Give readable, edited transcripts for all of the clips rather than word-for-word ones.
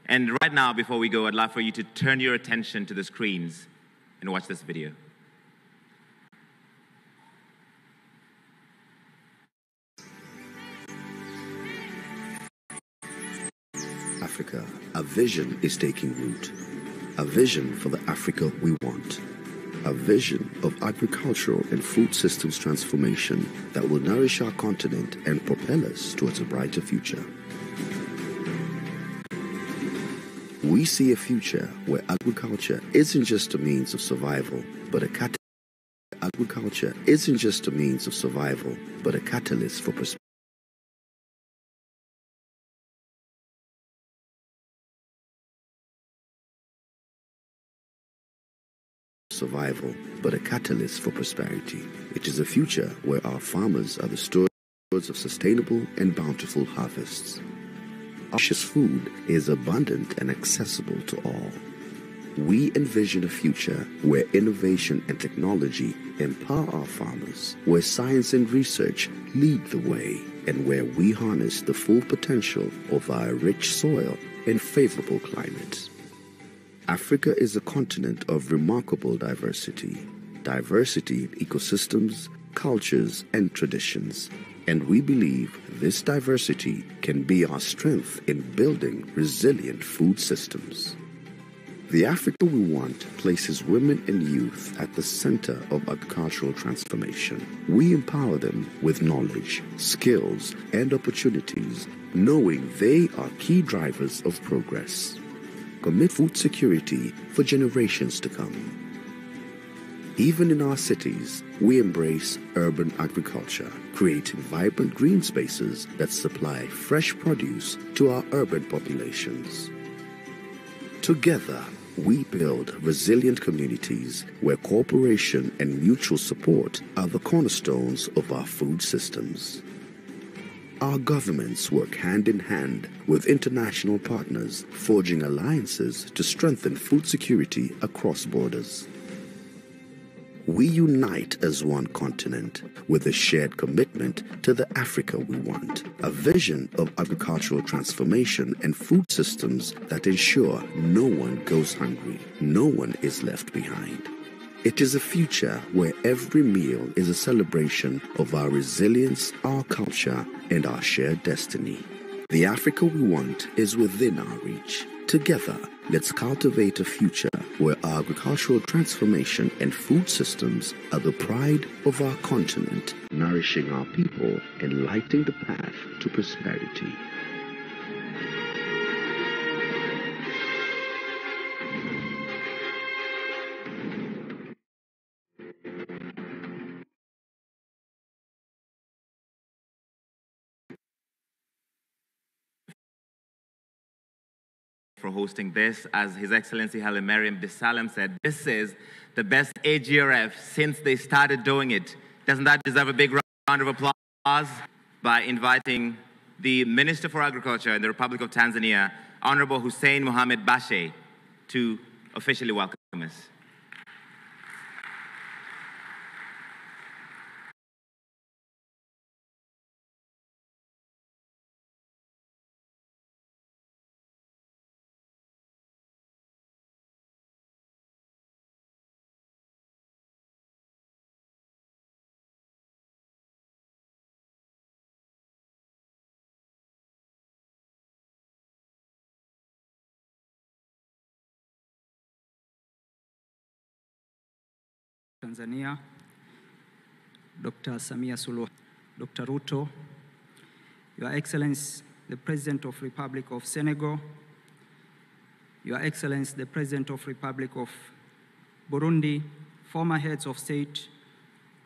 And right now, before we go, I'd love for you to turn your attention to the screens and watch this video. Africa, a vision is taking root. A vision for the Africa we want. A vision of agricultural and food systems transformation that will nourish our continent and propel us towards a brighter future. We see a future where agriculture isn't just a means of survival, but a catalyst for prosperity. It is a future where our farmers are the stewards of sustainable and bountiful harvests. Our food is abundant and accessible to all. We envision a future where innovation and technology empower our farmers, where science and research lead the way, and where we harness the full potential of our rich soil and favorable climate. Africa is a continent of remarkable diversity in ecosystems, cultures, and traditions. And we believe this diversity can be our strength in building resilient food systems. The Africa we want places women and youth at the center of agricultural transformation. We empower them with knowledge, skills, and opportunities, knowing they are key drivers of progress. Commit food security for generations to come. Even in our cities, we embrace urban agriculture, creating vibrant green spaces that supply fresh produce to our urban populations. Together, we build resilient communities where cooperation and mutual support are the cornerstones of our food systems. Our governments work hand in hand with international partners, forging alliances to strengthen food security across borders. We unite as one continent with a shared commitment to the Africa we want, a vision of agricultural transformation and food systems that ensure no one goes hungry, no one is left behind. It is a future where every meal is a celebration of our resilience, our culture, and our shared destiny. The Africa we want is within our reach. Together, let's cultivate a future where our agricultural transformation and food systems are the pride of our continent, nourishing our people and lighting the path to prosperity. For hosting this. As His Excellency Haile Mariam Dissalem said, this is the best AGRF since they started doing it. Doesn't that deserve a big round of applause? By inviting the Minister for Agriculture in the Republic of Tanzania, Honorable Hussein Mohamed Bashe, to officially welcome us. Tanzania, Dr. Samia Suluhu, Dr. Ruto, Your Excellency, the President of Republic of Senegal, Your Excellency, the President of Republic of Burundi, former heads of state,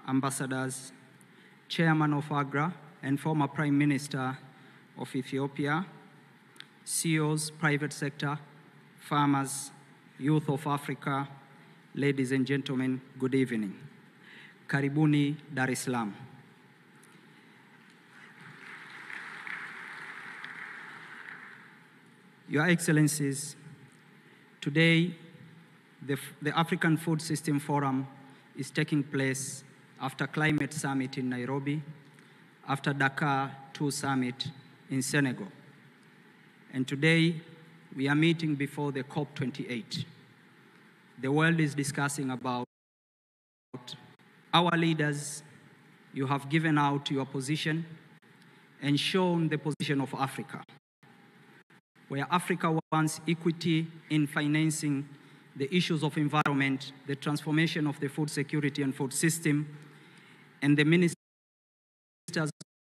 ambassadors, Chairman of AGRA, and former Prime Minister of Ethiopia, CEOs, private sector, farmers, youth of Africa, ladies and gentlemen, good evening. Karibuni, Dar es Salaam. Your Excellencies, today the African Food System Forum is taking place after Climate Summit in Nairobi, after Dakar 2 Summit in Senegal. And today we are meeting before the COP28. The world is discussing about our leaders. You have given out your position and shown the position of Africa, where Africa wants equity in financing the issues of environment, the transformation of the food security and food system. And the ministers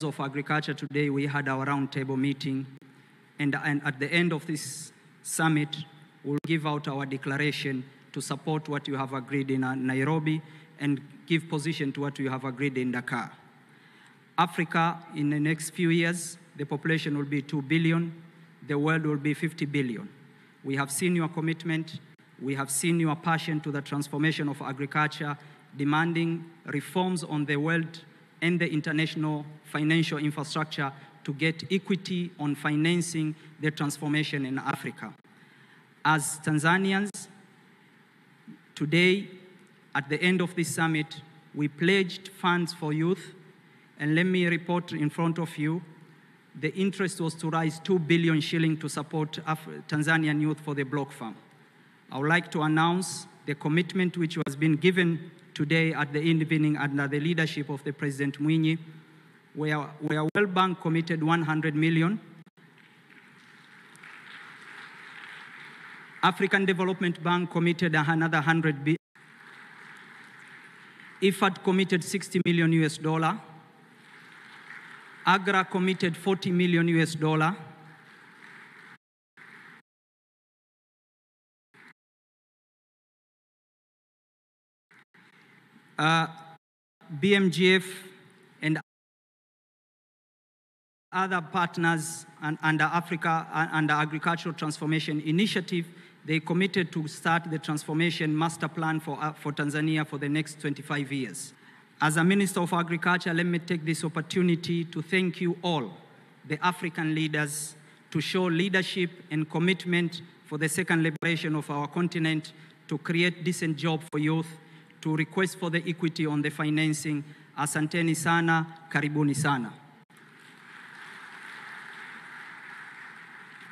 of agriculture today, we had our roundtable meeting, and at the end of this summit, we'll give out our declaration to support what you have agreed in Nairobi and give position to what you have agreed in Dakar. Africa, in the next few years, the population will be 2 billion, the world will be 50 billion. We have seen your commitment, we have seen your passion to the transformation of agriculture, demanding reforms on the world and the international financial infrastructure to get equity on financing the transformation in Africa. As Tanzanians, today, at the end of this summit, we pledged funds for youth, and let me report in front of you, the interest was to raise 2 billion shilling to support Tanzanian youth for the block farm. I would like to announce the commitment which has been given today at the evening under the leadership of the President Mwinyi, where World Bank committed 100 million, African Development Bank committed another 100 billion, IFAD committed 60 million US dollar, Agra committed 40 million US dollar, BMGF and other partners under Africa, under Agricultural Transformation Initiative, they committed to start the transformation master plan for Tanzania for the next 25 years. As a Minister of Agriculture, let me take this opportunity to thank you all, the African leaders, to show leadership and commitment for the second liberation of our continent, to create decent jobs for youth, to request for the equity on the financing. Asanteni sana, karibuni sana.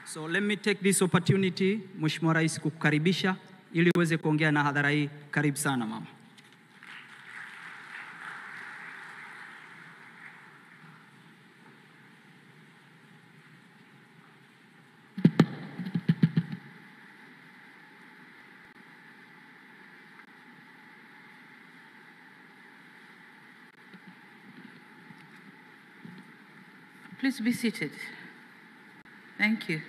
So let me take this opportunity, Mheshimiwa Rais, kukukaribisha ili uweze kuongea na hadhara hii. Karibu sana mama. Please be seated. Thank you.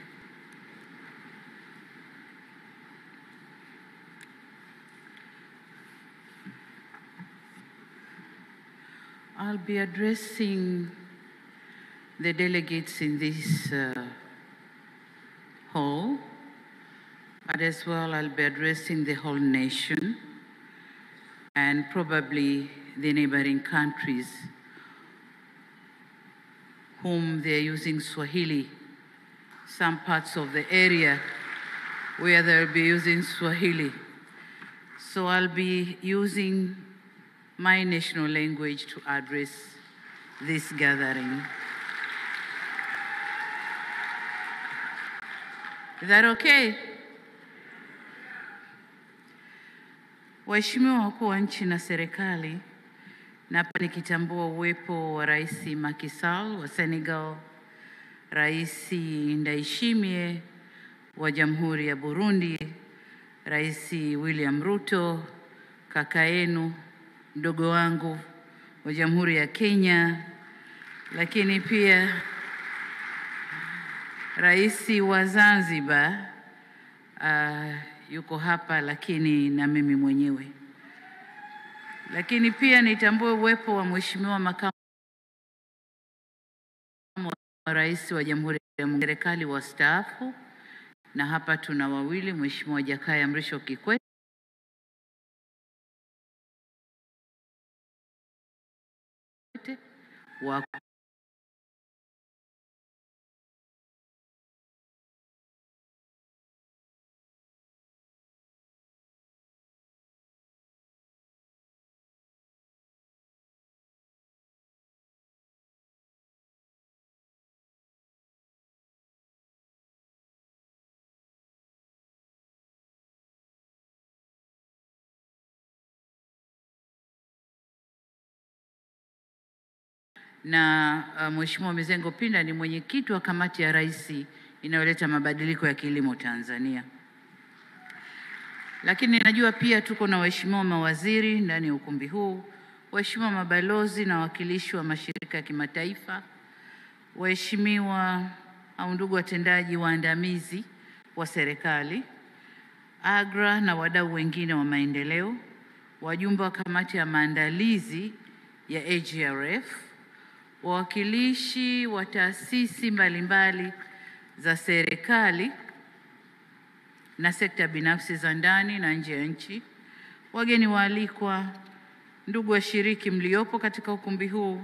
I'll be addressing the delegates in this hall, but as well I'll be addressing the whole nation and probably the neighboring countries whom they're using Swahili, some parts of the area where they'll be using Swahili. So I'll be using my national language to address this gathering. Is that okay? Waheshimiwa wakuu wa nchi na serikali, na hapa nikitambua uwepo wa Rais Macky Sall wa Senegal, Rais Ndayishimiye wa Jamhuri ya Burundi, Rais William Ruto, kaka yenu, mdogo wangu wa Jamhuri ya Kenya, lakini pia Rais wa Zanzibar yuko hapa, lakini na mimi mwenyewe. Lakini pia nitambue uwepo wa Mheshimiwa Makamu wa Rais wa Jamhuri ya Serikali wastaafu, na hapa tuna wawili, Mheshimiwa Jakaya Mrisho Kikwete wa na Mheshimiwa Mizengo Pinda ni mwenyekiti wa kamati ya Rais inayoleta mabadiliko ya kilimo Tanzania. Lakini najua pia tuko na waheshimiwa mawaziri ndani ya ukumbi huu, waheshimiwa mabalozi na wawakilishi wa mashirika ya kimataifa, waheshimiwa au ndugu watendaji waandamizi wa serikali, AGRA na wadau wengine wa maendeleo, wajumbe wa kamati ya maandalizi ya AGRF, wawakilishi wa taasisi mbalimbali za serikali na sekta binafsi za ndani na nje ya nchi, wageni waalikwa, ndugu washiriki mliopo katika ukumbi huu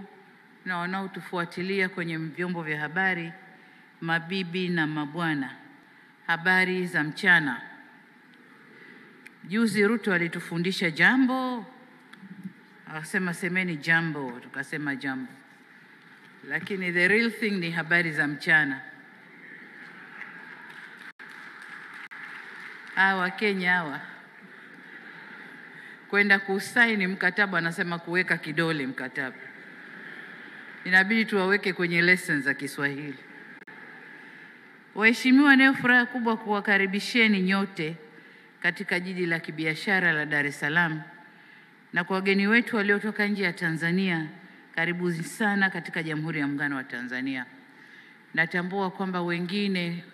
na wanaotufuatilia kwenye vyombo vya habari, mabibi na mabwana, habari za mchana. Juzi Ruto alitufundisha jambo, akasema semeni jambo, tukasema jambo. Lakini the real thing ni habari za mchana. Hawa Kenya hawa kwenda kusaini mkataba, anasema kuweka kidole mkataba. Inabidi tuwaweke kwenye lessons za Kiswahili. Waheshimiwa, leo furaha kubwa kuwakaribisheni nyote katika jiji la kibiashara la Dar es Salaam, na kwa wageni wetu waliotoka nje ya Tanzania, karibuni sana katika Jamhuri ya Muungano wa Tanzania. Natambua kwamba wengine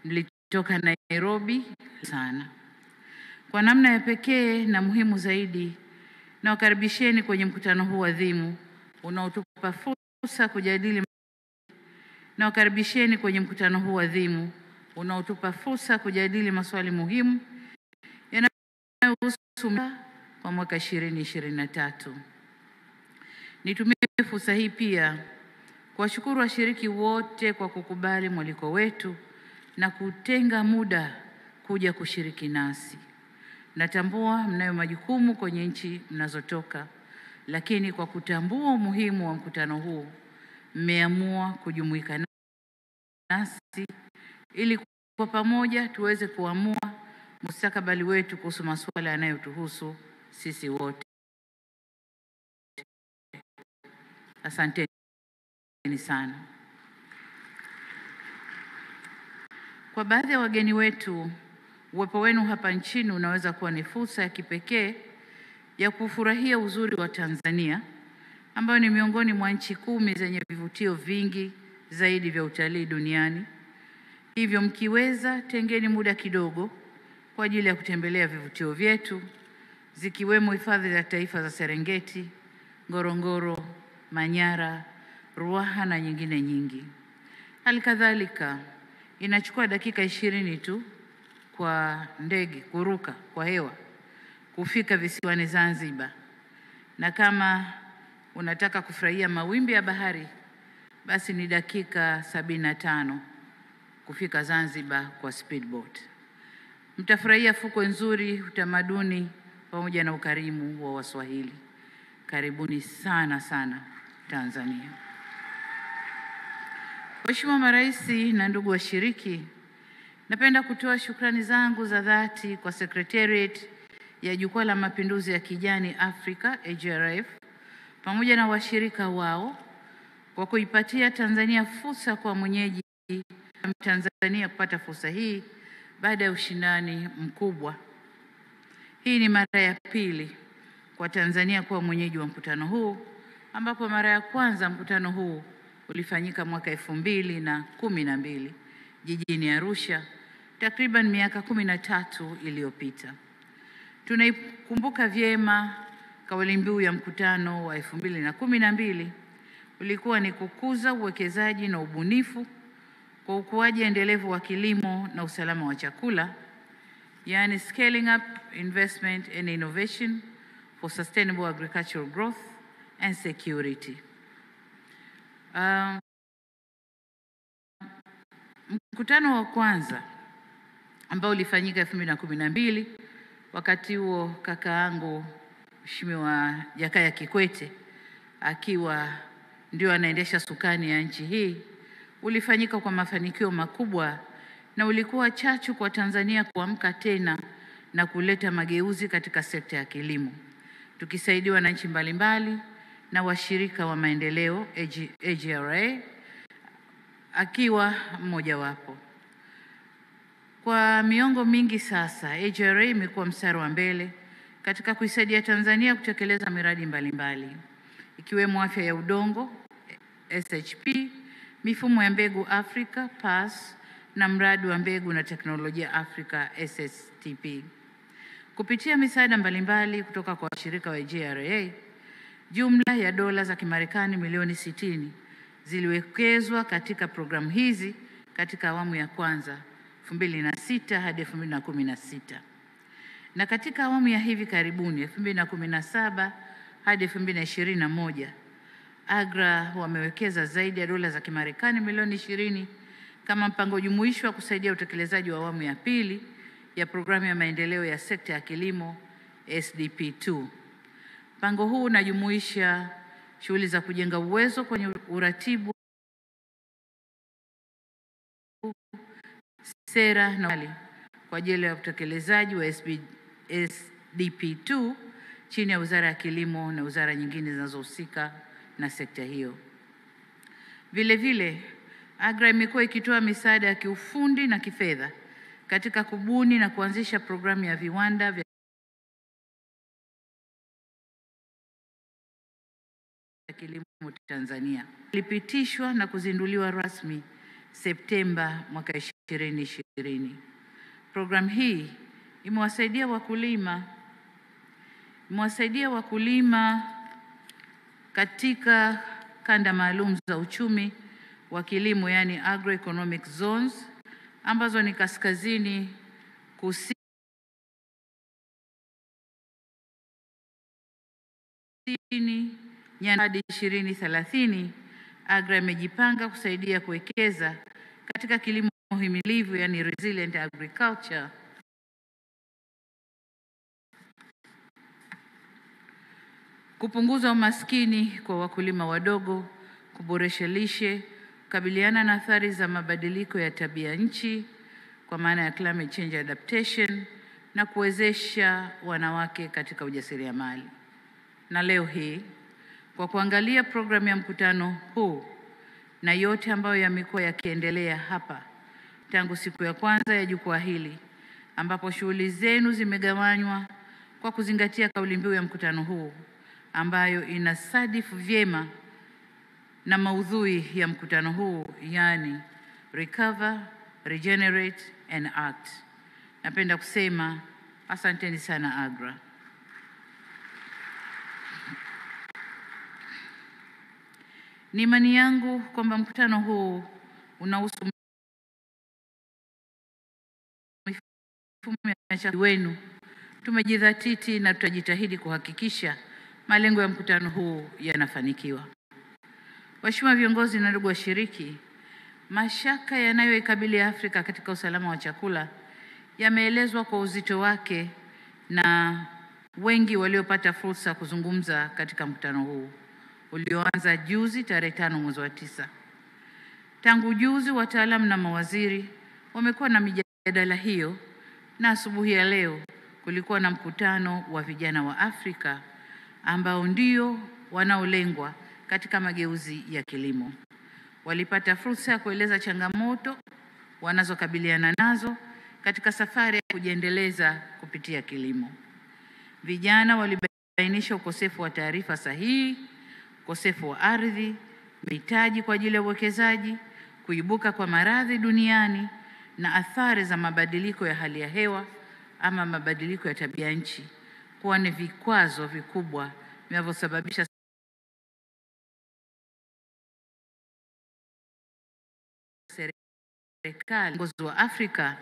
mlitoka Nairobi sana. Kwa namna ya pekee na muhimu zaidi, na wakaribisheni kwenye mkutano huu adhimu unaotupa fursa kujadili maswali muhimu yanayohusu kwa mwaka 2023. Nitumie fursa hii pia kuwashukuru washiriki wote kwa kukubali mwaliko wetu na kutenga muda kuja kushiriki nasi. Natambua mnayo majukumu kwenye nchi mnazotoka, lakini kwa kutambua umuhimu wa mkutano huu, mmeamua kujumuika nasi ili kwa pamoja tuweze kuamua mustakabali wetu kuhusu masuala yanayotuhusu sisi wote. Asanteni sana. Kwa baadhi ya wageni wetu, uwepo wenu hapa nchini unaweza kuwa ni fursa ya kipekee ya kufurahia uzuri wa Tanzania, ambayo ni miongoni mwa nchi 10 zenye vivutio vingi zaidi vya utalii duniani. Hivyo mkiweza, tengeni muda kidogo kwa ajili ya kutembelea vivutio vyetu, zikiwemo hifadhi za taifa za Serengeti, Ngorongoro, Manyara, Ruaha na nyingine nyingi. Halikadhalika, inachukua dakika 20 tu kwa ndege kuruka kwa hewa kufika visiwani Zanzibar, na kama unataka kufurahia mawimbi ya bahari, basi ni dakika 75 kufika Zanzibar kwa speedboat. Mtafurahia fukwe nzuri, utamaduni pamoja na ukarimu wa Waswahili. Karibuni sana sana Tanzania. Mheshimiwa Marais na ndugu washiriki, napenda kutoa shukrani zangu za dhati kwa Secretariat ya Jukwaa la Mapinduzi ya Kijani Afrika AGRF pamoja na washirika wao kwa kuipatia Tanzania fursa kwa mwenyeji Tanzania kupata fursa hii baada ya ushindani mkubwa. Hii ni mara ya pili kwa Tanzania kuwa mwenyeji wa mkutano huu, ambapo mara ya kwanza mkutano huu ulifanyika mwaka 2012 jijini Arusha, takriban miaka 13 iliyopita. Tunaikumbuka vyema kauli mbiu ya mkutano wa 2012 ulikuwa ni kukuza uwekezaji na ubunifu kwa ukuaji endelevu wa kilimo na usalama wa chakula, yani scaling up investment and innovation for sustainable agricultural growth and security. Mkutano wa kwanza ambao ulifanyika 2012, wakati huo kakaangu Mheshimiwa Jakaya Kikwete akiwa ndio anaendesha sukani ya nchi hii, ulifanyika kwa mafanikio makubwa na ulikuwa chachu kwa Tanzania kuamka tena na kuleta mageuzi katika sekta ya kilimo, tukisaidiwa na nchi mbalimbali na washirika wa maendeleo AGRA akiwa mmojawapo. Kwa miongo mingi sasa, AGRA imekuwa mstari wa mbele katika kuisaidia Tanzania kutekeleza miradi mbalimbali ikiwemo afya ya udongo SHP, mifumo ya mbegu Afrika PAS na mradi wa mbegu na teknolojia Afrika SSTP. Kupitia misaada mbalimbali kutoka kwa washirika wa AGRA, jumla ya dola za Kimarekani milioni 60 ziliwekezwa katika programu hizi katika awamu ya kwanza 2006 hadi 2016. Na katika awamu ya hivi karibuni 2017 hadi 2021, AGRA wamewekeza zaidi ya dola za Kimarekani milioni 20 kama mpango jumuishi wa kusaidia utekelezaji wa awamu ya pili ya programu ya maendeleo ya sekta ya kilimo SDP2. Mpango huu unajumuisha shughuli za kujenga uwezo kwenye uratibu, sera na wali kwa ajili ya utekelezaji wa SDP2 chini ya Wizara ya Kilimo na wizara nyingine zinazohusika na sekta hiyo. Vile vile, AGRA imekuwa ikitoa misaada ya kiufundi na kifedha katika kubuni na kuanzisha programu ya viwanda vya kilimo Tanzania. Ilipitishwa na kuzinduliwa rasmi Septemba mwaka 2020. Programu hii imewasaidia wakulima katika kanda maalum za uchumi wa kilimo, yani agroeconomic zones, ambazo ni kaskazini, kusini, nyanda hadi 2030. AGRA imejipanga kusaidia kuwekeza katika kilimo himilivu, yani resilient agriculture, kupunguza umaskini kwa wakulima wadogo, kuboresha lishe, kukabiliana na athari za mabadiliko ya tabia nchi kwa maana ya climate change adaptation, na kuwezesha wanawake katika ujasiriamali. Na leo hii, kwa kuangalia programu ya mkutano huu na yote ambayo yamekuwa yakiendelea hapa tangu siku ya kwanza ya jukwaa hili, ambapo shughuli zenu zimegawanywa kwa kuzingatia kauli mbiu ya mkutano huu ambayo inasadifu vyema na maudhui ya mkutano huu, yani recover, regenerate and act. Napenda kusema asanteni sana AGRA. Ni imani yangu kwamba mkutano huu unahusu mifumo ya chakula wenu. Tumejidhatiti na tutajitahidi kuhakikisha malengo ya mkutano huu yanafanikiwa. Waheshimiwa viongozi na ndugu washiriki, mashaka yanayoikabili Afrika katika usalama wa chakula yameelezwa kwa uzito wake na wengi waliopata fursa kuzungumza katika mkutano huu ulioanza juzi tarehe 5 mwezi wa 9. Tangu juzi wataalamu na mawaziri wamekuwa na mijadala hiyo, na asubuhi ya leo kulikuwa na mkutano wa vijana wa Afrika ambao ndio wanaolengwa katika mageuzi ya kilimo. Walipata fursa ya kueleza changamoto wanazokabiliana nazo katika safari ya kujiendeleza kupitia kilimo. Vijana walibainisha ukosefu wa taarifa sahihi, ukosefu wa ardhi, mitaji kwa ajili ya uwekezaji, kuibuka kwa maradhi duniani na athari za mabadiliko ya hali ya hewa ama mabadiliko ya tabia nchi kuwa ni vikwazo vikubwa vinavyosababisha serikali viongozi wa Afrika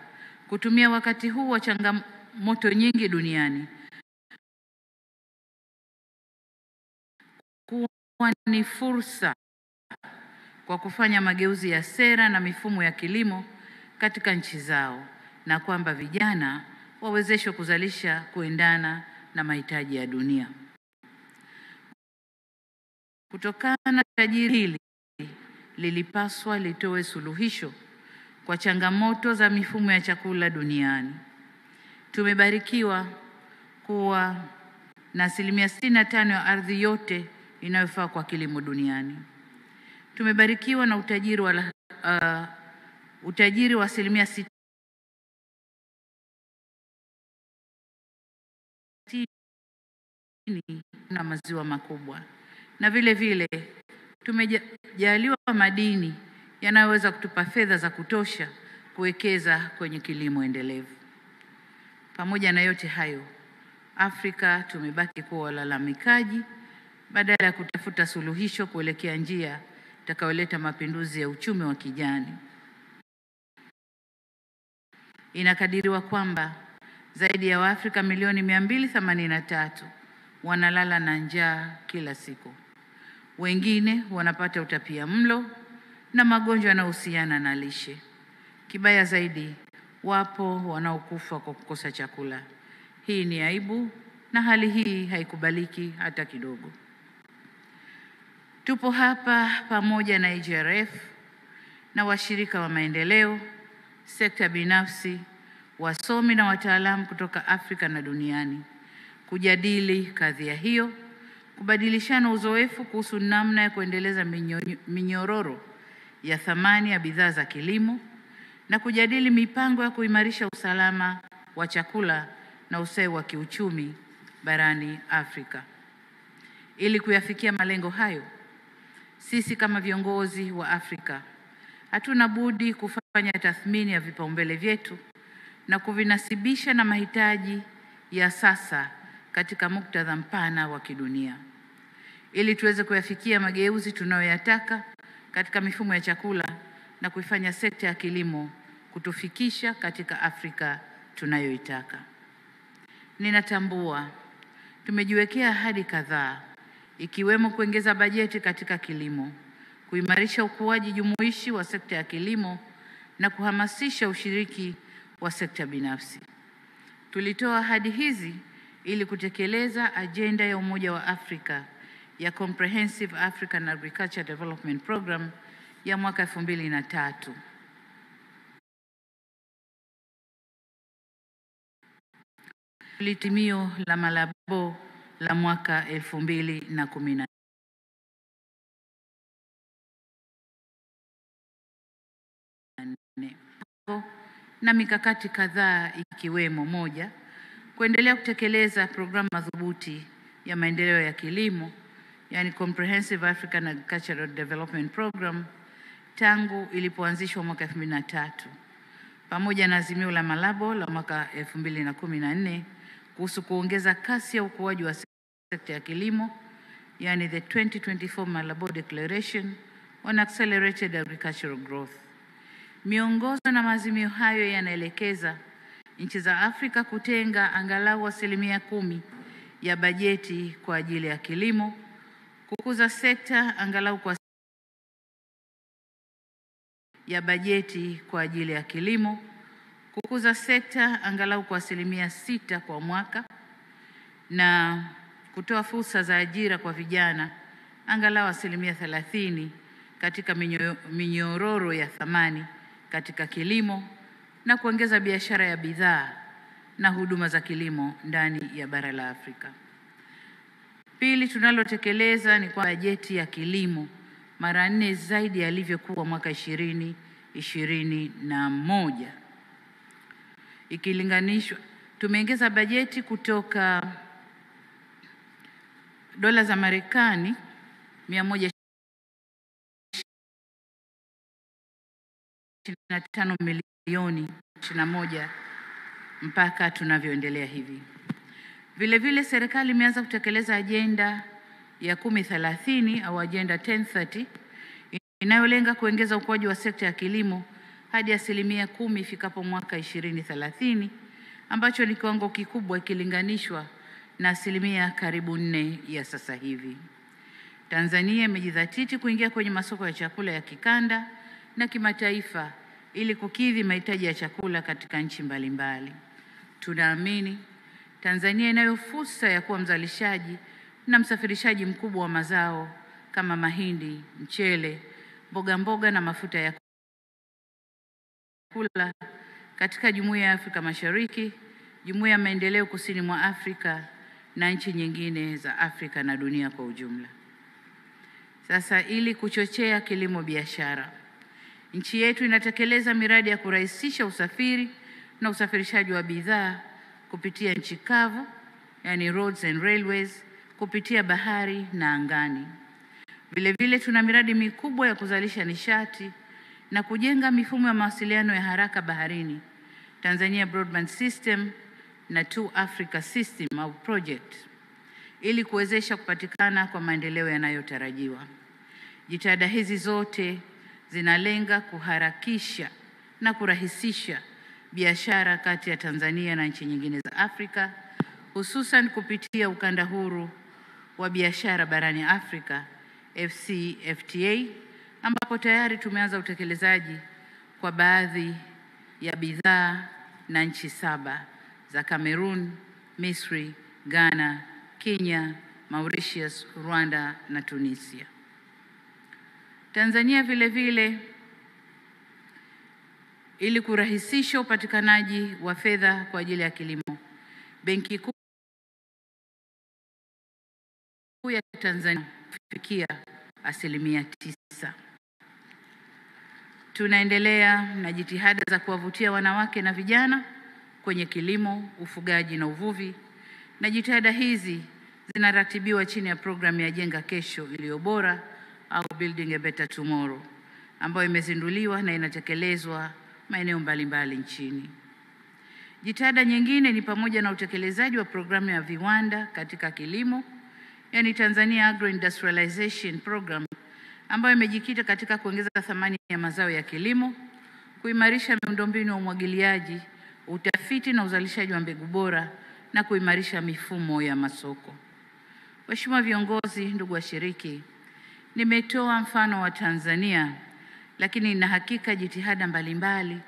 kutumia wakati huu wa changamoto nyingi duniani kuwa ni fursa kwa kufanya mageuzi ya sera na mifumo ya kilimo katika nchi zao, na kwamba vijana wawezeshwe kuzalisha kuendana na mahitaji ya dunia. Kutokana na tajiri hili lilipaswa litoe suluhisho kwa changamoto za mifumo ya chakula duniani. Tumebarikiwa kuwa na 65% ya ardhi yote inayofaa kwa kilimo duniani. Tumebarikiwa na utajiri wa asilimia 60 na maziwa makubwa, na vile vile tumejaliwa madini yanayoweza kutupa fedha za kutosha kuwekeza kwenye kilimo endelevu. Pamoja na yote hayo, Afrika tumebaki kuwa walalamikaji badala ya kutafuta suluhisho kuelekea njia itakayoleta mapinduzi ya uchumi wa kijani. Inakadiriwa kwamba zaidi ya Waafrika milioni 283 wanalala na njaa kila siku. Wengine wanapata utapiamlo na magonjwa yanayohusiana na lishe. Kibaya zaidi, wapo wanaokufa kwa kukosa chakula. Hii ni aibu na hali hii haikubaliki hata kidogo. Tupo hapa pamoja na AGRF na washirika wa maendeleo, sekta binafsi, wasomi na wataalamu kutoka Afrika na duniani kujadili kadhia hiyo, kubadilishana uzoefu kuhusu namna ya kuendeleza minyororo ya thamani ya bidhaa za kilimo na kujadili mipango ya kuimarisha usalama wa chakula na usawa wa kiuchumi barani Afrika. Ili kuyafikia malengo hayo, sisi kama viongozi wa Afrika hatuna budi kufanya tathmini ya vipaumbele vyetu na kuvinasibisha na mahitaji ya sasa katika muktadha mpana wa kidunia. Ili tuweze kuyafikia mageuzi tunayoyataka katika mifumo ya chakula na kuifanya sekta ya kilimo kutufikisha katika Afrika tunayoitaka. Ninatambua tumejiwekea ahadi kadhaa, ikiwemo kuongeza bajeti katika kilimo, kuimarisha ukuaji jumuishi wa sekta ya kilimo na kuhamasisha ushiriki wa sekta binafsi. Tulitoa ahadi hizi ili kutekeleza ajenda ya Umoja wa Afrika ya Comprehensive African Agriculture Development Program ya mwaka 2003. Litimio la Malabo la mwaka 2014. Na mikakati kadhaa ikiwemo: moja, kuendelea kutekeleza programu madhubuti ya maendeleo ya kilimo, yani Comprehensive African Agricultural Development Program, tangu ilipoanzishwa mwaka 2003, pamoja na azimio la Malabo la mwaka 2014 kuhusu kuongeza kasi ya ukuaji wa sekta ya kilimo, yani the 2024 Malabo Declaration on Accelerated Agricultural Growth. Miongozo na maazimio hayo yanaelekeza nchi za Afrika kutenga angalau 10% ya bajeti kwa ajili ya kilimo, kukuza sekta angalau kwa ya bajeti kwa ajili ya kilimo, kukuza sekta angalau kwa 6% kwa mwaka, na kutoa fursa za ajira kwa vijana angalau 30% katika minyororo ya thamani katika kilimo, na kuongeza biashara ya bidhaa na huduma za kilimo ndani ya bara la Afrika. Pili, tunalotekeleza ni kwa bajeti ya kilimo mara 4 zaidi yalivyokuwa mwaka 2021. Ikilinganishwa, tumeongeza bajeti kutoka dola za Marekani 125 milioni 21 mpaka tunavyoendelea hivi. Vile vile serikali imeanza kutekeleza ajenda ya 1030 au agenda 1030 inayolenga kuongeza ukuaji wa sekta ya kilimo hadi 10% ifikapo mwaka 2030, ambacho ni kiwango kikubwa ikilinganishwa na 4% karibu 4 ya sasa hivi. Tanzania imejidhatiti kuingia kwenye masoko ya chakula ya kikanda na kimataifa ili kukidhi mahitaji ya chakula katika nchi mbalimbali. Tunaamini Tanzania inayo fursa ya kuwa mzalishaji na msafirishaji mkubwa wa mazao kama mahindi, mchele, mboga na mafuta ya kula katika Jumuiya ya Afrika Mashariki, Jumuiya ya Maendeleo Kusini mwa Afrika na nchi nyingine za Afrika na dunia kwa ujumla. Sasa ili kuchochea kilimo biashara, nchi yetu inatekeleza miradi ya kurahisisha usafiri na usafirishaji wa bidhaa kupitia nchi kavu, yani roads and railways, kupitia bahari na angani. Vile vile tuna miradi mikubwa ya kuzalisha nishati na kujenga mifumo ya mawasiliano ya haraka baharini, Tanzania Broadband System na Africa System au project, ili kuwezesha kupatikana kwa maendeleo yanayotarajiwa. Jitihada hizi zote zinalenga kuharakisha na kurahisisha biashara kati ya Tanzania na nchi nyingine za Afrika, hususan kupitia ukanda huru wa biashara barani Afrika FCFTA, ambapo tayari tumeanza utekelezaji kwa baadhi ya bidhaa na nchi 7 za Cameroon, Misri, Ghana, Kenya, Mauritius, Rwanda na Tunisia. Tanzania vile vile, ili kurahisisha upatikanaji wa fedha kwa ajili ya kilimo, Benki Kuu ya Tanzania kufikia 9%. Tunaendelea na jitihada za kuwavutia wanawake na vijana kwenye kilimo, ufugaji na uvuvi, na jitihada hizi zinaratibiwa chini ya programu ya Jenga Kesho Iliyo Bora au Building a Better Tomorrow, ambayo imezinduliwa na inatekelezwa maeneo mbalimbali nchini. Jitihada nyingine ni pamoja na utekelezaji wa programu ya viwanda katika kilimo, yani Tanzania Agro-Industrialization Program, ambayo imejikita katika kuongeza thamani ya mazao ya kilimo, kuimarisha miundombinu ya umwagiliaji, utafiti na uzalishaji wa mbegu bora, na kuimarisha mifumo ya masoko. Mheshimiwa viongozi, ndugu washiriki, nimetoa mfano wa Tanzania, lakini na hakika jitihada mbalimbali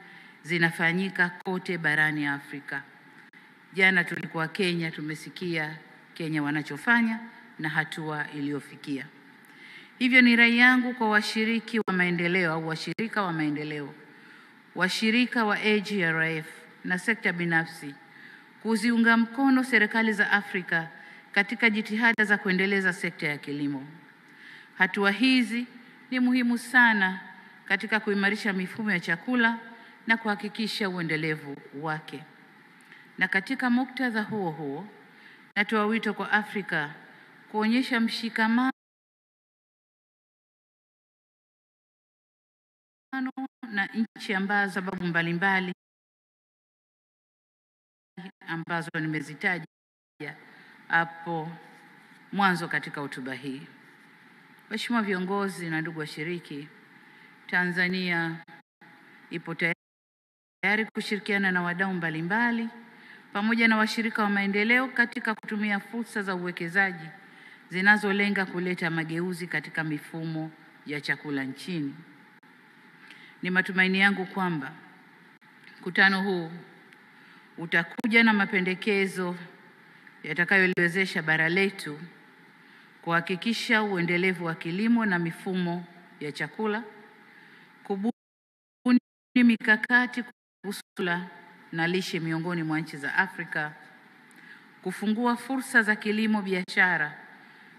zinafanyika kote barani Afrika. Jana tulikuwa Kenya, tumesikia Kenya wanachofanya na hatua iliyofikia. Hivyo ni rai yangu kwa washiriki wa maendeleo au washirika wa maendeleo, washirika wa AGRF na sekta binafsi kuziunga mkono serikali za Afrika katika jitihada za kuendeleza sekta ya kilimo. Hatua hizi ni muhimu sana katika kuimarisha mifumo ya chakula na kuhakikisha uendelevu wake. Na katika muktadha huo huo, natoa wito kwa Afrika kuonyesha mshikamano na nchi ambazo sababu mbalimbali ambazo nimezitaja hapo mwanzo katika hotuba hii. Mheshimiwa viongozi na ndugu washiriki, Tanzania ipo tayari kushirikiana na wadau mbalimbali pamoja na washirika wa maendeleo katika kutumia fursa za uwekezaji zinazolenga kuleta mageuzi katika mifumo ya chakula nchini. Ni matumaini yangu kwamba mkutano huu utakuja na mapendekezo yatakayoliwezesha bara letu kuhakikisha uendelevu wa kilimo na mifumo ya chakula, kubuni mikakati kuhusu na lishe miongoni mwa nchi za Afrika, kufungua fursa za kilimo biashara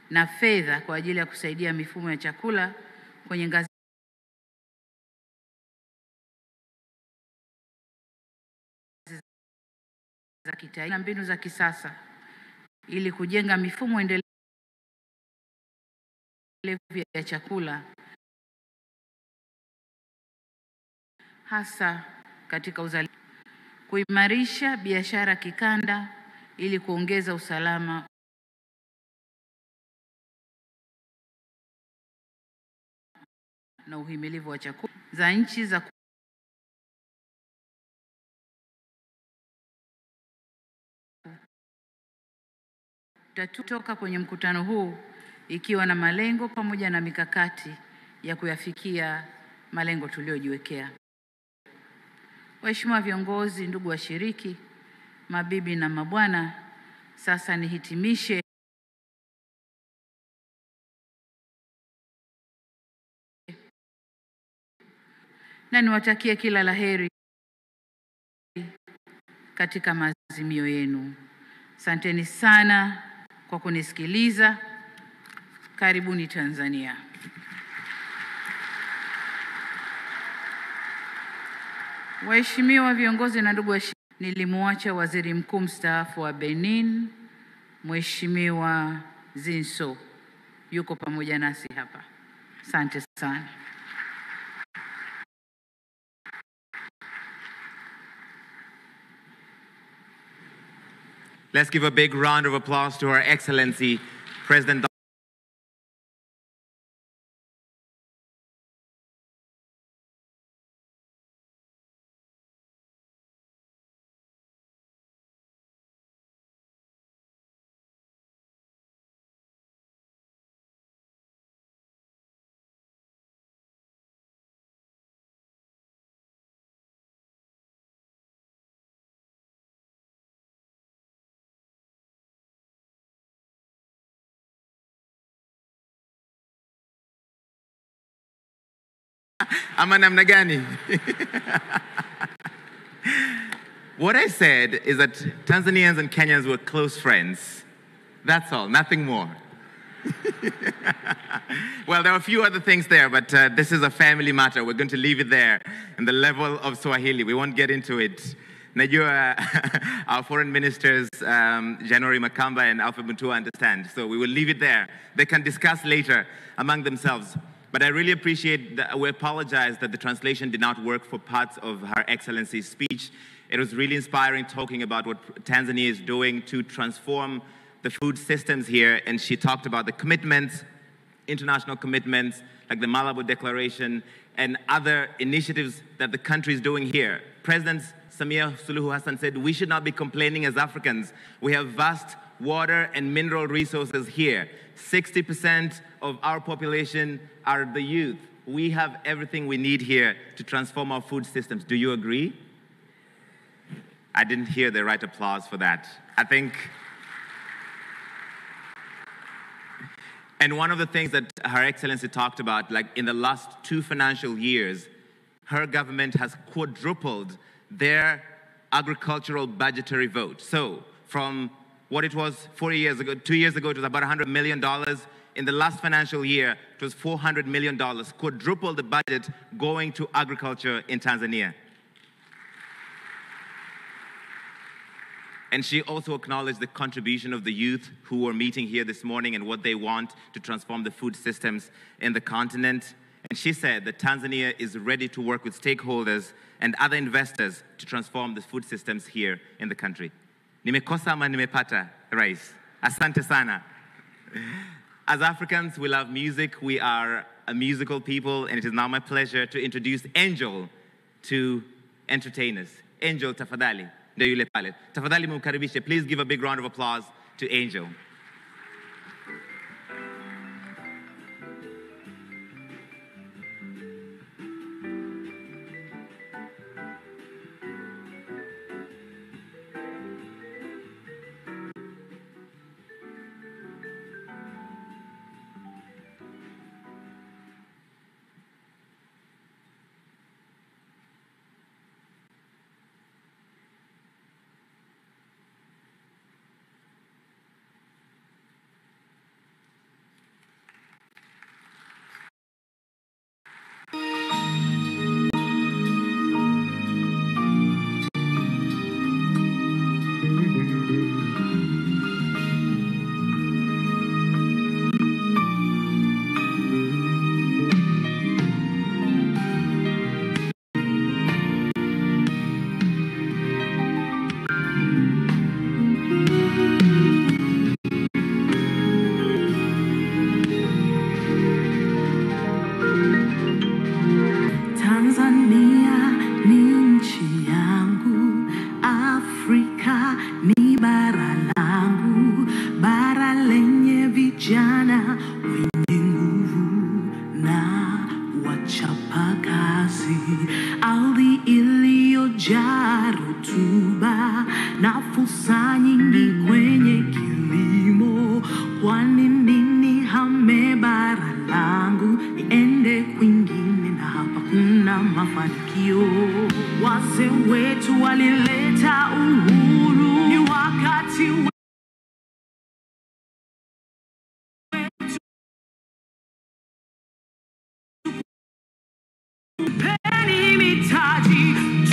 na fedha kwa ajili ya kusaidia mifumo ya chakula kwenye ngazi za kitaifa na mbinu za kisasa ili kujenga mifumo endelevu ya chakula, hasa katika uzalishaji, kuimarisha biashara kikanda ili kuongeza usalama na uhimilivu wa chakula za nchi za tutatoka kwenye mkutano huu ikiwa na malengo pamoja na mikakati ya kuyafikia malengo tuliyojiwekea. Waheshimiwa viongozi, ndugu washiriki, mabibi na mabwana, sasa nihitimishe na niwatakie kila laheri katika maazimio yenu. Asanteni sana kwa kunisikiliza. Karibuni Tanzania. Waheshimiwa viongozi na ndugu nilimwacha waziri mkuu mstaafu wa Benin, Mheshimiwa Zinso. Yuko pamoja nasi hapa. Asante sana. Let's give a big round of applause to Her Excellency, President Ama namna gani? What I said is that Tanzanians and Kenyans were close friends. That's all, nothing more. Well, there are a few other things there, but this is a family matter. We're going to leave it there in the level of Swahili. We won't get into it. Najua, our foreign ministers, January Makamba and Alfred Mutua, understand. So we will leave it there. They can discuss later among themselves. But I really appreciate that we apologize that the translation did not work for parts of Her Excellency's speech. It was really inspiring talking about what Tanzania is doing to transform the food systems here. And she talked about the commitments, international commitments, like the Malabo Declaration, and other initiatives that the country is doing here. President Samia Suluhu Hassan said, we should not be complaining as Africans. We have vast water and mineral resources here. 60% of our population are the youth. We have everything we need here to transform our food systems. Do you agree? I didn't hear the right applause for that. I think. And one of the things that Her Excellency talked about, like in the last 2 financial years, her government has quadrupled their agricultural budgetary vote. So from what it was 2 years ago, it was about $100 million. In the last financial year, it was $400 million, quadruple the budget going to agriculture in Tanzania. And she also acknowledged the contribution of the youth who were meeting here this morning and what they want to transform the food systems in the continent. And she said that Tanzania is ready to work with stakeholders and other investors to transform the food systems here in the country. Nimekosa ama nimepata, Rais? Asante sana. As Africans, we love music. We are a musical people, and it is now my pleasure to introduce Angel to entertain us. Angel, tafadhali. Ndio yule pale. Tafadhali mumkaribishe. Please give a big round of applause to Angel. Penny mitaji,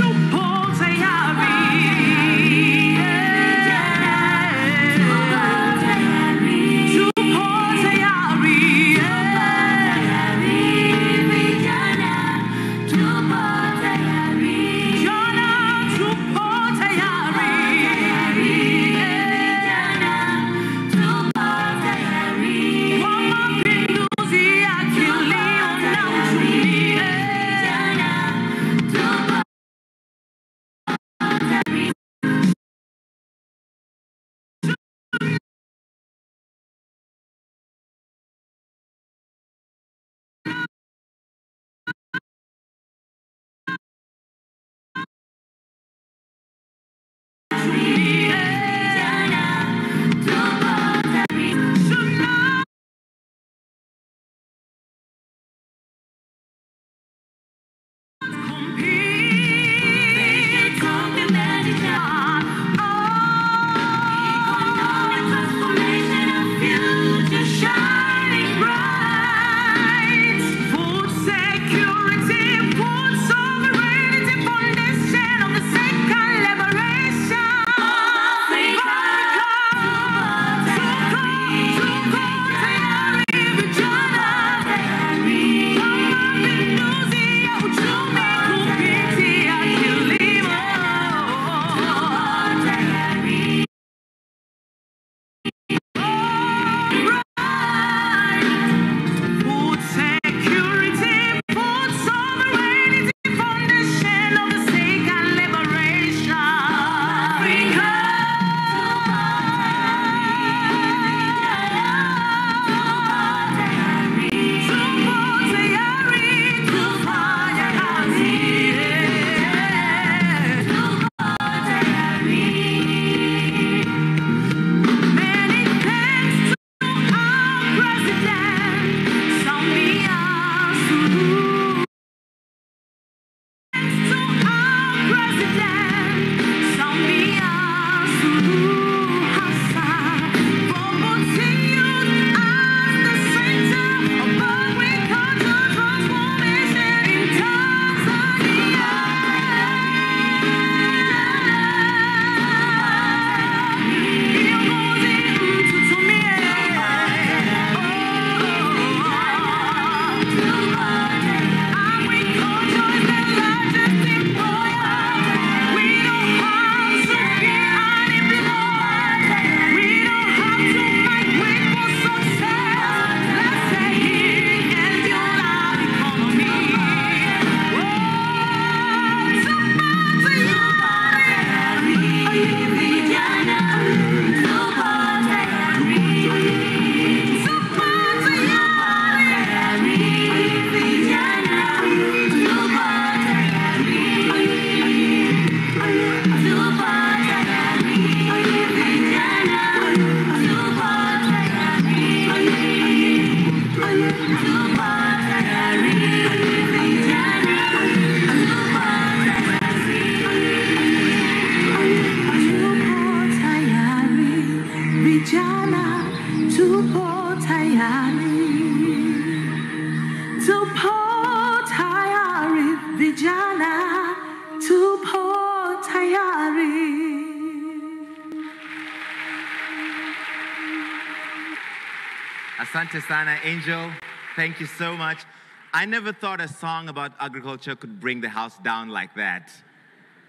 Asante sana, Angel. Thank you so much. I never thought a song about agriculture could bring the house down like that.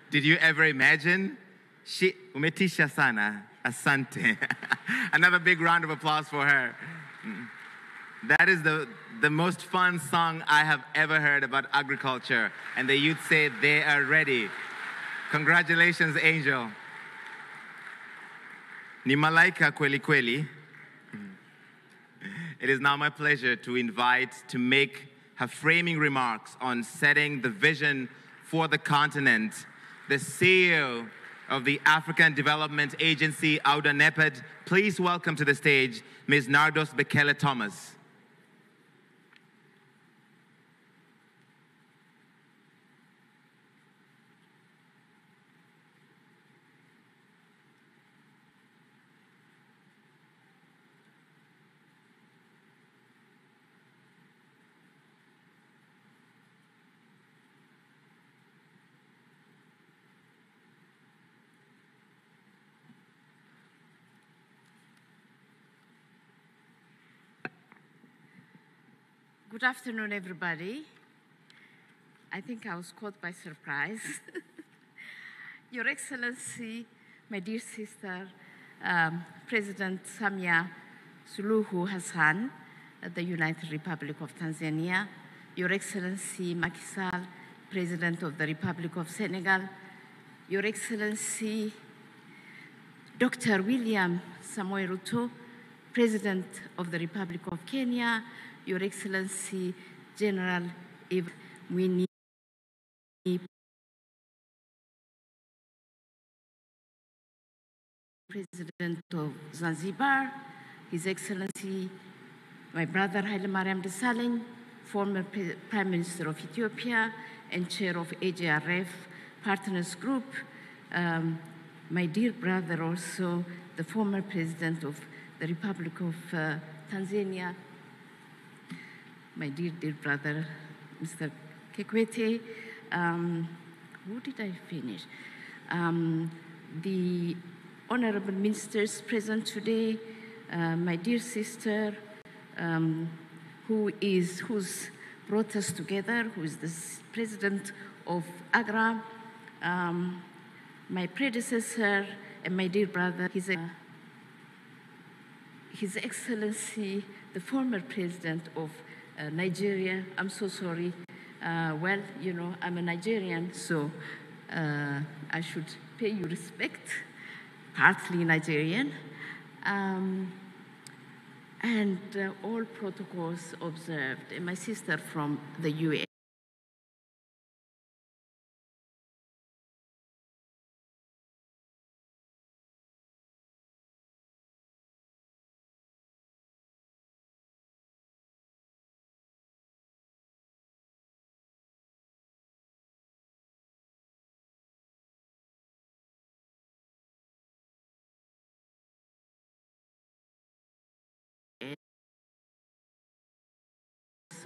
Did you ever imagine? Umetisha sana. Asante. Another big round of applause for her. That is the most fun song I have ever heard about agriculture. And the youth say they are ready. Congratulations, Angel. Ni malaika kweli kweli. It is now my pleasure to make her framing remarks on setting the vision for the continent, the CEO of the African Development Agency, AUDA-NEPAD. Please welcome to the stage Ms. Nardos Bekele Thomas. Good afternoon, everybody. I think I was caught by surprise. Your Excellency, my dear sister, President Samia Suluhu Hassan, the United Republic of Tanzania, Your Excellency Macky Sall, President of the Republic of Senegal, Your Excellency Dr. William Samoei Ruto, President of the Republic of Kenya, Your Excellency General Mwini, President of Zanzibar, His Excellency, my brother Haile Mariam Desalegn, former Prime Minister of Ethiopia and Chair of AJRF Partners Group, my dear brother also, the former President of the Republic of Tanzania, my dear brother, Mr. Kikwete. Who did I finish? The honorable ministers present today, my dear sister, who's brought us together, who is the president of AGRA, my predecessor, and my dear brother, His Excellency, the former president of Nigeria. I'm so sorry. Well, you know, I'm a Nigerian, so I should pay you respect, partly Nigerian. And all protocols observed. And my sister from the UN.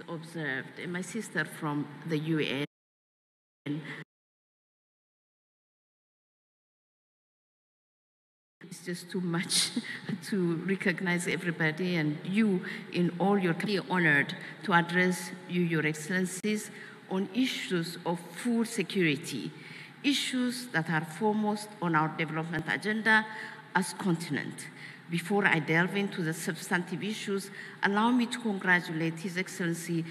Observed, and my sister from the UN. It's just too much to recognize everybody, and you in all your honored to address you, Your Excellencies, on issues of food security, issues that are foremost on our development agenda as continent. Before I delve into the substantive issues, allow me to congratulate His Excellency,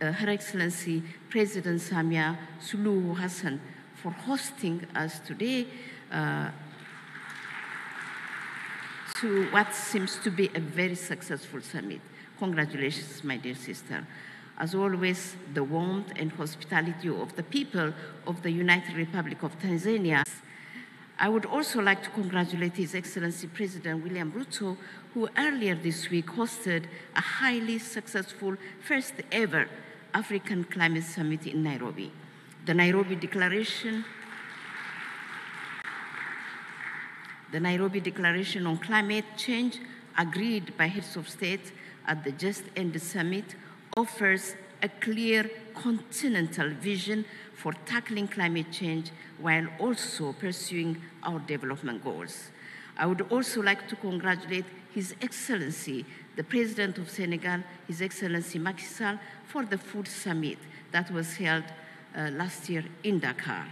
Her Excellency, President Samia Suluhu Hassan for hosting us today to what seems to be a very successful summit. Congratulations, my dear sister. As always, the warmth and hospitality of the people of the United Republic of Tanzania. I would also like to congratulate His Excellency President William Ruto, who earlier this week hosted a highly successful first ever African Climate Summit in Nairobi. The Nairobi Declaration on Climate Change, agreed by heads of state at the just ended summit, offers a clear continental vision for tackling climate change while also pursuing our development goals. I would also like to congratulate His Excellency, the President of Senegal, His Excellency Macky Sall, for the Food Summit that was held last year in Dakar.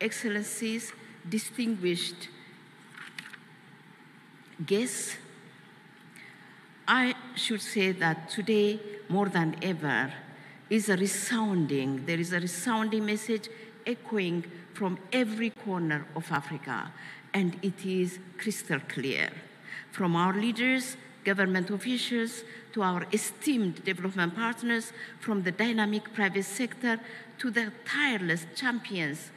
Excellencies, distinguished guests, I should say that today, more than ever, there is a resounding message echoing from every corner of Africa, and it is crystal clear. From our leaders, government officials, to our esteemed development partners, from the dynamic private sector to the tireless champions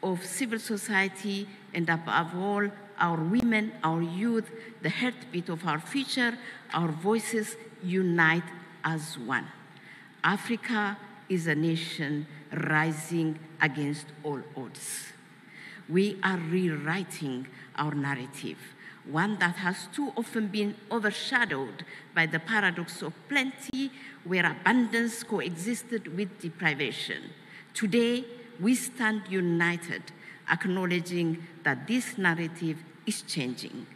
of civil society, and above all, our women, our youth, the heartbeat of our future, our voices unite as one. Africa is a nation rising against all odds. We are rewriting our narrative, one that has too often been overshadowed by the paradox of plenty, where abundance coexisted with deprivation. Today, we stand united, acknowledging that this narrative is changing.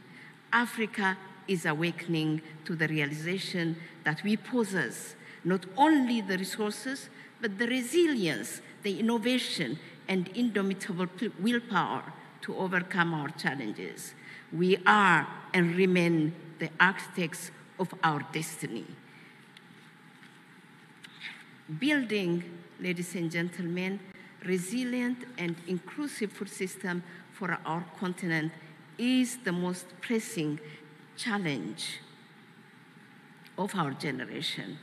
Africa is awakening to the realization that we possess not only the resources, but the resilience, the innovation, and indomitable willpower to overcome our challenges. We are and remain the architects of our destiny. Building, ladies and gentlemen, resilient and inclusive food system for our continent is the most pressing challenge of our generation.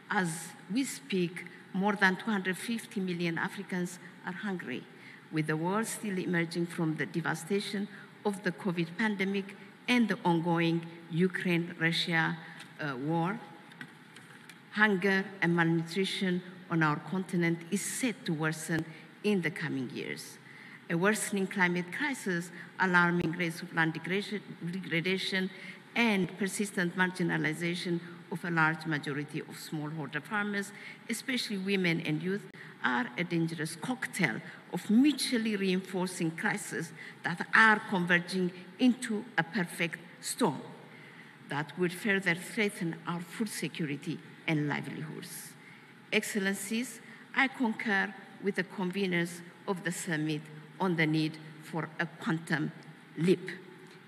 As we speak, more than 250 million Africans are hungry, with the world still emerging from the devastation of the COVID pandemic and the ongoing Ukraine-Russia war. Hunger and malnutrition on our continent is set to worsen in the coming years. A worsening climate crisis, alarming rates of land degradation, and persistent marginalization of a large majority of smallholder farmers, especially women and youth, are a dangerous cocktail of mutually reinforcing crises that are converging into a perfect storm that would further threaten our food security and livelihoods. Excellencies, I concur with the conveners of the summit on the need for a quantum leap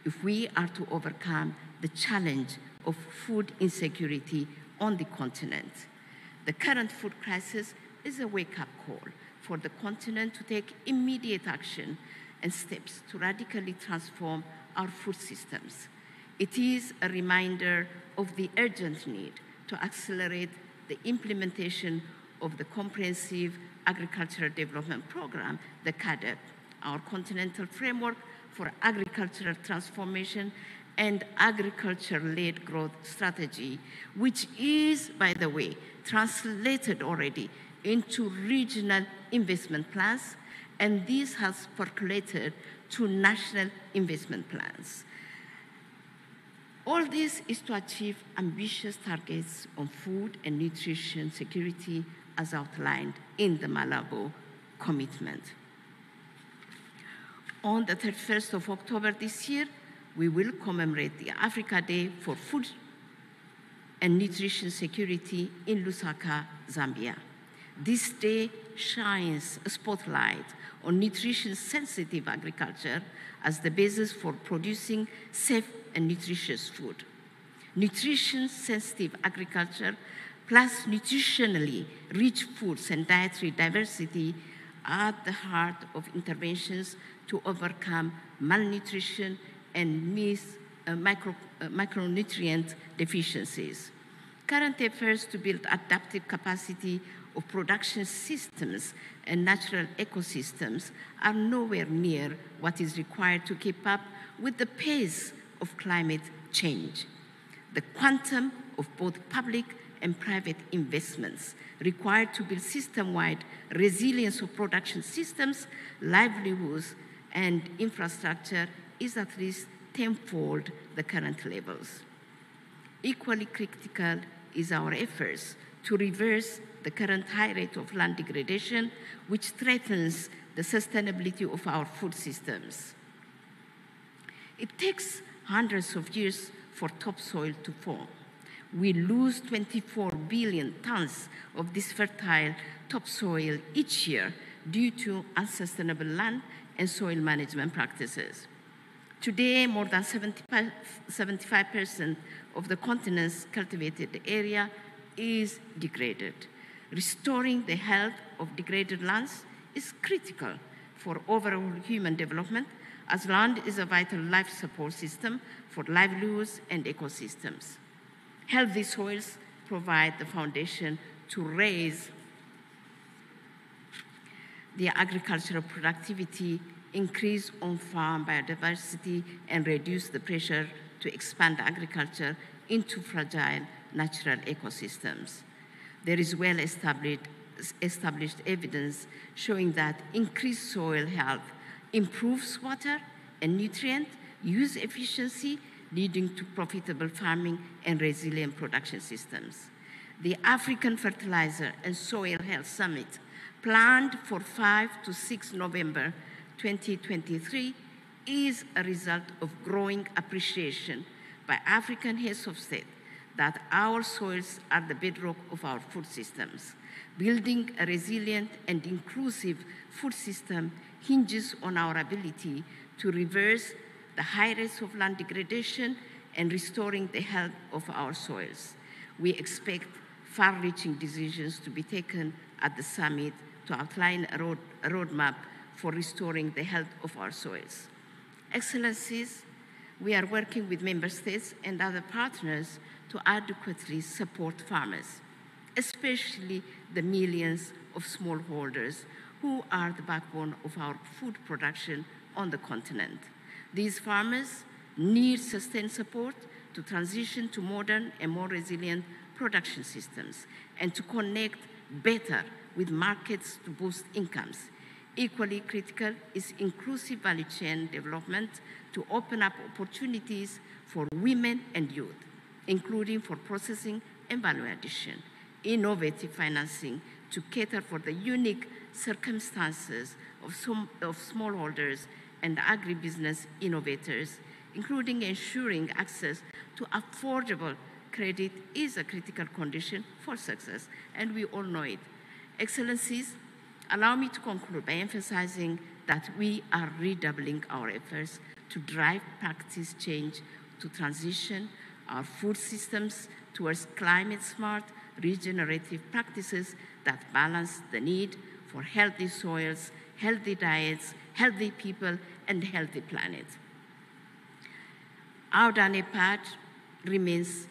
if we are to overcome the challenge of food insecurity on the continent. The current food crisis is a wake-up call for the continent to take immediate action and steps to radically transform our food systems. It is a reminder of the urgent need to accelerate the implementation of the Comprehensive Agricultural Development Program, the CADEP, our continental framework for agricultural transformation and agriculture-led growth strategy, which is, by the way, translated already into regional investment plans, and this has percolated to national investment plans. All this is to achieve ambitious targets on food and nutrition security as outlined in the Malabo Commitment. On the 31st of October this year, we will commemorate the Africa Day for Food and Nutrition Security in Lusaka, Zambia. This day shines a spotlight on nutrition-sensitive agriculture as the basis for producing safe and nutritious food. Nutrition-sensitive agriculture plus nutritionally rich foods and dietary diversity are at the heart of interventions to overcome malnutrition and micronutrient deficiencies. Current efforts to build adaptive capacity of production systems and natural ecosystems are nowhere near what is required to keep up with the pace of climate change. The quantum of both public and private investments required to build system-wide resilience of production systems, livelihoods, and infrastructure is at least tenfold the current levels. Equally critical is our efforts to reverse the current high rate of land degradation, which threatens the sustainability of our food systems. It takes hundreds of years for topsoil to form. We lose 24 billion tons of this fertile topsoil each year due to unsustainable land and soil management practices. Today, more than 75% of the continent's cultivated area is degraded. Restoring the health of degraded lands is critical for overall human development, as land is a vital life support system for livelihoods and ecosystems. Healthy soils provide the foundation to raise the agricultural productivity, increase on-farm biodiversity, and reduce the pressure to expand agriculture into fragile natural ecosystems. There is well-established evidence showing that increased soil health improves water and nutrient use efficiency, leading to profitable farming and resilient production systems. The African Fertilizer and Soil Health Summit, planned for 5 to 6 November 2023, is a result of growing appreciation by African heads of state that our soils are the bedrock of our food systems. Building a resilient and inclusive food system hinges on our ability to reverse the high rates of land degradation and restoring the health of our soils. We expect far-reaching decisions to be taken at the summit to outline a roadmap for restoring the health of our soils. Excellencies, we are working with member states and other partners to adequately support farmers, especially the millions of smallholders who are the backbone of our food production on the continent. These farmers need sustained support to transition to modern and more resilient production systems and to connect better with markets to boost incomes. Equally critical is inclusive value chain development to open up opportunities for women and youth, including for processing and value addition. Innovative financing to cater for the unique circumstances of smallholders and agribusiness innovators, including ensuring access to affordable credit, is a critical condition for success, and we all know it. Excellencies, allow me to conclude by emphasizing that we are redoubling our efforts to drive practice change to transition our food systems towards climate-smart, regenerative practices that balance the need for healthy soils, healthy diets, healthy people, and healthy planet. Our Dane part remains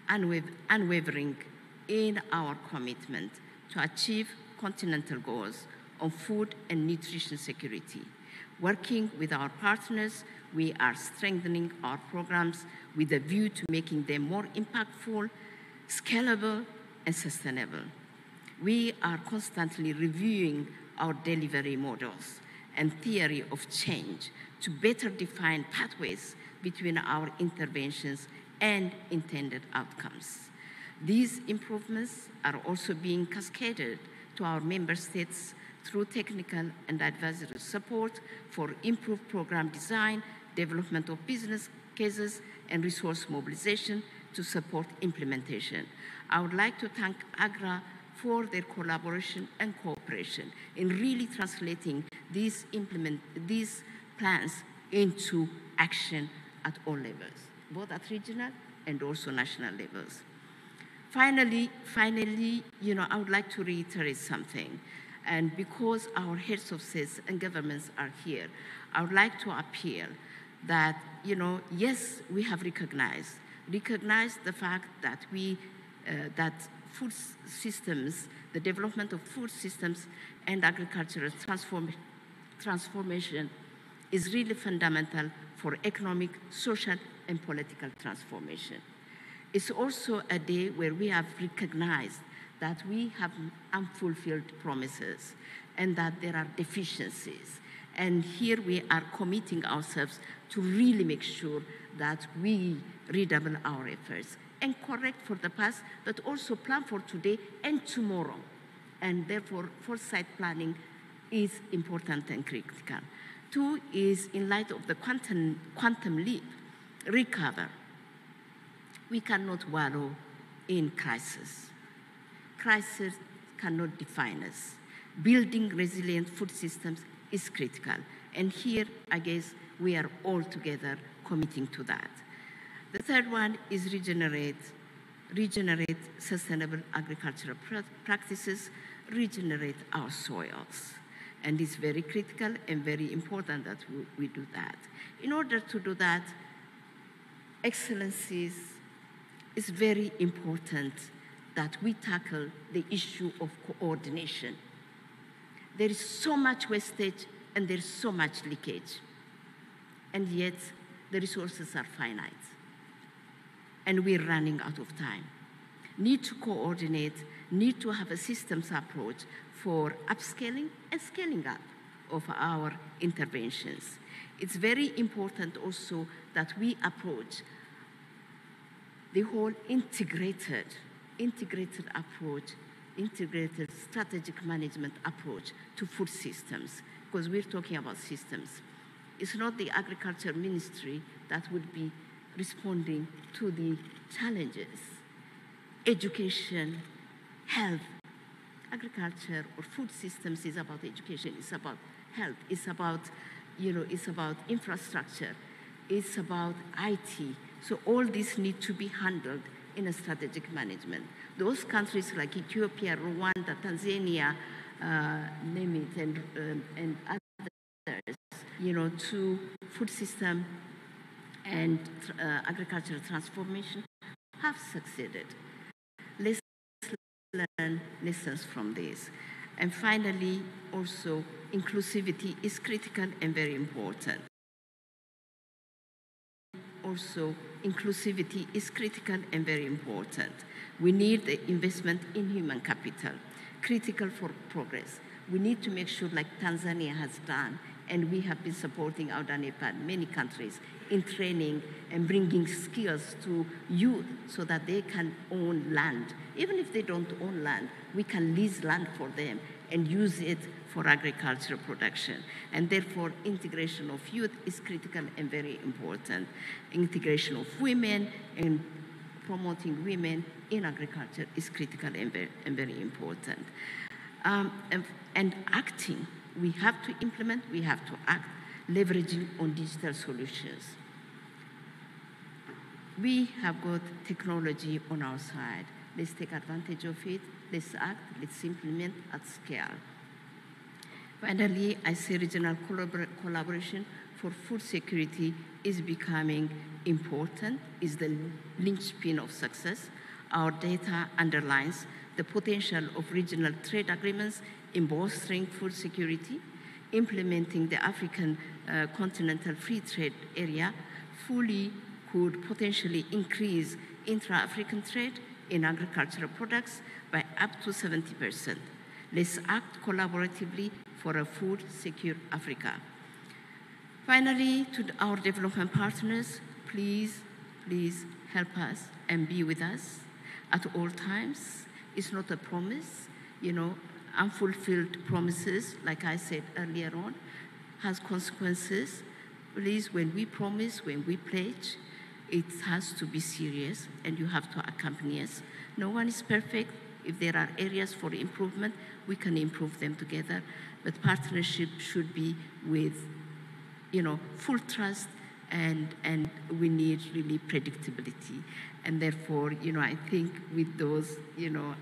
unwavering in our commitment to achieve continental goals on food and nutrition security. Working with our partners, we are strengthening our programs with a view to making them more impactful, scalable, and sustainable. We are constantly reviewing our delivery models and theory of change to better define pathways between our interventions and intended outcomes. These improvements are also being cascaded to our member states through technical and advisory support for improved program design, development of business cases, and resource mobilization to support implementation. I would like to thank AGRA for their collaboration and cooperation in really translating these plans into action at all levels, both at regional and also national levels. Finally, I would like to reiterate something. And because our heads of states and governments are here, I would like to appeal that, yes, we have recognized the fact that that food systems, the development of food systems and agricultural transformation is really fundamental for economic, social, and political transformation. It's also a day where we have recognized that we have unfulfilled promises and that there are deficiencies. And here we are committing ourselves to really make sure that we redouble our efforts and correct for the past, but also plan for today and tomorrow. And therefore, foresight planning is important and critical. Two is in light of the quantum leap, recover. We cannot wallow in crisis. Crisis cannot define us. Building resilient food systems is critical. And here, I guess, we are all together committing to that. The third one is regenerate sustainable agricultural practices, regenerate our soils. And it's very critical and very important that we do that. In order to do that, excellencies, it's very important that we tackle the issue of coordination. There is so much wastage and there's so much leakage. And yet, the resources are finite. And we're running out of time. Need to coordinate, need to have a systems approach for upscaling and scaling up of our interventions. It's very important also that we approach the whole integrated approach, integrated strategic management approach to food systems, because we're talking about systems. It's not the agriculture ministry that would be responding to the challenges. Education, health, agriculture or food systems is about education, it's about health, it's about, it's about infrastructure, it's about IT. So all this need to be handled in a strategic management. Those countries like Ethiopia, Rwanda, Tanzania, name it, and others, to food system and agricultural transformation have succeeded. Let's learn lessons from this. And finally, also, inclusivity is critical and very important. Also, inclusivity is critical and very important. We need the investment in human capital, critical for progress. We need to make sure, like Tanzania has done, and we have been supporting our DANEPAD, many countries, in training and bringing skills to youth so that they can own land. Even if they don't own land, we can lease land for them and use it for agricultural production. And therefore, integration of youth is critical and very important. Integration of women and promoting women in agriculture is critical and very important. And acting, we have to implement, we have to act, leveraging on digital solutions. We have got technology on our side. Let's take advantage of it, let's act, let's implement at scale. Finally, I say regional collaboration for food security is becoming important, is the linchpin of success. Our data underlines the potential of regional trade agreements in bolstering food security, implementing the African continental free trade area fully could potentially increase intra-African trade in agricultural products by up to 70%. Let's act collaboratively for a food-secure Africa. Finally, to our development partners, please help us and be with us at all times. It's not a promise, unfulfilled promises, like I said earlier on, has consequences. Please, when we promise, when we pledge, it has to be serious and you have to accompany us. No one is perfect. If there are areas for improvement, we can improve them together. But partnership should be with, full trust, and we need really predictability. And therefore, I think with those,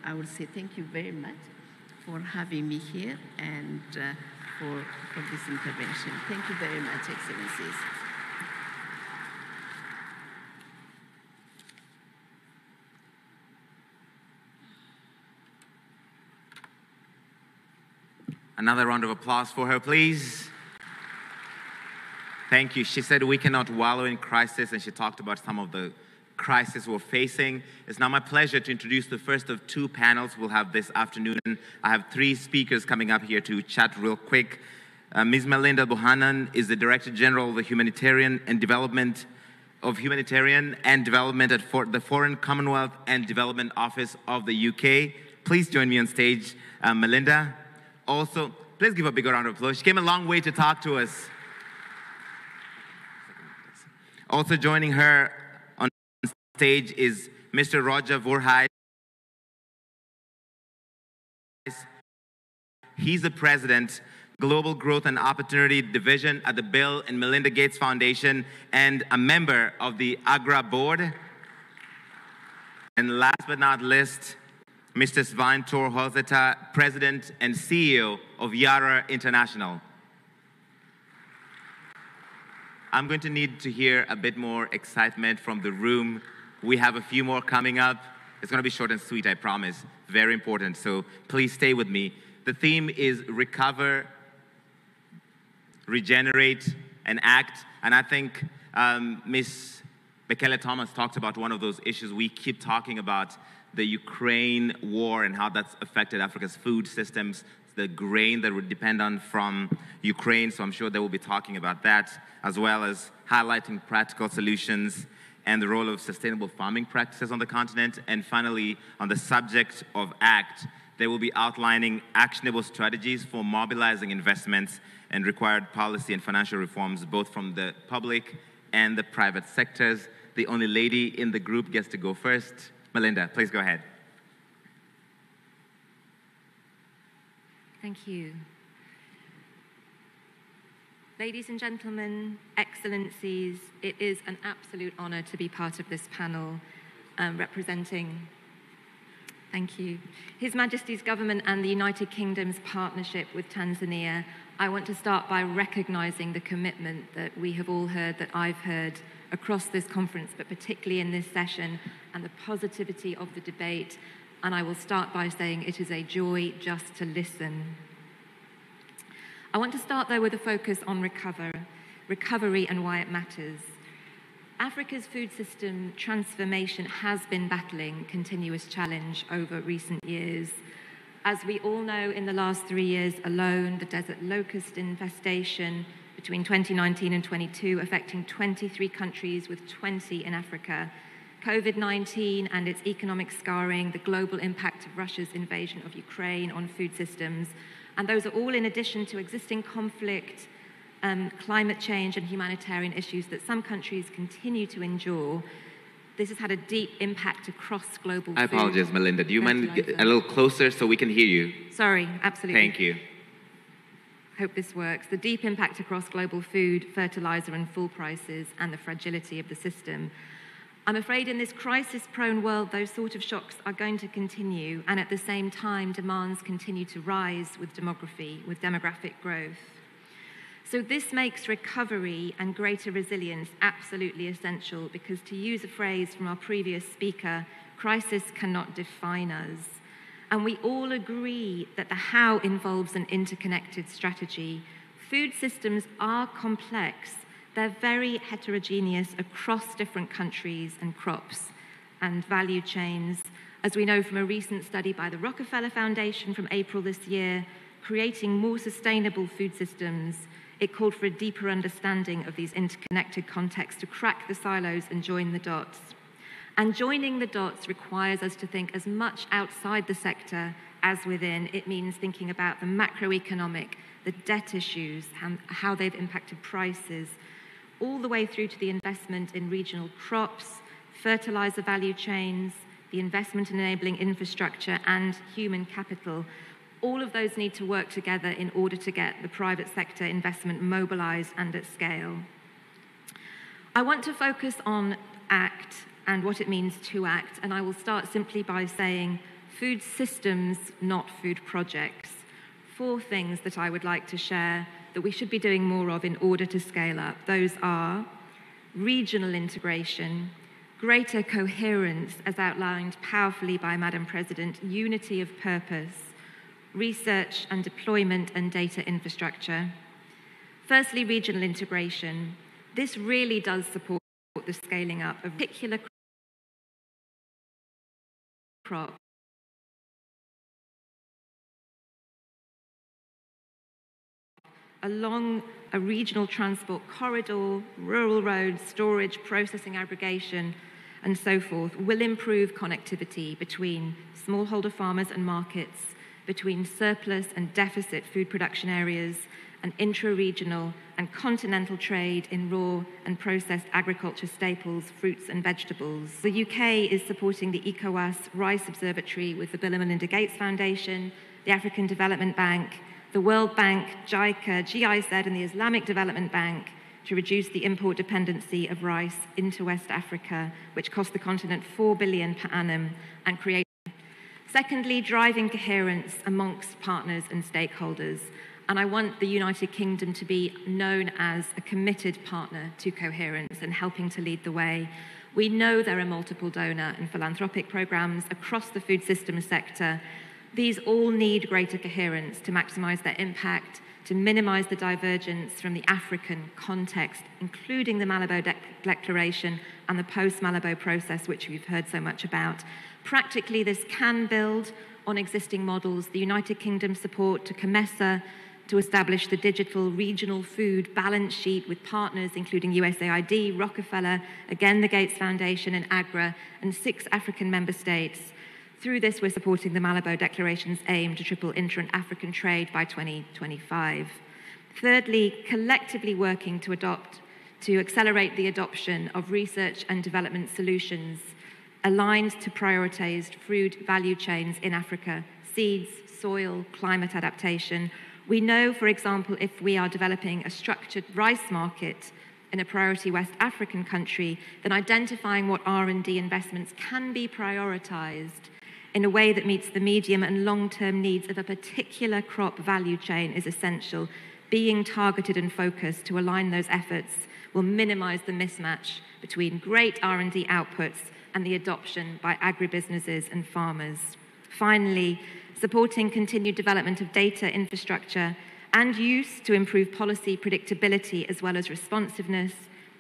I would say thank you very much for having me here and for this intervention. Thank you very much, Excellencies. Another round of applause for her, please. Thank you. She said we cannot wallow in crisis, and she talked about some of the crisis we're facing. It's now my pleasure to introduce the first of two panels we'll have this afternoon. I have three speakers coming up here to chat real quick. Ms. Melinda Bohannan is the Director General of the Humanitarian and Development at the Foreign Commonwealth and Development Office of the UK. Please join me on stage, Melinda. Also, please give a big round of applause. She came a long way to talk to us. Also joining her on stage is Mr. Roger Voorhuis. He's the president, Global Growth and Opportunity Division at the Bill and Melinda Gates Foundation and a member of the AGRA board. And last but not least, Mr. Svein Tor Holzeta, President and CEO of Yara International. I'm going to need to hear a bit more excitement from the room. We have a few more coming up. It's going to be short and sweet, I promise. Very important, so please stay with me. The theme is recover, regenerate, and act. And I think Ms. Bekele Thomas talked about one of those issues we keep talking about, the Ukraine war and how that's affected Africa's food systems, the grain that we depend on from Ukraine, so I'm sure they will be talking about that, as well as highlighting practical solutions and the role of sustainable farming practices on the continent. And finally, on the subject of ACT, they will be outlining actionable strategies for mobilizing investments and required policy and financial reforms, both from the public and the private sectors. The only lady in the group gets to go first. Melinda, please go ahead. Thank you. Ladies and gentlemen, excellencies, it is an absolute honor to be part of this panel representing, thank you, His Majesty's government and the United Kingdom's partnership with Tanzania. I want to start by recognizing the commitment that we have all heard, that I've heard across this conference, but particularly in this session, and the positivity of the debate. And I will start by saying it is a joy just to listen. I want to start, though, with a focus on recovery and why it matters. Africa's food system transformation has been battling continuous challenge over recent years. As we all know, in the last 3 years alone, the desert locust infestation between 2019 and 22 affecting 23 countries with 20 in Africa, COVID-19 and its economic scarring, the global impact of Russia's invasion of Ukraine on food systems, and those are all in addition to existing conflict, climate change and humanitarian issues that some countries continue to endure. This has had a deep impact across global food. I apologize, Melinda. Do you mind a little closer so we can hear you? Sorry, absolutely. Thank you. Hope this works. The deep impact across global food, fertilizer and fuel prices, and the fragility of the system. I'm afraid in this crisis-prone world, those sort of shocks are going to continue, and at the same time, demands continue to rise with demography, with demographic growth. So this makes recovery and greater resilience absolutely essential, because to use a phrase from our previous speaker, crisis cannot define us. And we all agree that the how involves an interconnected strategy. Food systems are complex. They're very heterogeneous across different countries and crops and value chains. As we know from a recent study by the Rockefeller Foundation from April this year, creating more sustainable food systems, it called for a deeper understanding of these interconnected contexts to crack the silos and join the dots. And joining the dots requires us to think as much outside the sector as within. It means thinking about the macroeconomic, the debt issues, and how they've impacted prices, all the way through to the investment in regional crops, fertilizer value chains, the investment in enabling infrastructure and human capital. All of those need to work together in order to get the private sector investment mobilized and at scale. I want to focus on ACT and what it means to act, and I will start simply by saying food systems, not food projects. 4 things that I would like to share that we should be doing more of in order to scale up. Those are regional integration, greater coherence as outlined powerfully by Madam President, unity of purpose, research and deployment and data infrastructure. Firstly, regional integration. This really does support the scaling up of particular crop. Along a regional transport corridor, rural roads, storage, processing, aggregation, and so forth, will improve connectivity between smallholder farmers and markets, between surplus and deficit food production areas, and intra-regional and continental trade in raw and processed agriculture staples, fruits and vegetables. The UK is supporting the ECOWAS Rice Observatory with the Bill and Melinda Gates Foundation, the African Development Bank, the World Bank, JICA, GIZ and the Islamic Development Bank to reduce the import dependency of rice into West Africa, which cost the continent $4 billion per annum and create. Secondly, driving coherence amongst partners and stakeholders. And I want the United Kingdom to be known as a committed partner to coherence and helping to lead the way. We know there are multiple donor and philanthropic programs across the food systems sector. These all need greater coherence to maximize their impact, to minimize the divergence from the African context, including the Malabo Declaration and the post-Malabo process, which we've heard so much about. Practically, this can build on existing models. The United Kingdom support to COMESA to establish the digital regional food balance sheet with partners including USAID, Rockefeller, again the Gates Foundation and AGRA, and 6 African member states. Through this, we're supporting the Malabo Declaration's aim to triple inter and African trade by 2025. Thirdly, collectively working to accelerate the adoption of research and development solutions aligned to prioritized food value chains in Africa, seeds, soil, climate adaptation. We know, for example, if we are developing a structured rice market in a priority West African country, then identifying what R&D investments can be prioritized in a way that meets the medium and long-term needs of a particular crop value chain is essential. Being targeted and focused to align those efforts will minimize the mismatch between great R&D outputs and the adoption by agribusinesses and farmers. Finally, supporting continued development of data infrastructure and use to improve policy predictability as well as responsiveness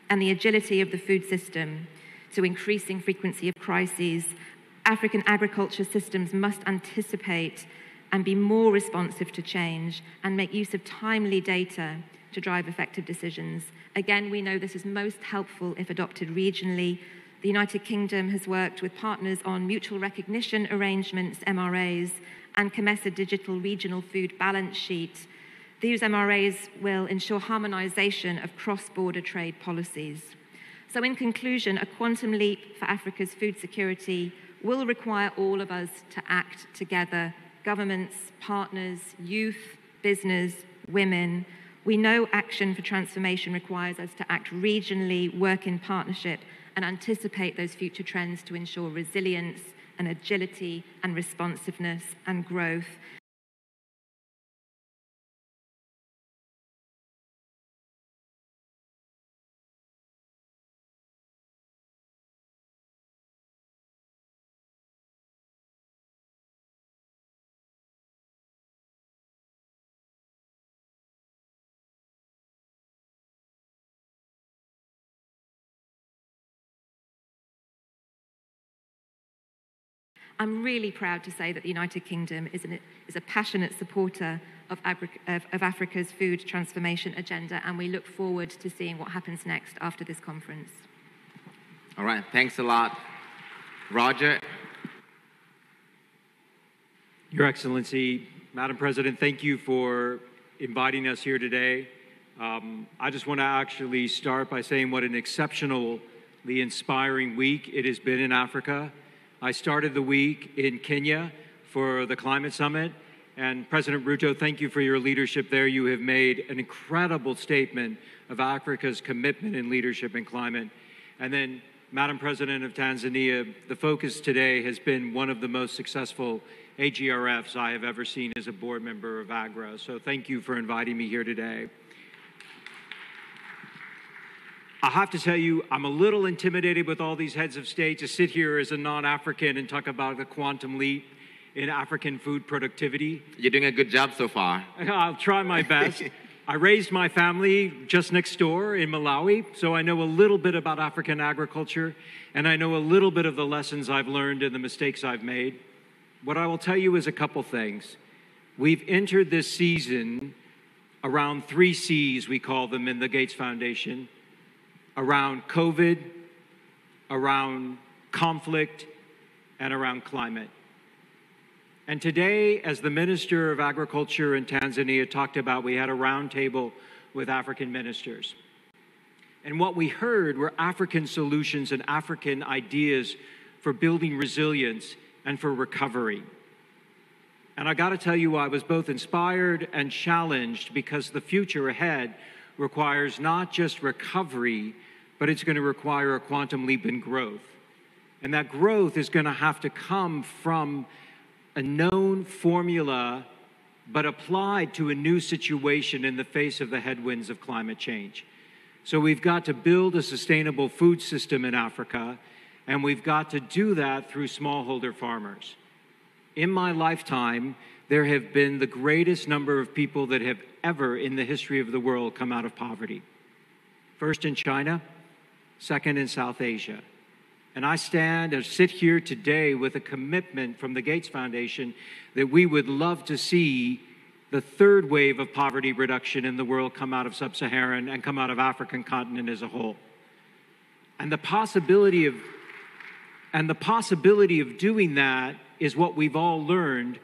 and the agility of the food system to increasing frequency of crises. African agriculture systems must anticipate and be more responsive to change and make use of timely data to drive effective decisions. Again, we know this is most helpful if adopted regionally. The United Kingdom has worked with partners on mutual recognition arrangements, MRAs, and COMESA Digital Regional Food Balance Sheet. These MRAs will ensure harmonization of cross-border trade policies. So in conclusion, a quantum leap for Africa's food security will require all of us to act together, governments, partners, youth, business, women. We know action for transformation requires us to act regionally, work in partnership, and anticipate those future trends to ensure resilience and agility and responsiveness and growth. I'm really proud to say that the United Kingdom is a passionate supporter of Africa's food transformation agenda, and we look forward to seeing what happens next after this conference. All right, thanks a lot. Roger. Your Excellency, Madam President, thank you for inviting us here today. I just want to actually start by saying what an exceptionally inspiring week it has been in Africa. I started the week in Kenya for the Climate Summit, and President Ruto, thank you for your leadership there. You have made an incredible statement of Africa's commitment in leadership in climate. And then, Madam President of Tanzania, the focus today has been one of the most successful AGRFs I have ever seen as a board member of AGRA. So thank you for inviting me here today. I have to tell you, I'm a little intimidated with all these heads of state to sit here as a non-African and talk about the quantum leap in African food productivity. You're doing a good job so far. I'll try my best. I raised my family just next door in Malawi, so I know a little bit about African agriculture, and I know a little bit of the lessons I've learned and the mistakes I've made. What I will tell you is a couple things. We've entered this season around 3 C's, we call them in the Gates Foundation, around COVID, around conflict, and around climate. And today, as the Minister of Agriculture in Tanzania talked about, we had a roundtable with African ministers. And what we heard were African solutions and African ideas for building resilience and for recovery. And I got to tell you, I was both inspired and challenged because the future ahead requires not just recovery, but it's going to require a quantum leap in growth. And that growth is going to have to come from a known formula, but applied to a new situation in the face of the headwinds of climate change. So we've got to build a sustainable food system in Africa, and we've got to do that through smallholder farmers. In my lifetime, there have been the greatest number of people that have ever in the history of the world come out of poverty. First in China, second in South Asia. And I stand or sit here today with a commitment from the Gates Foundation that we would love to see the third wave of poverty reduction in the world come out of sub-Saharan and come out of African continent as a whole. And the possibility of doing that is what we've all learned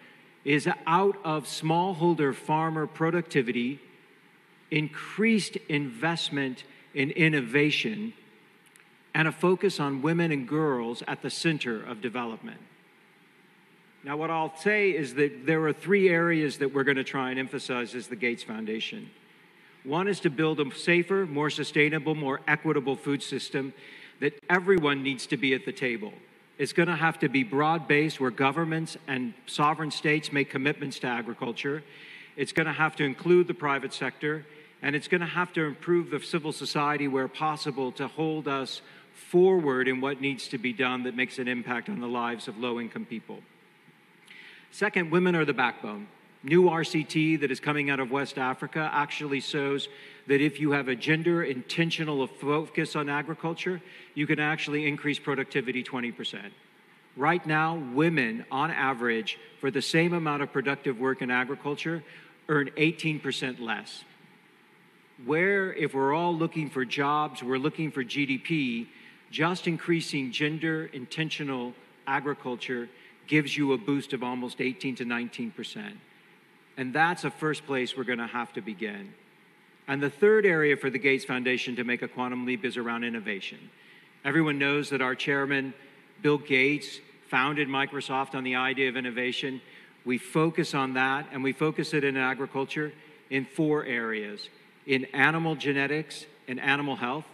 is out of smallholder farmer productivity, increased investment in innovation, and a focus on women and girls at the center of development. Now, what I'll say is that there are three areas that we're going to try and emphasize as the Gates Foundation. One is to build a safer, more sustainable, more equitable food system that everyone needs to be at the table. It's going to have to be broad-based, where governments and sovereign states make commitments to agriculture. It's going to have to include the private sector, and it's going to have to improve the civil society where possible to hold us forward in what needs to be done that makes an impact on the lives of low-income people. Second, women are the backbone. New RCT that is coming out of West Africa actually shows that if you have a gender-intentional focus on agriculture, you can actually increase productivity 20%. Right now, women, on average, for the same amount of productive work in agriculture, earn 18% less. Where, if we're all looking for jobs, we're looking for GDP, just increasing gender-intentional agriculture gives you a boost of almost 18 to 19%. And that's a first place we're going to have to begin. And the third area for the Gates Foundation to make a quantum leap is around innovation. Everyone knows that our chairman, Bill Gates, founded Microsoft on the idea of innovation. We focus on that, and we focus it in agriculture in four areas: in animal genetics and animal health,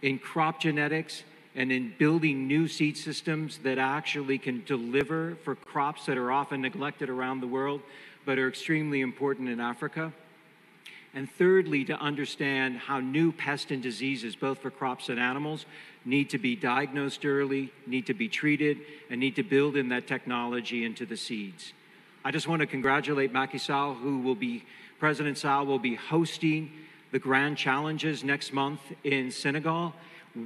in crop genetics, and in building new seed systems that actually can deliver for crops that are often neglected around the world, but are extremely important in Africa. And thirdly, to understand how new pests and diseases, both for crops and animals, need to be diagnosed early, need to be treated, and need to build in that technology into the seeds. I just want to congratulate Macky Sall, President Sall will be hosting the Grand Challenges next month in Senegal,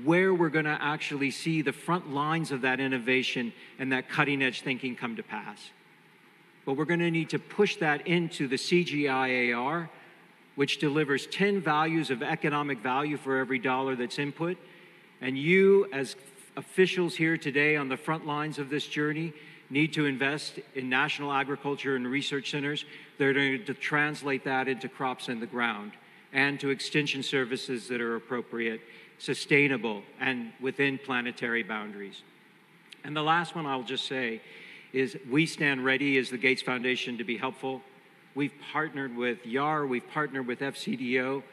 where we're going to actually see the front lines of that innovation and that cutting-edge thinking come to pass. But we're going to need to push that into the CGIAR, which delivers 10 values of economic value for every dollar that's input. And you, as officials here today on the front lines of this journey, need to invest in national agriculture and research centers that are going to translate that into crops in the ground and to extension services that are appropriate, sustainable, and within planetary boundaries. And the last one I'll just say is we stand ready as the Gates Foundation to be helpful. We've partnered with YAR, we've partnered with FCDO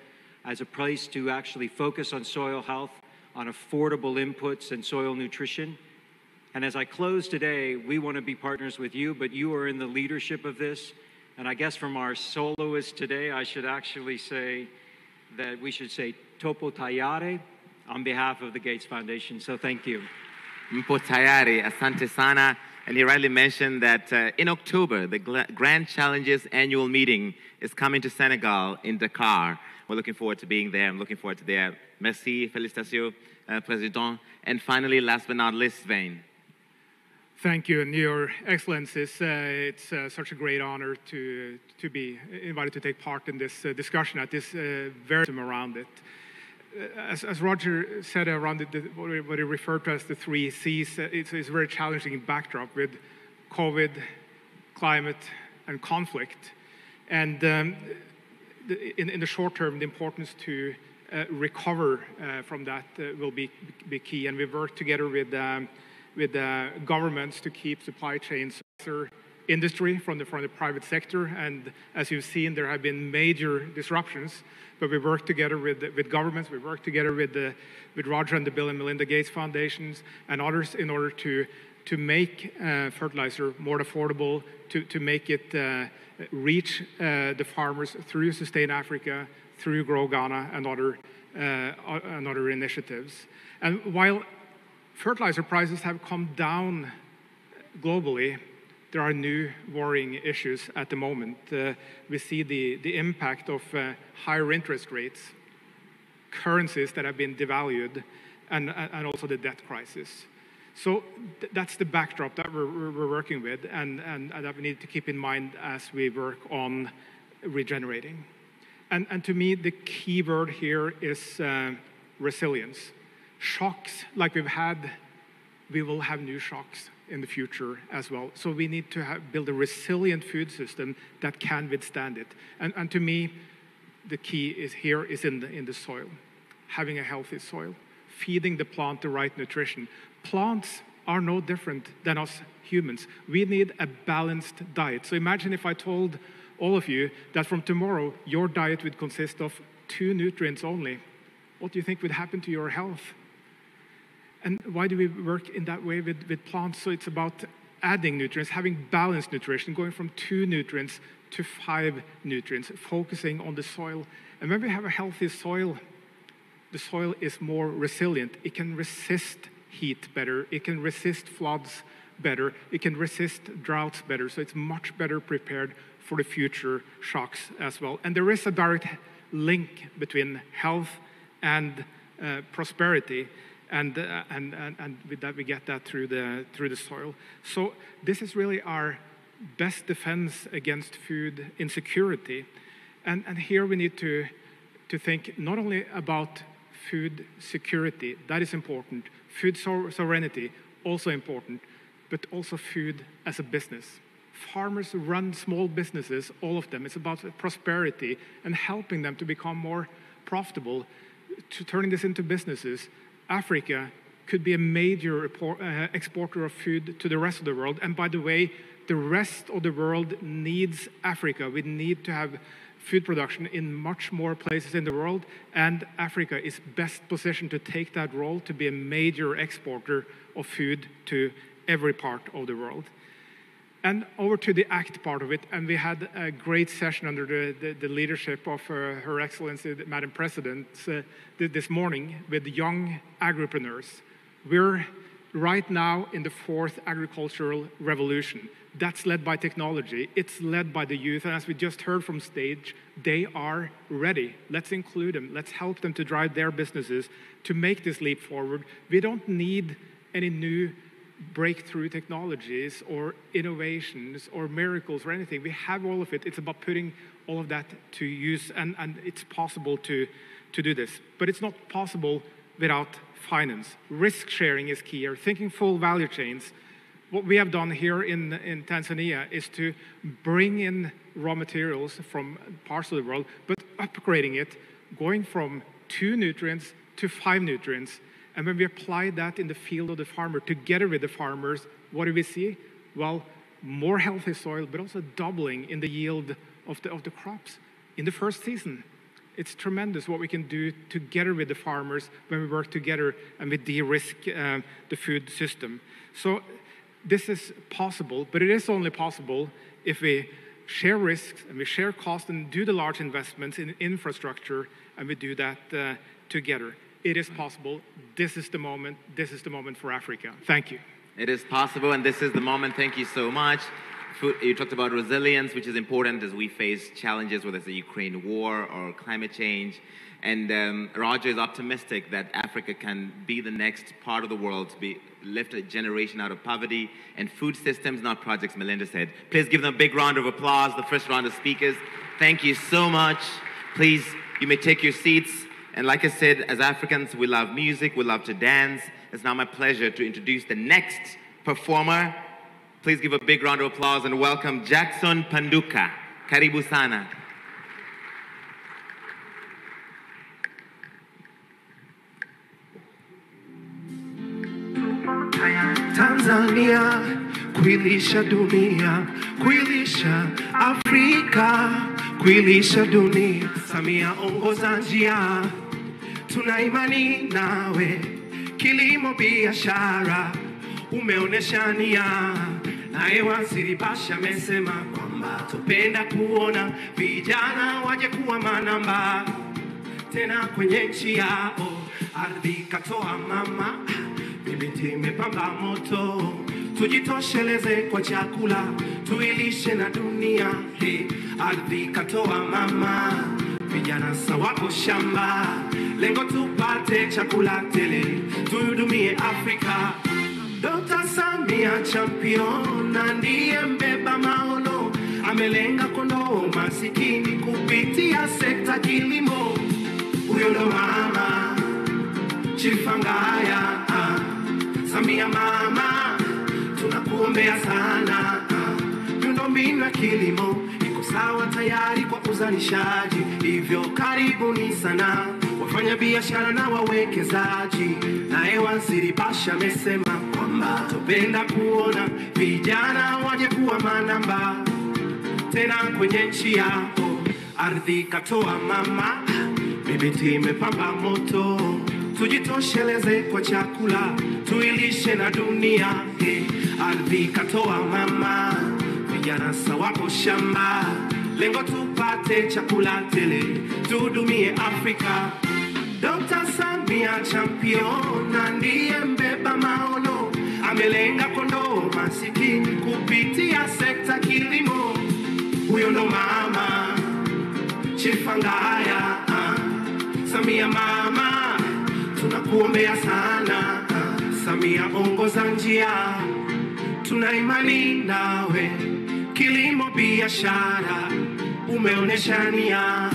as a place to actually focus on soil health, on affordable inputs and soil nutrition. And as I close today, we want to be partners with you, but you are in the leadership of this. And I guess from our soloist today, I should actually say that we should say Topo Tayare on behalf of the Gates Foundation. So thank you. Mpo tayari, asante sana. And he rightly mentioned that in October, the Grand Challenges annual meeting is coming to Senegal in Dakar. We're looking forward to being there. I'm looking forward to there. Merci, félicitations, Président. And finally, last but not least, Svein. Thank you, and Your Excellencies. It's such a great honor to be invited to take part in this discussion at this very time around it. As Roger said around what he referred to as the 3 Cs, it's a very challenging backdrop with COVID, climate, and conflict. And in the short term, the importance to recover from that will be key. And we work together with governments to keep supply chains industry from the private sector. And as you've seen, there have been major disruptions, but we work together with governments, we work together with Roger and the Bill and Melinda Gates Foundations and others in order to make fertilizer more affordable, to make it reach the farmers through Sustain Africa, through Grow Ghana and other initiatives. And while fertilizer prices have come down globally, there are new worrying issues at the moment. We see the impact of higher interest rates, currencies that have been devalued, and also the debt crisis. So that's the backdrop that we're working with and that we need to keep in mind as we work on regenerating. And to me, the key word here is resilience. Shocks like we've had, we will have new shocks in the future as well. So we need to build a resilient food system that can withstand it. And to me, the key is in the soil, having a healthy soil, feeding the plant the right nutrition. Plants are no different than us humans. We need a balanced diet. So imagine if I told all of you that from tomorrow, your diet would consist of 2 nutrients only. What do you think would happen to your health? And why do we work in that way with plants? So it's about adding nutrients, having balanced nutrition, going from 2 nutrients to 5 nutrients, focusing on the soil. And when we have a healthy soil, the soil is more resilient. It can resist heat better. It can resist floods better. It can resist droughts better. So it's much better prepared for the future shocks as well. And there is a direct link between health and prosperity. And with that, we get that through the soil. So this is really our best defense against food insecurity. And here we need to think not only about food security, that is important, food sovereignty, also important, but also food as a business. Farmers run small businesses, all of them. It's about prosperity and helping them to become more profitable, to turning this into businesses. Africa could be a major exporter of food to the rest of the world. And by the way, the rest of the world needs Africa. We need to have food production in much more places in the world. And Africa is best positioned to take that role to be a major exporter of food to every part of the world. And over to the ACT part of it, and we had a great session under the leadership of Her Excellency, Madam President, this morning with young agripreneurs. We're right now in the 4th agricultural revolution. That's led by technology. It's led by the youth. And as we just heard from stage, they are ready. Let's include them. Let's help them to drive their businesses to make this leap forward. We don't need any new breakthrough technologies or innovations or miracles or anything. We have all of it. It's about putting all of that to use, and it's possible to do this. But it's not possible without finance. Risk sharing is key, or thinking full value chains. What we have done here in Tanzania is to bring in raw materials from parts of the world, but upgrading it, going from 2 nutrients to 5 nutrients. And when we apply that in the field of the farmer, together with the farmers, what do we see? Well, more healthy soil, but also doubling in the yield of the crops in the first season. It's tremendous what we can do together with the farmers when we work together and we de-risk the food system. So this is possible, but it is only possible if we share risks and we share costs and do the large investments in infrastructure, and we do that together. It is possible. This is the moment. This is the moment for Africa. Thank you. It is possible, and this is the moment. Thank you so much. You talked about resilience, which is important as we face challenges, whether it's the Ukraine war or climate change. And Roger is optimistic that Africa can be the next part of the world to lift a generation out of poverty and food systems, not projects, Melinda said. Please give them a big round of applause, the first round of speakers. Thank you so much. Please, you may take your seats. And like I said, as Africans, we love music, we love to dance. It's now my pleasure to introduce the next performer, Please give a big round of applause and welcome Jackson Panduka. Karibu sana. Tanzania, kuilisha dunia, kuilisha Afrika, kuilisha dunia. Samia ongoza njia, tuna imani nawe. Kilimo biashara, umeonesha nia. Naye Waziri Basha amesema kwamba tupenda kuona vijana waje kuwa manamba tena kwenye nchi yao. Ardhi katoa mama, miti imepamba moto, tujitosheleze kwa chakula, tuilishe na dunia. Ardhi katoa mama, vijana sawako shamba, lengo tupate chakula tele, tuhudumie Afrika. Dr. Samia champion, na ndiye mbeba maono, amelenga kondoo masikini kupitia sekta kilimo. Huyo ndo mama Chifangaya, Samia mama, tunakuombea sana. Miundombinu ya kilimo iko sawa tayari kwa uzalishaji, hivyo karibuni sana wafanya biashara na wawekezaji. Naye Waziri Basha amesema kwamba tupenda kuona vijana waje kuwa manamba tena kwenye nchi yao. Ardhi katoa mama, miti imepamba moto, tujitosheleze kwa chakula, tuilishe na dunia. Ardhi katoa mama, vijana sawako shamba, lengo tupate chakula tele, tuhudumie Afrika. Dr. Samia champion, na ndiye mbeba maono, amelenga kondoo masikini kupitia sekta kilimo. Huyo ndo mama Chifangaya, Samia mama, tunakuombea sana. Samia ongoza njia, tuna imani nawe. Kilimo biashara, umeonesha nia.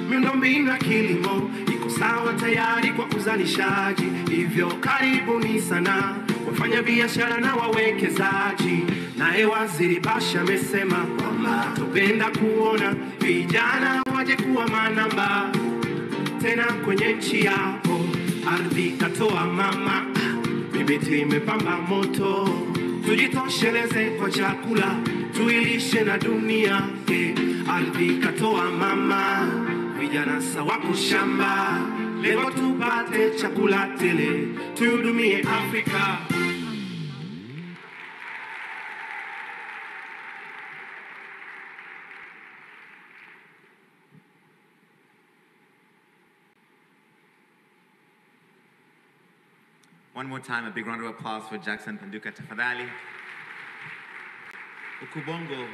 Miundombinu ya kilimo iko sawa tayari kwa uzalishaji, hivyo karibuni sana wafanya biashara na wawekezaji. Naye Waziri Basha amesema kwamba tupenda kuona vijana waje kuwa manamba tena kwenye nchi yao. Ardhi katoa mama, miti imepamba moto, tujitosheleze kwa chakula, tuilishe na dunia. Ardhi katoa mama, vijana sawako shamba, lengo tupate chakula tele, tuhudumie Afrika. One more time, a big round of applause for Jackson Panduka tafadhali. Huku Bongo,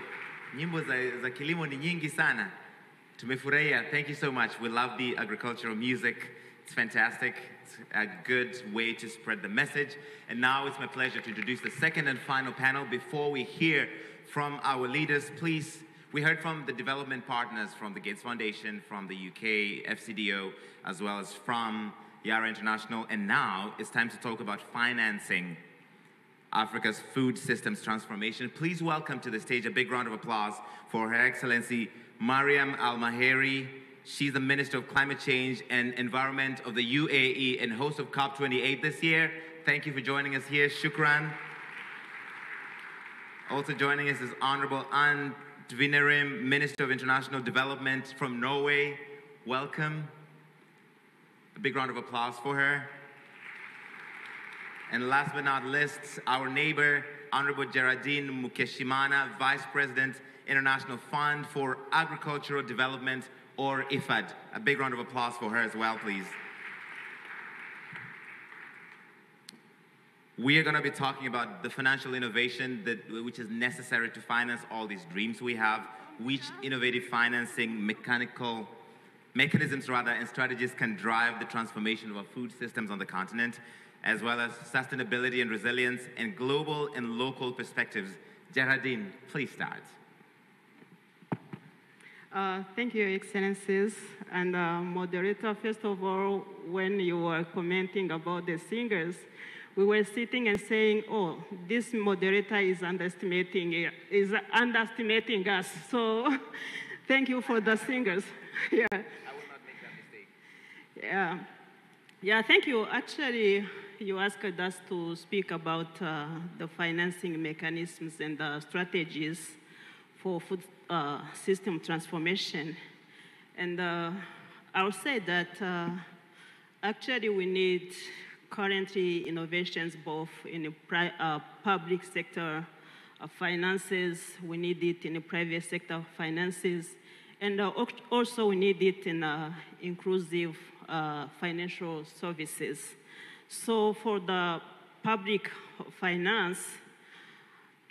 nyimbo za kilimo ni nyingi sana. Tumefurahia. Thank you so much. We love the agricultural music. It's fantastic. It's a good way to spread the message. And now it's my pleasure to introduce the second and final panel. Before we hear from our leaders, please, we heard from the development partners from the Gates Foundation, from the UK, FCDO, as well as from Yara International. And now it's time to talk about financing Africa's food systems transformation. Please welcome to the stage a big round of applause for Her Excellency Mariam Al-Maheri. She's the Minister of Climate Change and Environment of the UAE and host of COP28 this year. Thank you for joining us here. Shukran. Also joining us is Honorable Ann Tvinerim, Minister of International Development from Norway. Welcome. A big round of applause for her. And last but not least, our neighbor, Honorable Geraldine Mukeshimana, Vice President, International Fund for Agricultural Development, or IFAD. A big round of applause for her as well, please. We are going to be talking about the financial innovation which is necessary to finance all these dreams we have, which innovative financing mechanisms and strategies can drive the transformation of our food systems on the continent, as well as sustainability and resilience and global and local perspectives. Geraldine, please start. Thank you, Excellencies. And moderator, first of all, when you were commenting about the singers, we were sitting and saying, oh, this moderator is underestimating us. So thank you for the singers. Yeah. I will not make that mistake. Yeah. Yeah, thank you. Actually, you asked us to speak about the financing mechanisms and the strategies for food system transformation. And I'll say that actually we need currently innovations both in the public sector finances, we need it in the private sector finances, and also we need it in inclusive financial services. So for the public finance,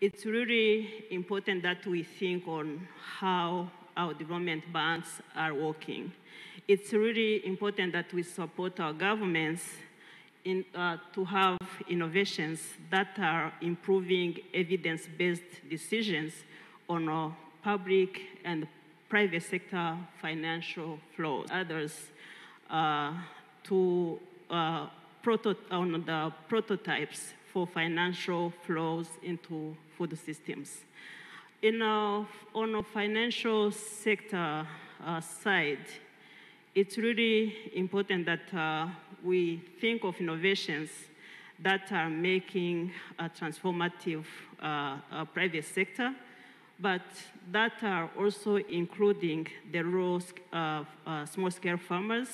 it's really important that we think on how our development banks are working. It's really important that we support our governments to have innovations that are improving evidence-based decisions on our public and private sector financial flows. Others to on the prototypes for financial flows into food systems. On a financial sector side, it's really important that we think of innovations that are making a transformative private sector, but that are also including the roles of small-scale farmers,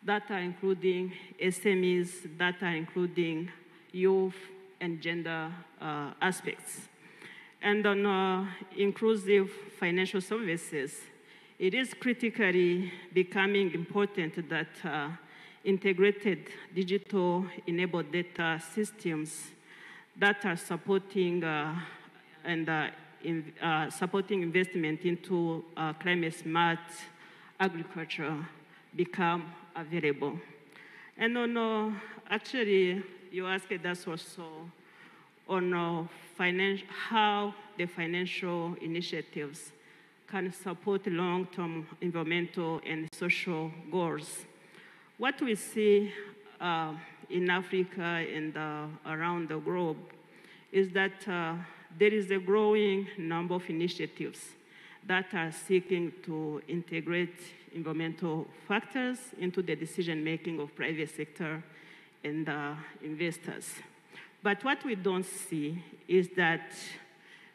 that are including SMEs, that are including youth and gender aspects. And on inclusive financial services, it is critically becoming important that integrated digital-enabled data systems that are supporting supporting investment into climate-smart agriculture become available. And on actually, you asked us also on how the financial initiatives can support long-term environmental and social goals. What we see in Africa and around the globe is that there is a growing number of initiatives that are seeking to integrate environmental factors into the decision-making of private sector and investors. But what we don't see is that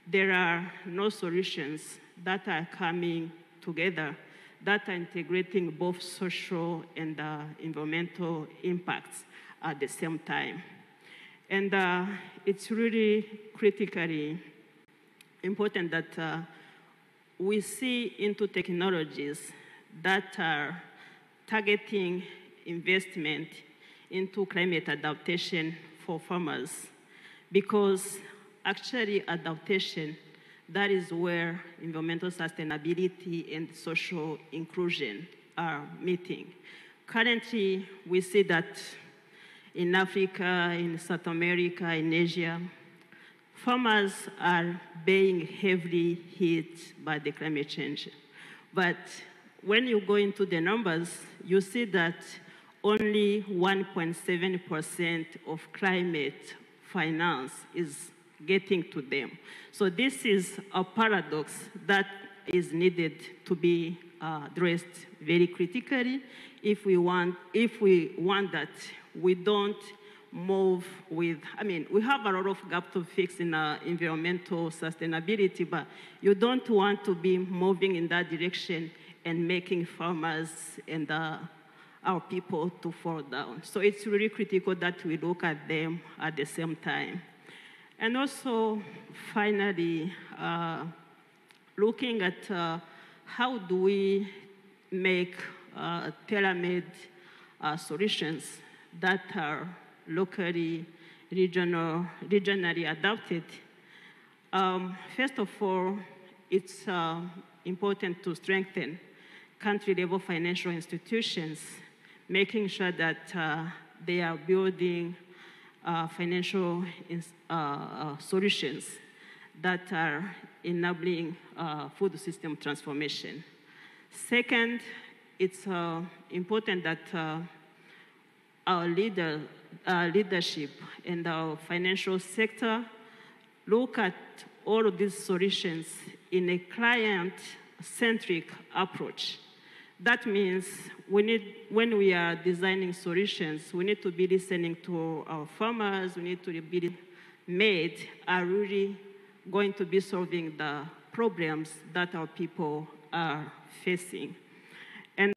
there are no solutions that are coming together that are integrating both social and environmental impacts at the same time. And it's really critically important that we see into technologies that are targeting investment into climate adaptation for farmers, because actually adaptation, that is where environmental sustainability and social inclusion are meeting. Currently, we see that in Africa, in South America, in Asia, farmers are being heavily hit by the climate change. But when you go into the numbers, you see that only 1.7% of climate finance is getting to them. So this is a paradox that is needed to be addressed very critically if we want that we don't move with, I mean, we have a lot of gap to fix in environmental sustainability, but you don't want to be moving in that direction and making farmers and our people to fall down. So it's really critical that we look at them at the same time. And also, finally, looking at how do we make tailor-made solutions that are locally, regionally adapted. First of all, it's important to strengthen country-level financial institutions, making sure that they are building financial solutions that are enabling food system transformation. Second, it's important that our leaders leadership in the financial sector look at all of these solutions in a client-centric approach. That means when we are designing solutions, we need to be listening to our farmers, we need to be made are really going to be solving the problems that our people are facing. And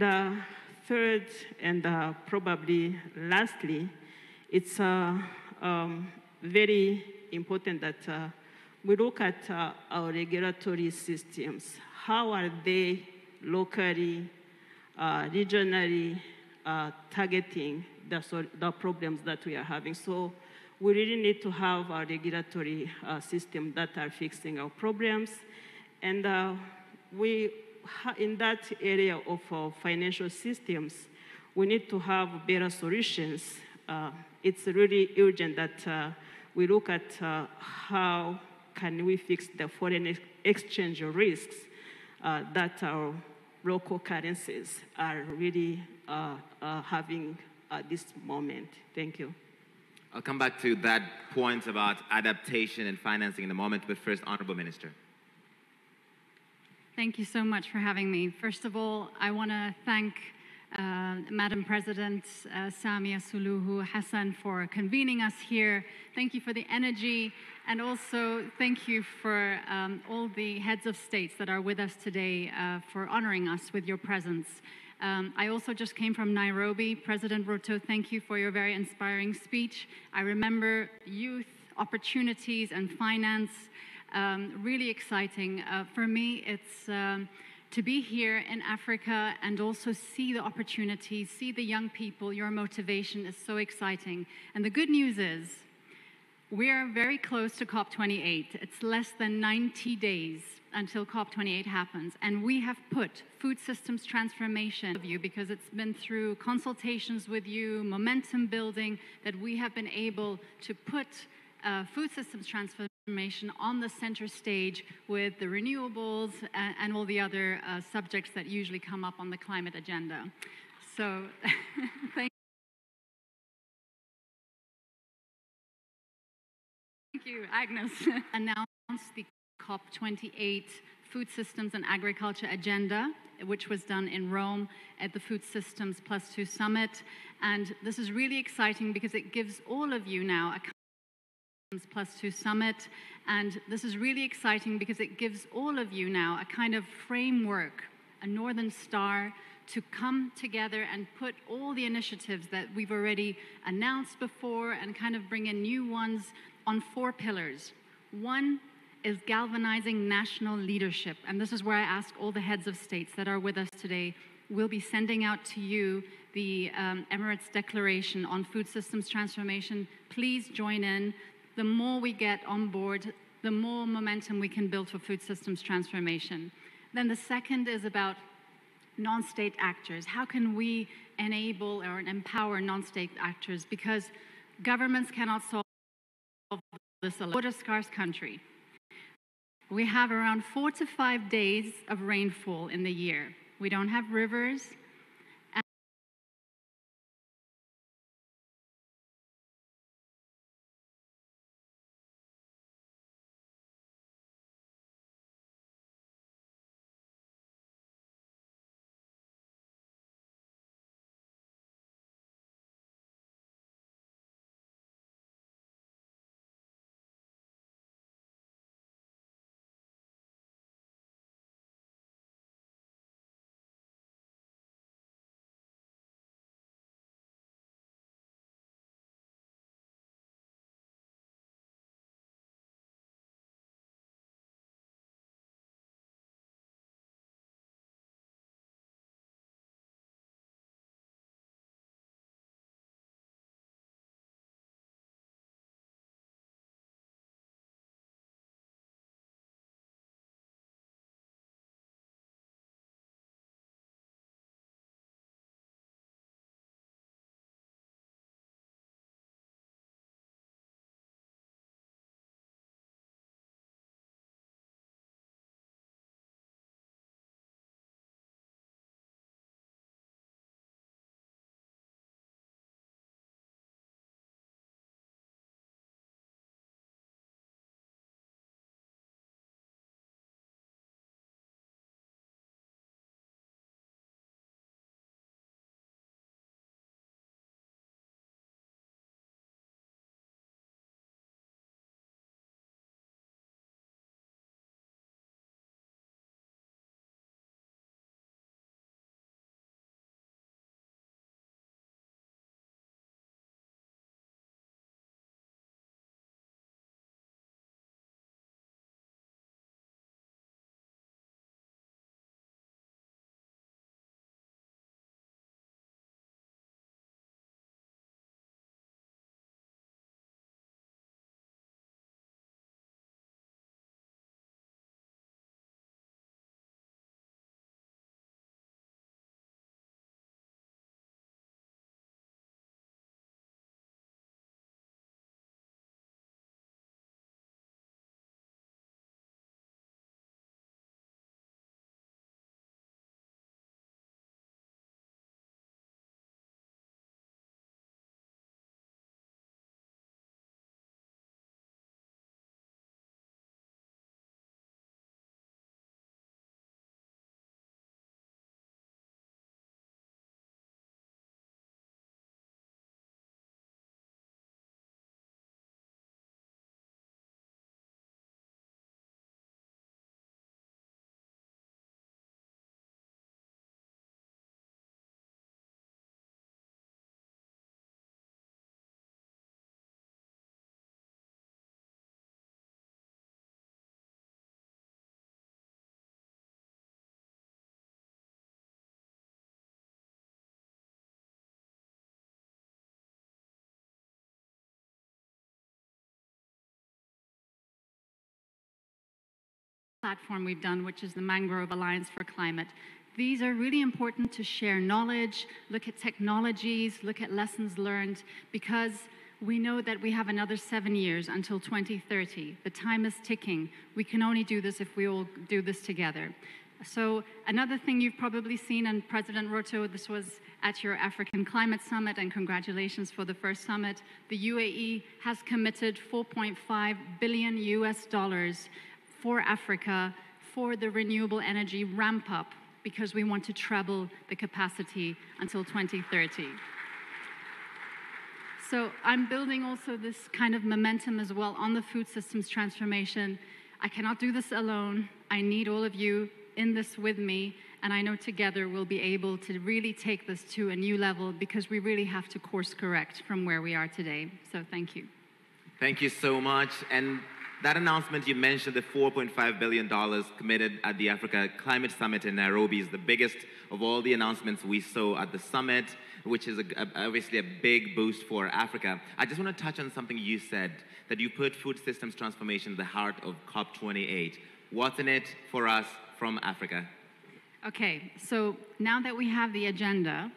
third, and probably lastly, it's very important that we look at our regulatory systems. How are they locally, regionally targeting the problems that we are having? So we really need to have a regulatory system that are fixing our problems. And in that area of financial systems, we need to have better solutions. It's really urgent that we look at how can we fix the foreign exchange risks that our local currencies are really having at this moment. Thank you. I'll come back to that point about adaptation and financing in a moment, but first, Honorable Minister. Thank you so much for having me. First of all, I want to thank Madam President Samia Suluhu Hassan for convening us here. Thank you for the energy, and also thank you for all the heads of states that are with us today for honoring us with your presence. I also just came from Nairobi. President Ruto, thank you for your very inspiring speech. I remember youth, opportunities, and finance. Really exciting. For me, it's to be here in Africa and also see the opportunities, see the young people. Your motivation is so exciting. And the good news is, we are very close to COP28. It's less than 90 days until COP28 happens. And we have put food systems transformation of you, because it's been through consultations with you, momentum building, that we have been able to put food systems transformation on the center stage with the renewables and all the other subjects that usually come up on the climate agenda. So thank you, Agnes. Announced the COP28 Food Systems and Agriculture Agenda, which was done in Rome at the Food Systems +2 Summit. And this is really exciting because it gives all of you now a +2 Summit, and this is really exciting because it gives all of you now a kind of framework, a Northern Star, to come together and put all the initiatives that we've already announced before and kind of bring in new ones on 4 pillars. One is galvanizing national leadership, and this is where I ask all the heads of states that are with us today. We'll be sending out to you the Emirates Declaration on Food Systems Transformation. Please join in. The more we get on board, the more momentum we can build for food systems transformation. Then the second is about non-state actors. How can we enable or empower non-state actors? Because governments cannot solve this alone. Water scarce country. We have around 4 to 5 days of rainfall in the year. We don't have rivers. platform we've done, which is the Mangrove Alliance for Climate. These are really important to share knowledge, look at technologies, look at lessons learned, because we know that we have another 7 years until 2030. The time is ticking. We can only do this if we all do this together. So another thing you've probably seen, and President Ruto, this was at your African Climate Summit, and congratulations for the first summit. The UAE has committed $4.5 billion for Africa for the renewable energy ramp up, because we want to treble the capacity until 2030. So I'm building also this kind of momentum as well on the food systems transformation. I cannot do this alone. I need all of you in this with me, and I know together we'll be able to really take this to a new level, because we really have to course correct from where we are today. So thank you. Thank you so much. And that announcement you mentioned, the $4.5 billion committed at the Africa Climate Summit in Nairobi, is the biggest of all the announcements we saw at the summit, which is obviously a big boost for Africa. I just want to touch on something you said, that you put food systems transformation at the heart of COP28. What's in it for us from Africa? Okay, so now that we have the agenda,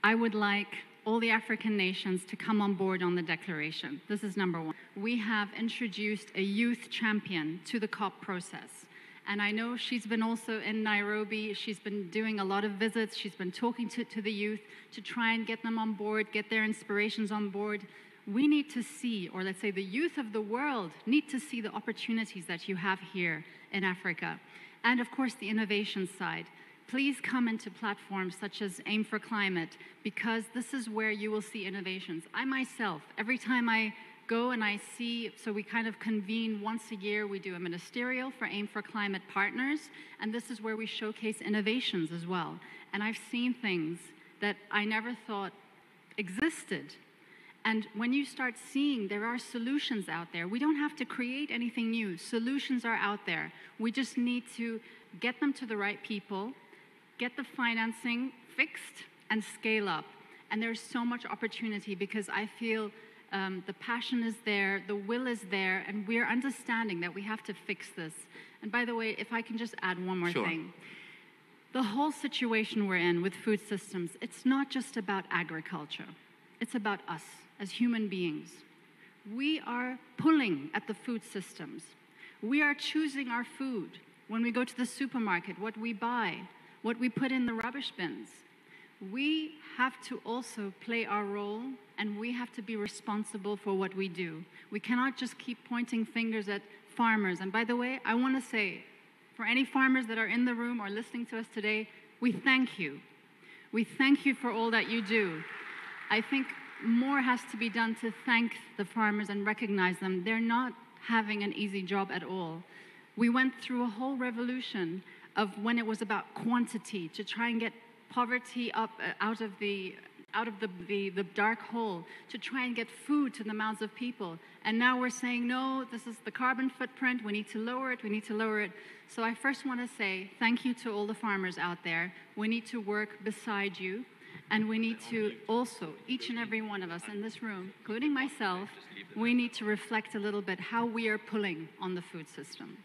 I would like all the African nations to come on board on the declaration. This is number one. We have introduced a youth champion to the COP process. And I know she's been also in Nairobi. She's been doing a lot of visits. She's been talking to the youth to try and get them on board, get their inspirations on board. We need to see, or let's say the youth of the world need to see the opportunities that you have here in Africa. And of course, the innovation side. Please come into platforms such as Aim for Climate, because this is where you will see innovations. I myself, every time I go and I see, so we kind of convene once a year, we do a ministerial for Aim for Climate partners, and this is where we showcase innovations as well. And I've seen things that I never thought existed. And when you start seeing there are solutions out there, we don't have to create anything new. Solutions are out there. We just need to get them to the right people, get the financing fixed, and scale up. And there's so much opportunity, because I feel the passion is there, the will is there, and we're understanding that we have to fix this. And by the way, if I can just add one more thing. The whole situation we're in with food systems, it's not just about agriculture. It's about us as human beings. We are pulling at the food systems. We are choosing our food when we go to the supermarket, what we buy, what we put in the rubbish bins. We have to also play our role, and we have to be responsible for what we do. We cannot just keep pointing fingers at farmers. And by the way, I want to say, for any farmers that are in the room or listening to us today, we thank you. We thank you for all that you do. I think more has to be done to thank the farmers and recognize them. They're not having an easy job at all. We went through a whole revolution of when it was about quantity, to try and get poverty up out of the dark hole, to try and get food to the mouths of people. And now we're saying, no, this is the carbon footprint, we need to lower it, we need to lower it. So I first want to say thank you to all the farmers out there. We need to work beside you, and we need to also, each and every one of us in this room, including myself, we need to reflect a little bit how we are pulling on the food system.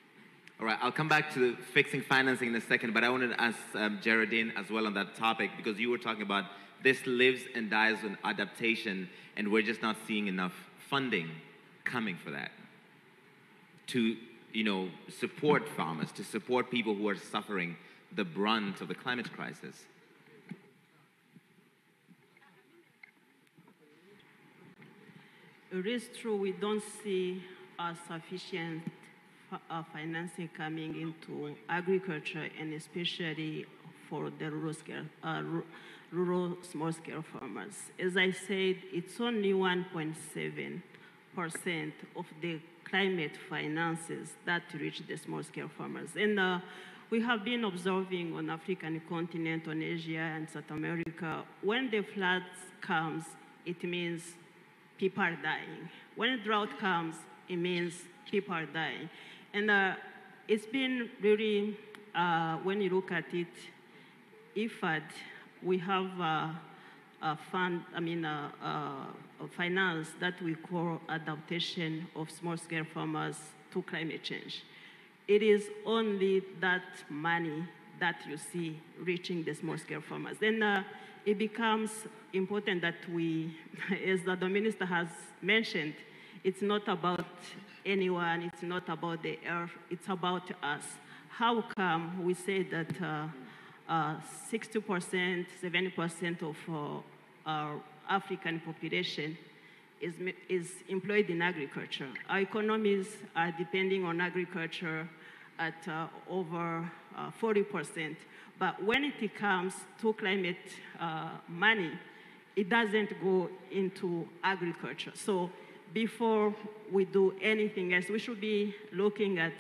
All right, I'll come back to fixing financing in a second, but I wanted to ask Geraldine as well on that topic, because you were talking about this lives and dies on adaptation, and we're just not seeing enough funding coming for that to, support farmers, to support people who are suffering the brunt of the climate crisis. It is true we don't see sufficient financing coming into agriculture, and especially for the rural small-scale farmers. As I said, it's only 1.7% of the climate finances that reach the small-scale farmers. And we have been observing on African continent, on Asia and South America, when the floods comes, it means people are dying. When drought comes, it means people are dying. And it's been really, when you look at it, IFAD, we have a finance that we call adaptation of small-scale farmers to climate change. it is only that money that you see reaching the small-scale farmers. Then it becomes important that we, as the minister has mentioned, it's not about anyone, it's not about the earth, it's about us. How come we say that 60%, 70% of our African population is employed in agriculture? Our economies are depending on agriculture at over 40%. But when it comes to climate money, it doesn't go into agriculture. So before we do anything else, we should be looking at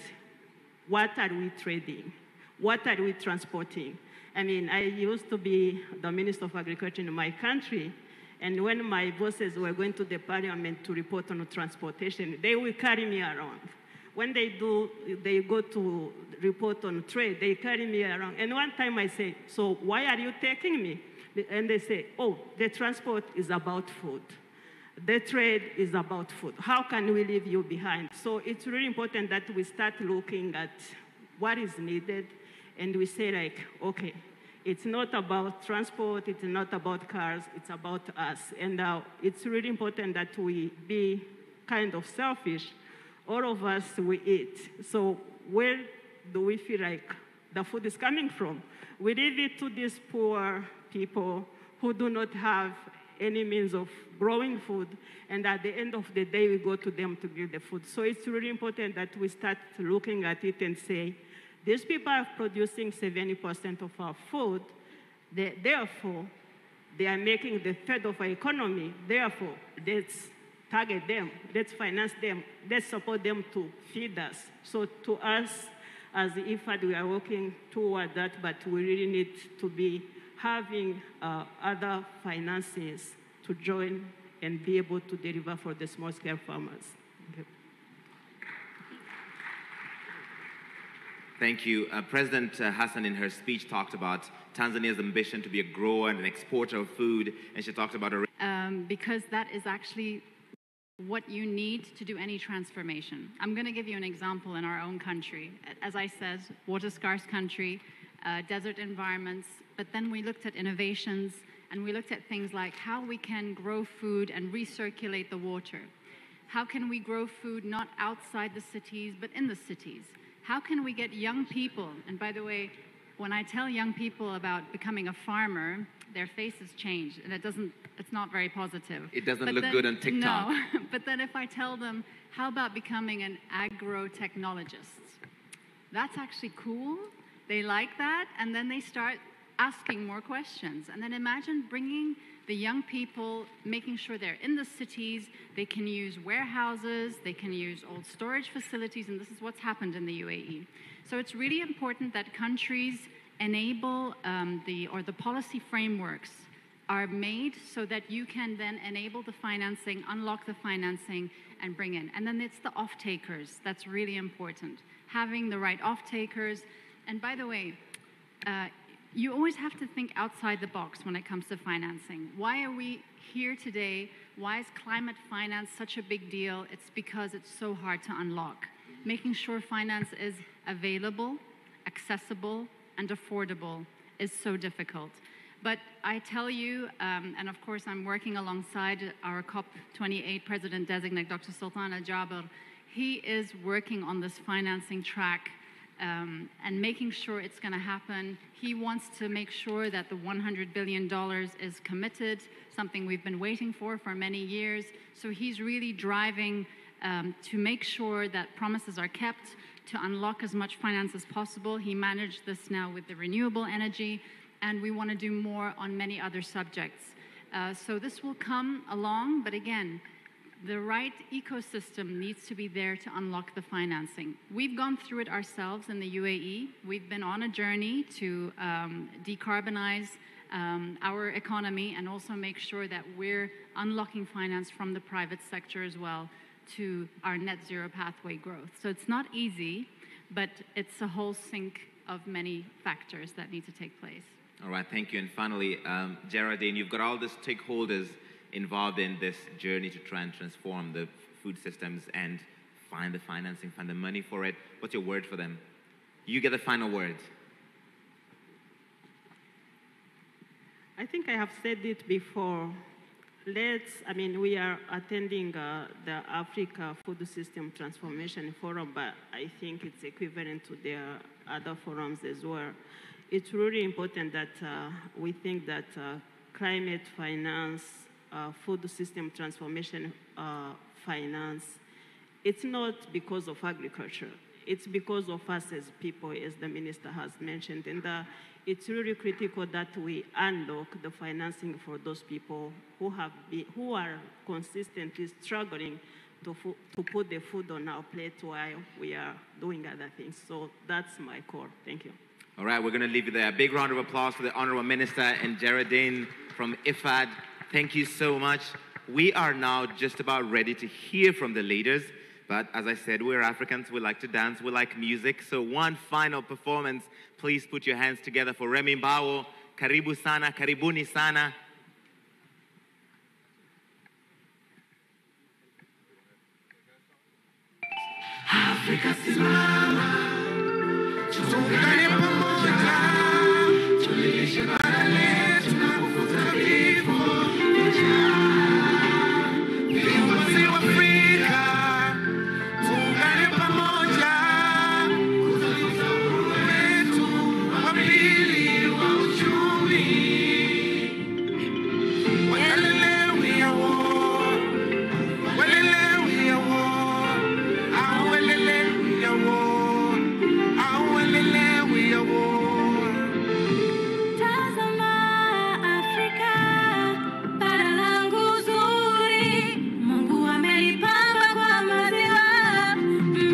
what are we trading? What are we transporting? I mean, I used to be the Minister of Agriculture in my country, and when my bosses were going to the parliament to report on transportation, they will carry me around. When they go to report on trade, they carry me around. And one time I say, so why are you taking me? And they say, oh, the transport is about food. The trade is about food. How can we leave you behind? So it's really important that we start looking at what is needed, and we say like, okay, it's not about transport, it's not about cars, it's about us. And it's really important that we be kind of selfish. All of us, we eat. So where do we feel like the food is coming from? We leave it to these poor people who do not have any means of growing food, and at the end of the day, we go to them to give the food. So it's really important that we start looking at it and say, these people are producing 70% of our food, therefore, they are making the third of our economy, therefore, let's target them, let's finance them, let's support them to feed us. So to us, as the IFAD, we are working toward that, but we really need to be having other finances to join and be able to deliver for the small-scale farmers. Okay. Thank you. President Hassan, in her speech, talked about Tanzania's ambition to be a grower and an exporter of food, and she talked about because that is actually what you need to do any transformation. I'm going to give you an example in our own country. As I said, water-scarce country, desert environments, but then we looked at innovations, and we looked at things like how we can grow food and recirculate the water. How can we grow food not outside the cities, but in the cities? How can we get young people, and by the way, when I tell young people about becoming a farmer, their faces change, and it's not very positive. It doesn't look good on TikTok. No, but then if I tell them, how about becoming an agro-technologist? That's actually cool. They like that, and then they start asking more questions. And then imagine bringing the young people, making sure they're in the cities, they can use warehouses, they can use old storage facilities, and this is what's happened in the UAE. So it's really important that countries enable the policy frameworks are made so that you can then enable the financing, unlock the financing, and bring in. And then it's the off-takers. That's really important. Having the right off-takers. And by the way, you always have to think outside the box when it comes to financing. Why are we here today? Why is climate finance such a big deal? It's because it's so hard to unlock. Making sure finance is available, accessible, and affordable is so difficult. But I tell you, and of course I'm working alongside our COP28 President-designate, Dr. Sultan Al-Jaber. He is working on this financing track and making sure it's going to happen. He wants to make sure that the $100 billion is committed, something we've been waiting for many years. So he's really driving to make sure that promises are kept, to unlock as much finance as possible. He managed this now with the renewable energy, and we want to do more on many other subjects. So this will come along, but again, the right ecosystem needs to be there to unlock the financing. We've gone through it ourselves in the UAE. We've been on a journey to decarbonize our economy and also make sure that we're unlocking finance from the private sector as well to our net zero pathway growth. So it's not easy, but it's a whole sync of many factors that need to take place. All right, thank you. And finally, Geraldine, you've got all the stakeholders involved in this journey to try and transform the food systems and find the financing, find the money for it. What's your word for them? You get the final word. I think I have said it before. We are attending the Africa Food System Transformation Forum, but I think it's equivalent to their other forums as well. It's really important that we think that climate finance, food system transformation finance, it's not because of agriculture. It's because of us as people, as the minister has mentioned. And it's really critical that we unlock the financing for those people who are consistently struggling to put the food on our plate while we are doing other things. So that's my core. Thank you. All right, we're going to leave it there. A big round of applause for the Honorable Minister and Geraldine from IFAD. Thank you so much. We are now just about ready to hear from the leaders. But as I said, we're Africans. We like to dance. We like music. So one final performance. Please put your hands together for Remy Mbawo. Karibu sana, karibuni sana. Afrika simama, tuungane pamoja, tulilishe bara letu na kufuta vifo vya njaa. Viongozi wa Afrika, tuungane pamoja, kutuliza uhuru wetu wa pili wa uchumi. Walele we are war, walele we are war. Awelele we are war, awelele we are war. Tazama Afrika, bara langu zuri, Mungu amelipamba kwa maziwa,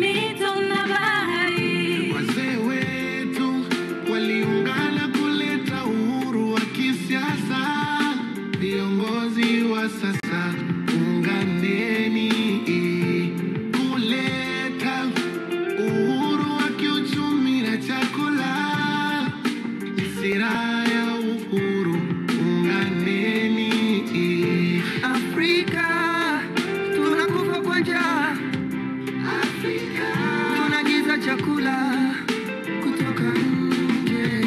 mito na bahari. Wazee wetu waliungana kuleta uhuru wa kisiasa. Viongozi wa sasa unganeni kuleta uhuru wa kiuchumi na chakula. Sira ya uhuru unganeni. Afrika tunakufa kwa njaa. Afrika tunagiza chakula kutoka nje.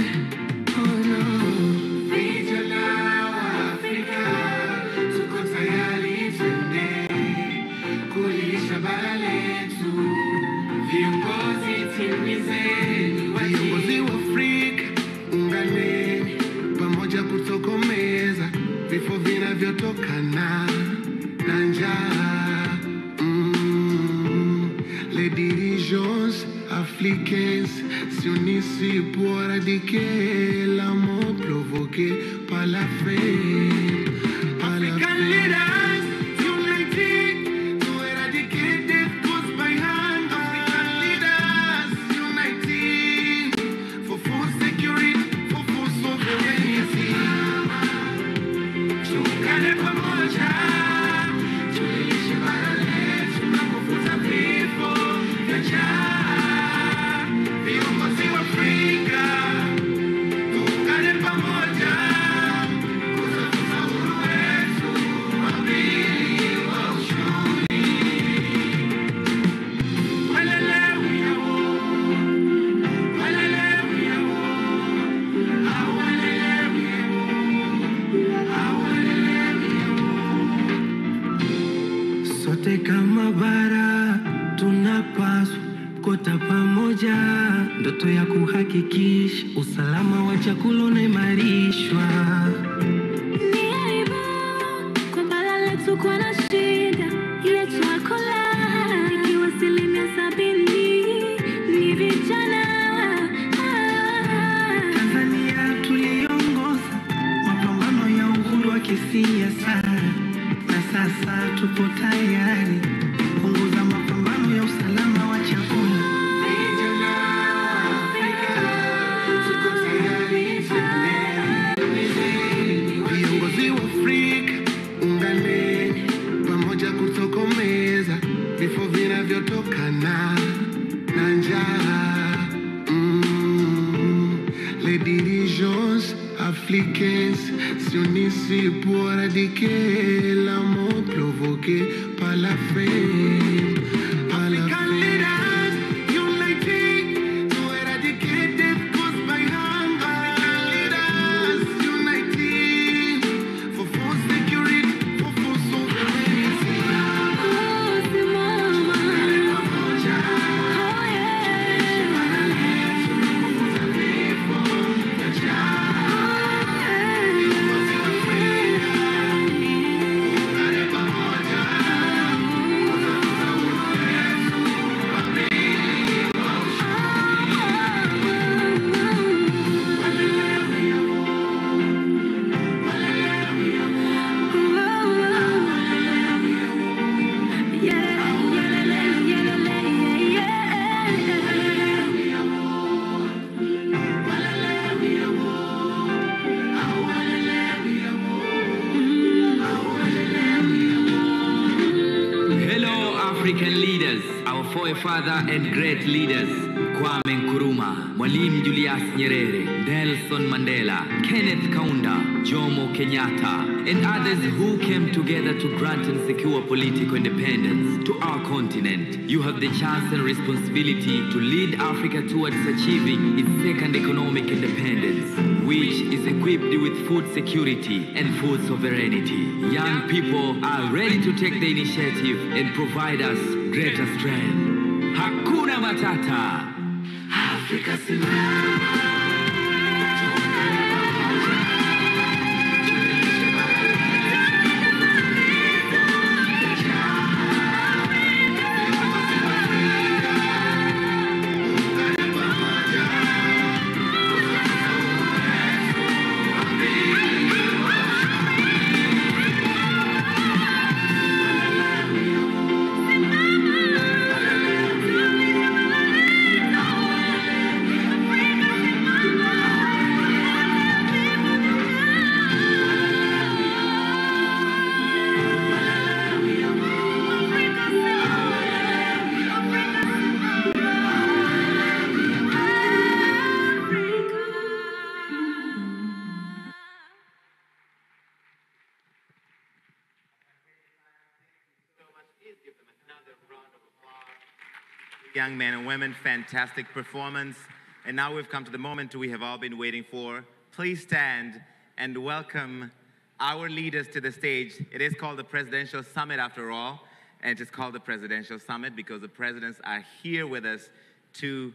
Oh no. Vijana wa Afrika tuko tayari twende kulisha bara letu. Viongozi timizeni, viongozi wa Afrika unganeni pamoja kutokomeza vifo vinavyotokana na njaa. Les dirigeants africains s'unissent pour éradiquer la mort provoquée par la faim. African leaders united to eradicate death caused by hunger. African leaders united for food security, for food sovereignty. Tuungane pamoja, tulilishe bara letu na kufuta vifo vya njaa. Viongozi wa Afrika, tuungane pamoja, kutafuta uhuru wetu wa pili wa uchumi. Walele we are war, walele we are war, awalele we are war, awalele we are war. Sote kama bara tunapaswa kota pamoja, ndoto ya kuhakikisha usalama wa chakula unaimarishwa. Ni aibu kwa bara letu kuwa na shida ya chakula, ikiwa 70% ni vijana. Tanzania tuliongoza mapambano ya uhuru wa kisiasa, na sasa tupo tayari kuongoza mapambano ya usalama wa chakula. Vijana wa Afrika tuko tayari viongozi wa Afrika unganeni pamoja kutokomeza vifo vinavyotokana na njaa. Les dirigeants africains s'unissent pour éradiquer la mort provoquée par la faim. African African leaders, our forefather and great leaders, Kwame Nkrumah, Mwalimu Julius Nyerere, Nelson Mandela, Kenneth Kaunda, Jomo Kenyatta, and others who came together to grant and secure political independence to our continent. You have the chance and responsibility to lead Africa towards achieving its second economic independence, which is equipped with food security and food sovereignty. Young people are ready to take the initiative and provide us greater strength. Hakuna Matata. Africa Simama. Young men and women, fantastic performance. And now we've come to the moment we have all been waiting for. Please stand and welcome our leaders to the stage. It is called the Presidential Summit after all, and it is called the Presidential Summit because the presidents are here with us to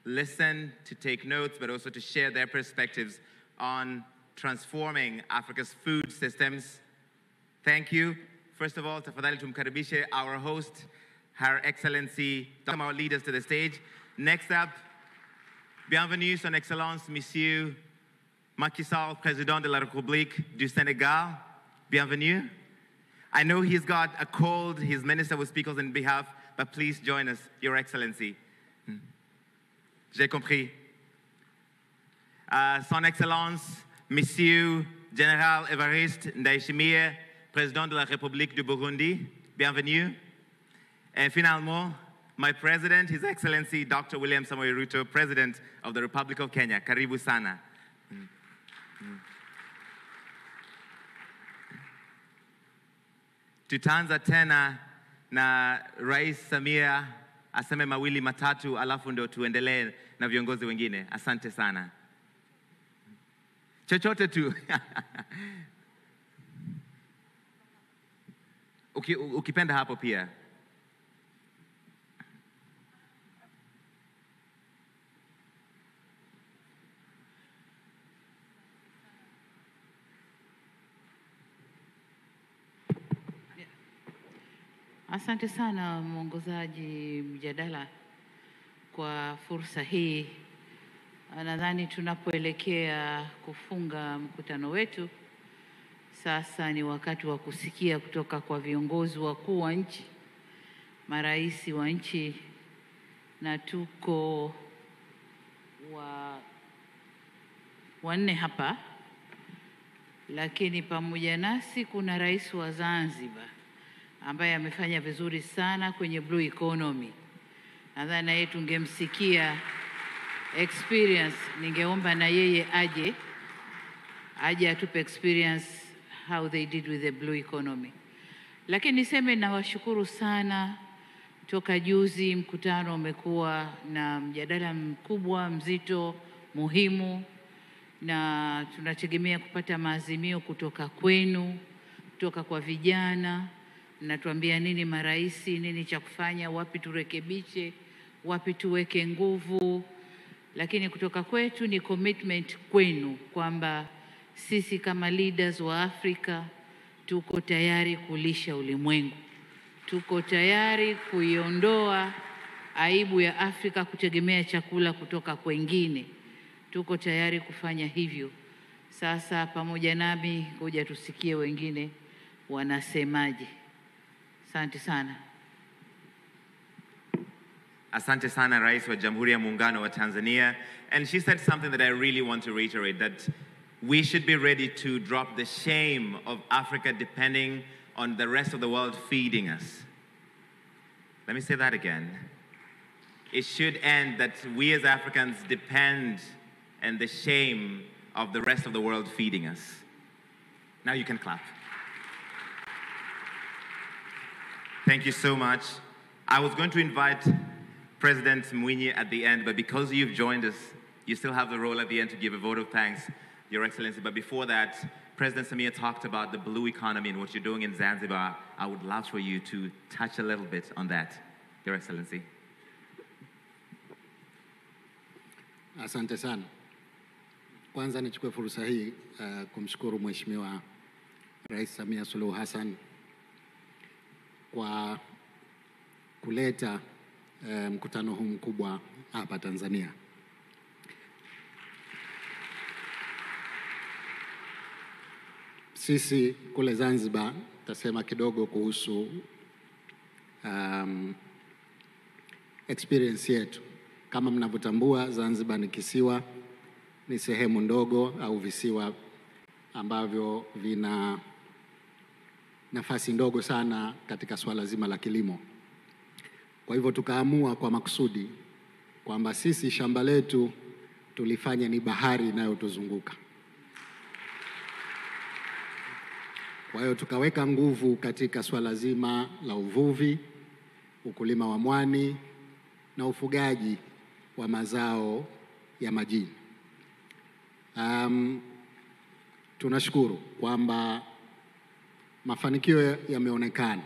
listen, to take notes, but also to share their perspectives on transforming Africa's food systems. Thank you. First of all, tafadhali tumkaribishe our host, Her Excellency, our leaders to the stage. Next up, bienvenue, Son Excellence, Monsieur Macky Sall, Président de la République du Sénégal. Bienvenue. I know he's got a cold, his minister will speak on his behalf, but please join us, Your Excellency. J'ai compris. Son Excellence, Monsieur Général Évariste Ndayishimiye, Président de la République du Burundi. Bienvenue. And finalement, my president, His Excellency Dr. William Samoei Ruto, President of the Republic of Kenya. Karibu sana. Tutaanza tena na Rais Samia aseme mawili matatu alafu ndo tuendelee na viongozi wengine. Asante sana. Chochote tu. Ukipenda hapo pia. Asante sana mwongozaji mjadala kwa fursa hii. Nadhani tunapoelekea kufunga mkutano wetu, sasa ni wakati wa kusikia kutoka kwa viongozi wakuu wa nchi, marais wa nchi, na tuko wanne hapa, lakini pamoja nasi kuna rais wa Zanzibar ambaye amefanya vizuri sana kwenye blue economy. Nadhani na yeye tungemsikia experience, ningeomba na yeye aje atupe experience how they did with the blue economy. Lakini niseme nawashukuru sana, toka juzi mkutano umekuwa na mjadala mkubwa, mzito, muhimu, na tunategemea kupata maazimio kutoka kwenu, kutoka kwa vijana. Natuambia nini maraisi, nini cha kufanya, wapi turekebishe, wapi tuweke nguvu. Lakini kutoka kwetu ni commitment kwenu kwamba sisi kama leaders wa Afrika tuko tayari kulisha ulimwengu. Tuko tayari kuiondoa aibu ya Afrika kutegemea chakula kutoka kwengine. Tuko tayari kufanya hivyo. Sasa pamoja nami ngoja tusikie wengine wanasemaje. Asante sana. Asante sana Rais wa Jamhuri ya Muungano wa Tanzania. And she said something that I really want to reiterate, that we should be ready to drop the shame of Africa depending on the rest of the world feeding us. Let me say that again. It should end that we as Africans depend on the shame of the rest of the world feeding us. Now you can clap. Thank you so much. I was going to invite President Mwinyi at the end, but because you've joined us, you still have the role at the end to give a vote of thanks, Your Excellency. But before that, President Samia talked about the blue economy and what you're doing in Zanzibar. I would love for you to touch a little bit on that, Your Excellency. Asante sana. Kwanza nichukue fursa hii kumshukuru Mheshimiwa Rais Samia Suluhu Hassan kwa kuleta mkutano huu mkubwa hapa Tanzania. Sisi kule Zanzibar tasema kidogo kuhusu experience yetu. Kama mnavyotambua, Zanzibar ni kisiwa, ni sehemu ndogo au visiwa ambavyo vina nafasi ndogo sana katika swala zima la kilimo. Kwa hivyo tukaamua kwa makusudi kwamba sisi shamba letu tulifanya ni bahari inayotuzunguka. Kwa hiyo tukaweka nguvu katika swala zima la uvuvi, ukulima wa mwani na ufugaji wa mazao ya majini. Tunashukuru kwamba mafanikio yameonekana.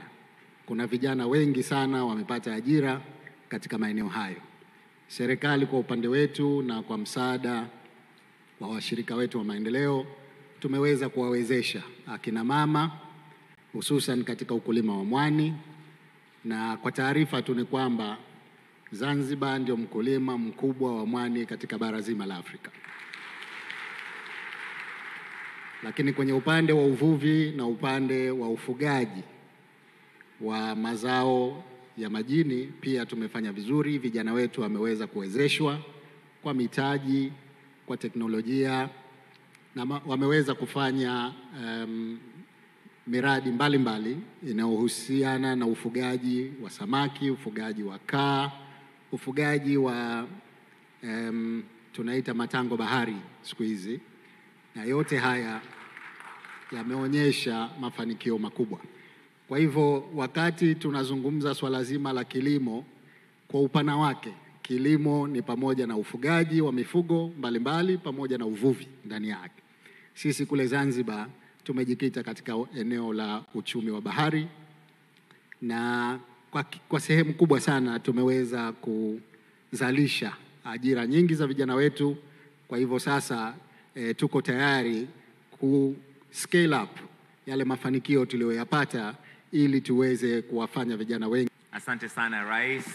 Kuna vijana wengi sana wamepata ajira katika maeneo hayo. Serikali kwa upande wetu na kwa msaada wa washirika wetu wa maendeleo tumeweza kuwawezesha akina mama hususan katika ukulima wa mwani, na kwa taarifa tu ni kwamba Zanzibar ndio mkulima mkubwa wa mwani katika bara zima la Afrika. Lakini kwenye upande wa uvuvi na upande wa ufugaji wa mazao ya majini pia tumefanya vizuri. Vijana wetu wameweza kuwezeshwa kwa mitaji, kwa teknolojia, na wameweza kufanya miradi mbalimbali inayohusiana na ufugaji wa samaki, ufugaji wa kaa, ufugaji wa tunaita matango bahari siku hizi, na yote haya yameonyesha mafanikio makubwa. Kwa hivyo wakati tunazungumza swala zima la kilimo kwa upana wake, kilimo ni pamoja na ufugaji wa mifugo mbalimbali pamoja na uvuvi ndani yake. Sisi kule Zanzibar tumejikita katika eneo la uchumi wa bahari, na kwa sehemu kubwa sana tumeweza kuzalisha ajira nyingi za vijana wetu. Kwa hivyo sasa tuko tayari ku scale up yale mafanikio tuliyoyapata ili tuweze kuwafanya vijana wengi. Asante sana, Rais.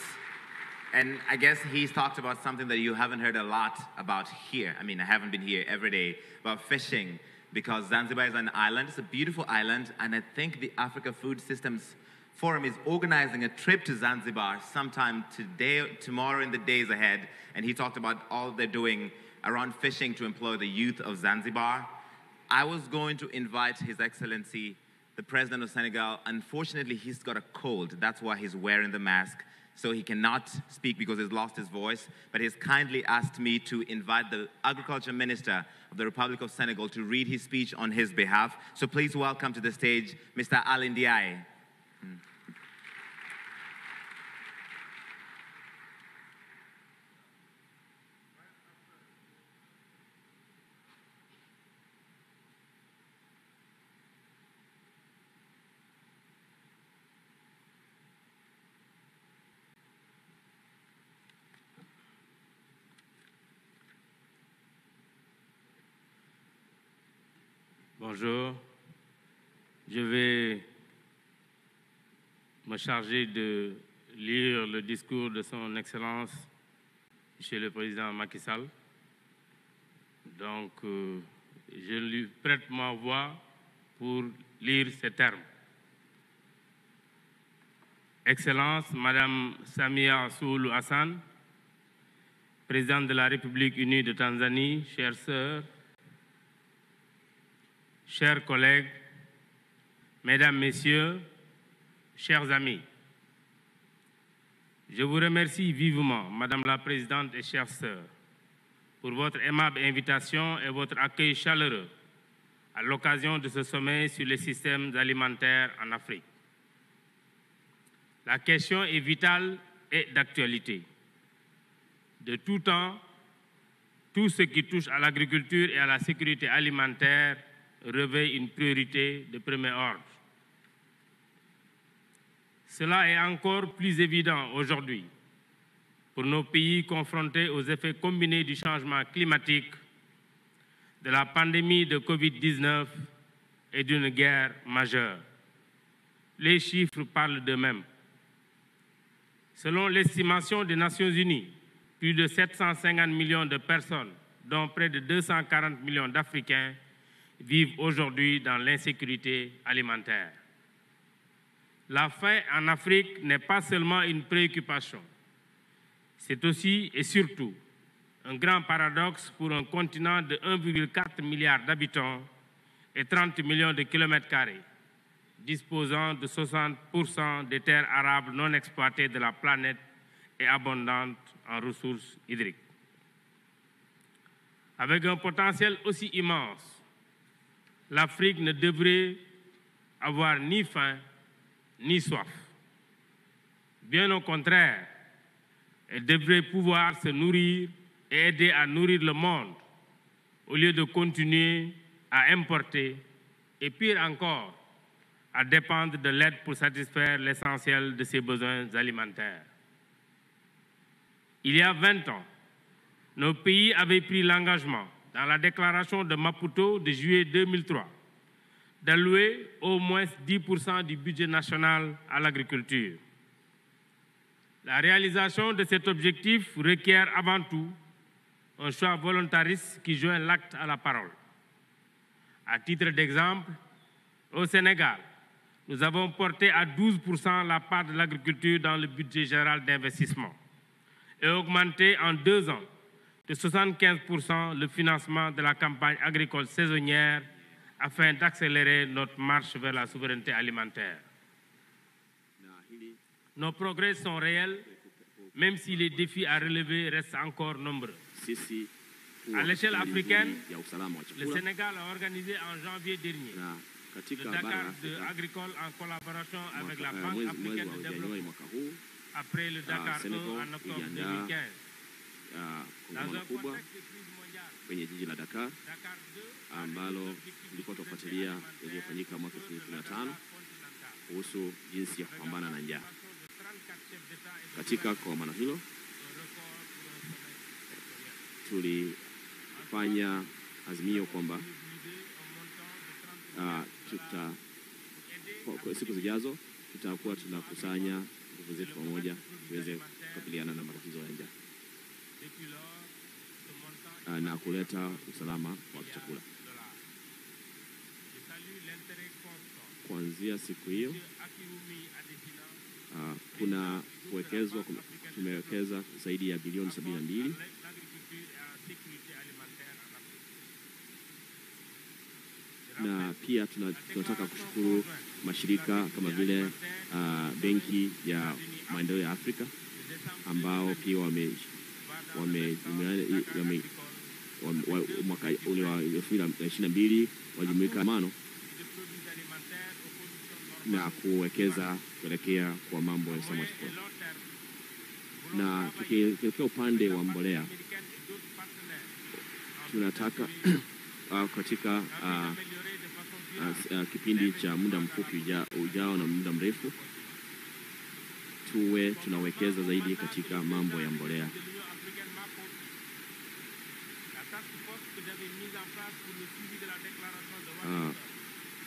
And I guess he's talked about something that you haven't heard a lot about here. I mean, I haven't been here every day, about fishing, because Zanzibar is an island. It's a beautiful island, and I think the Africa Food Systems Forum is organizing a trip to Zanzibar sometime today, tomorrow, in the days ahead. And he talked about all they're doing around fishing to employ the youth of Zanzibar. I was going to invite His Excellency, the President of Senegal. Unfortunately, he's got a cold. That's why he's wearing the mask. So he cannot speak because he's lost his voice. But he's kindly asked me to invite the Agriculture Minister of the Republic of Senegal to read his speech on his behalf. So please welcome to the stage, Mr. Ali Ndiaye. Bonjour, je vais me charger de lire le discours de son Excellence, Monsieur le Président Macky Sall. Donc, je lui prête ma voix pour lire ces termes. Excellence, Madame Samia Suluhu Hassan, Présidente de la République unie de Tanzanie, chères sœurs, chers collègues, mesdames, messieurs, chers amis. Je vous remercie vivement, Madame la Présidente et chères sœurs, pour votre aimable invitation et votre accueil chaleureux à l'occasion de ce sommet sur les systèmes alimentaires en Afrique. La question est vitale et d'actualité. De tout temps, tout ce qui touche à l'agriculture et à la sécurité alimentaire revêt une priorité de premier ordre. Cela est encore plus évident aujourd'hui pour nos pays confrontés aux effets combinés du changement climatique, de la pandémie de Covid-19 et d'une guerre majeure. Les chiffres parlent d'eux-mêmes. Selon l'estimation des Nations Unies, plus de 750 millions de personnes, dont près de 240 millions d'Africains, vivent aujourd'hui dans l'insécurité alimentaire. La faim en Afrique n'est pas seulement une préoccupation, c'est aussi et surtout un grand paradoxe pour un continent de 1,4 milliard d'habitants et 30 millions de kilomètres carrés, disposant de 60% des terres arables non exploitées de la planète et abondantes en ressources hydriques. Avec un potentiel aussi immense, l'Afrique ne devrait avoir ni faim ni soif. Bien au contraire, elle devrait pouvoir se nourrir et aider à nourrir le monde au lieu de continuer à importer et pire encore, à dépendre de l'aide pour satisfaire l'essentiel de ses besoins alimentaires. Il y a 20 ans, nos pays avaient pris l'engagement, dans la déclaration de Maputo de juillet 2003, d'allouer au moins 10% du budget national à l'agriculture. La réalisation de cet objectif requiert avant tout un choix volontariste qui joint l'acte à la parole. À titre d'exemple, au Sénégal, nous avons porté à 12% la part de l'agriculture dans le budget général d'investissement et augmenté en 2 ans de 75% le financement de la campagne agricole saisonnière afin d'accélérer notre marche vers la souveraineté alimentaire. Nos progrès sont réels, même si les défis à relever restent encore nombreux. À l'échelle africaine, le Sénégal a organisé en janvier dernier le Dakar agricole en collaboration avec la Banque africaine de développement, après le Dakar 1 en octobre 2015. Dans un contexte de crise mondiale, kwenye jiji la Dakar ambalo tulikuwa tunafuatilia yaliyofanyika mwaka 2015 kuhusu jinsi ya kupambana na njaa. Katika kongamano hilo tulifanya azimio kwamba kwa siku zijazo tutakuwa tunakusanya nguvu zetu pamoja tuweze kukabiliana na matatizo ya njaa na kuleta usalama wa chakula. Kuanzia siku hiyo kuna kuwekezwa, tumewekeza zaidi ya bilioni 72 na pia tunataka kushukuru mashirika kama vile Benki ya Maendeleo ya Afrika ambao pia mwaka ule wa 2022 wajumuika mano na kuwekeza kuelekea kwa mambo ya usawa. Na tukielekea upande wa mbolea, tunataka katika kipindi cha muda mfupi ujao na muda mrefu tuwe tunawekeza zaidi katika mambo ya mbolea.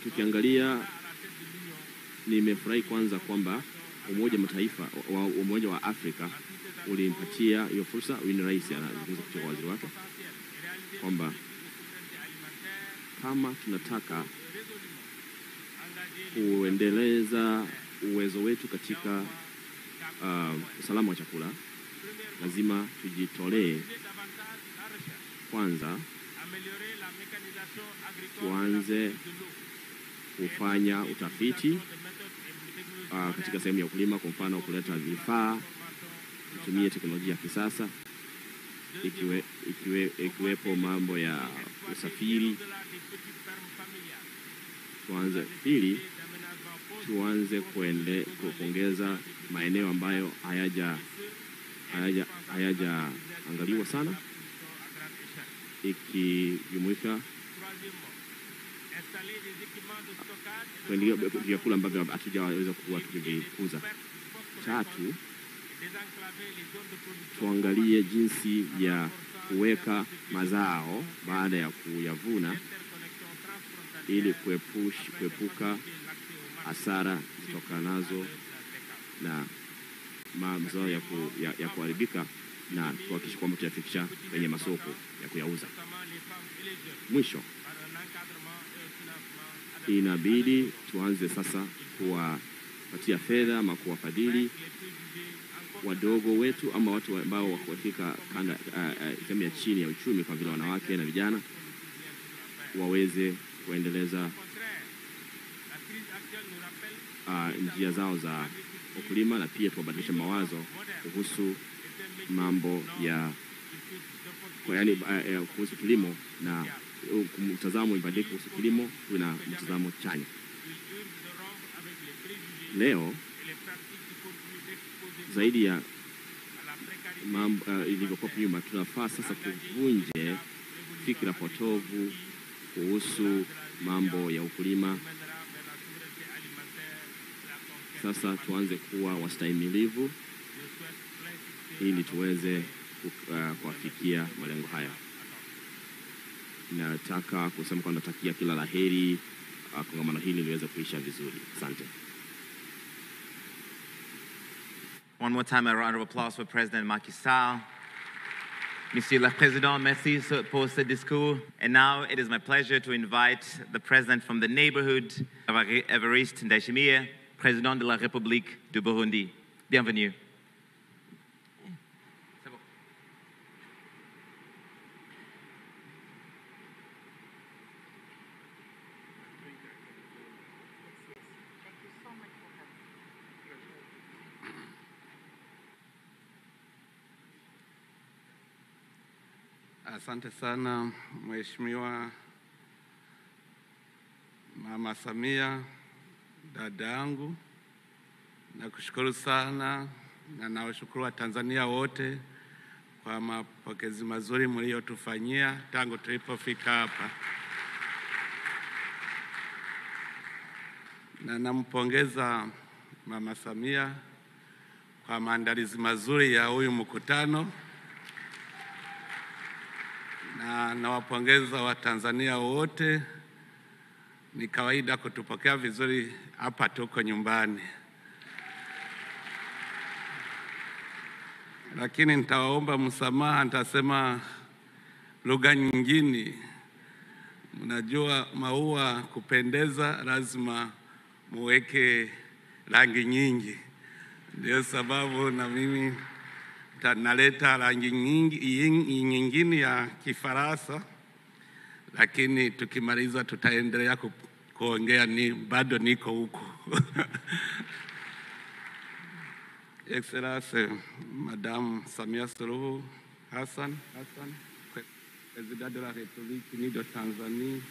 Tukiangalia, nimefurahi kwanza kwamba Umoja wa Afrika ulimpatia hiyo fursa. Rais anazungumza kutoka waziri wake kwamba kama tunataka kuendeleza uwezo wetu katika usalama wa chakula, lazima tujitolee kwanza, tuanze kufanya utafiti katika sehemu ya ukulima, kwa mfano kuleta vifaa tutumie teknolojia ya kisasa ikiwepo mambo ya usafiri. Pili, tuanze kuongeza maeneo ambayo hayajaangaliwa sana, ikijumuisha vyakula ambavyo hatujaweza kuwa tukivikuza. Tatu, tuangalie jinsi ya kuweka mazao baada ya kuyavuna ili kuepuka hasara zitokanazo na mazao ya kuharibika, na kuhakikisha kwamba tuyafikisha kwenye masoko ya kuyauza. Mwisho, inabidi tuanze sasa kuwapatia fedha ama kuwafadhili wadogo wetu ama watu ambao wako katika sehemu ya chini ya uchumi, kwa vile wanawake na vijana, waweze kuendeleza njia zao za ukulima, na pia tuwabadilishe mawazo kuhusu mambo ya kuhusu kilimo, na mtazamo ibadilike kuhusu kilimo, tuna mtazamo chanya. Leo zaidi ya mambo ilivyokuwa nyuma, tunafaa sasa kuvunje fikra potovu kuhusu mambo ya ukulima. Sasa tuanze kuwa wastahimilivu ili tuweze kufikia malengo haya. Nataka kusema kwamba natakia kila laheri kongamano hili liweze kuisha vizuri. Asante. One more time, a round of applause for President Macky Sall. Monsieur le Président, merci pour ce discours. And now it is my pleasure to invite the President from the neighborhood of Evariste Ndayishimiye, Président de la République du Burundi. Bienvenue. Asante sana Mheshimiwa Mama Samia, dada yangu. Nakushukuru sana na nawashukuru Watanzania wote kwa mapokezi mazuri mliyotufanyia tangu tulipofika hapa. Na nampongeza Mama Samia kwa maandalizi mazuri ya huyu mkutano. Na nawapongeza Watanzania wote. Ni kawaida kutupokea vizuri hapa, tuko nyumbani. Lakini nitawaomba msamaha, nitasema lugha nyingine. Mnajua maua kupendeza lazima muweke rangi nyingi. Ndio sababu na mimi naleta rangi nyingine ya Kifaransa, lakini tukimaliza tutaendelea kuongea, bado niko huko. Excellence Madame Samia Suluhu Hassan, Président de la République de Tanzanie.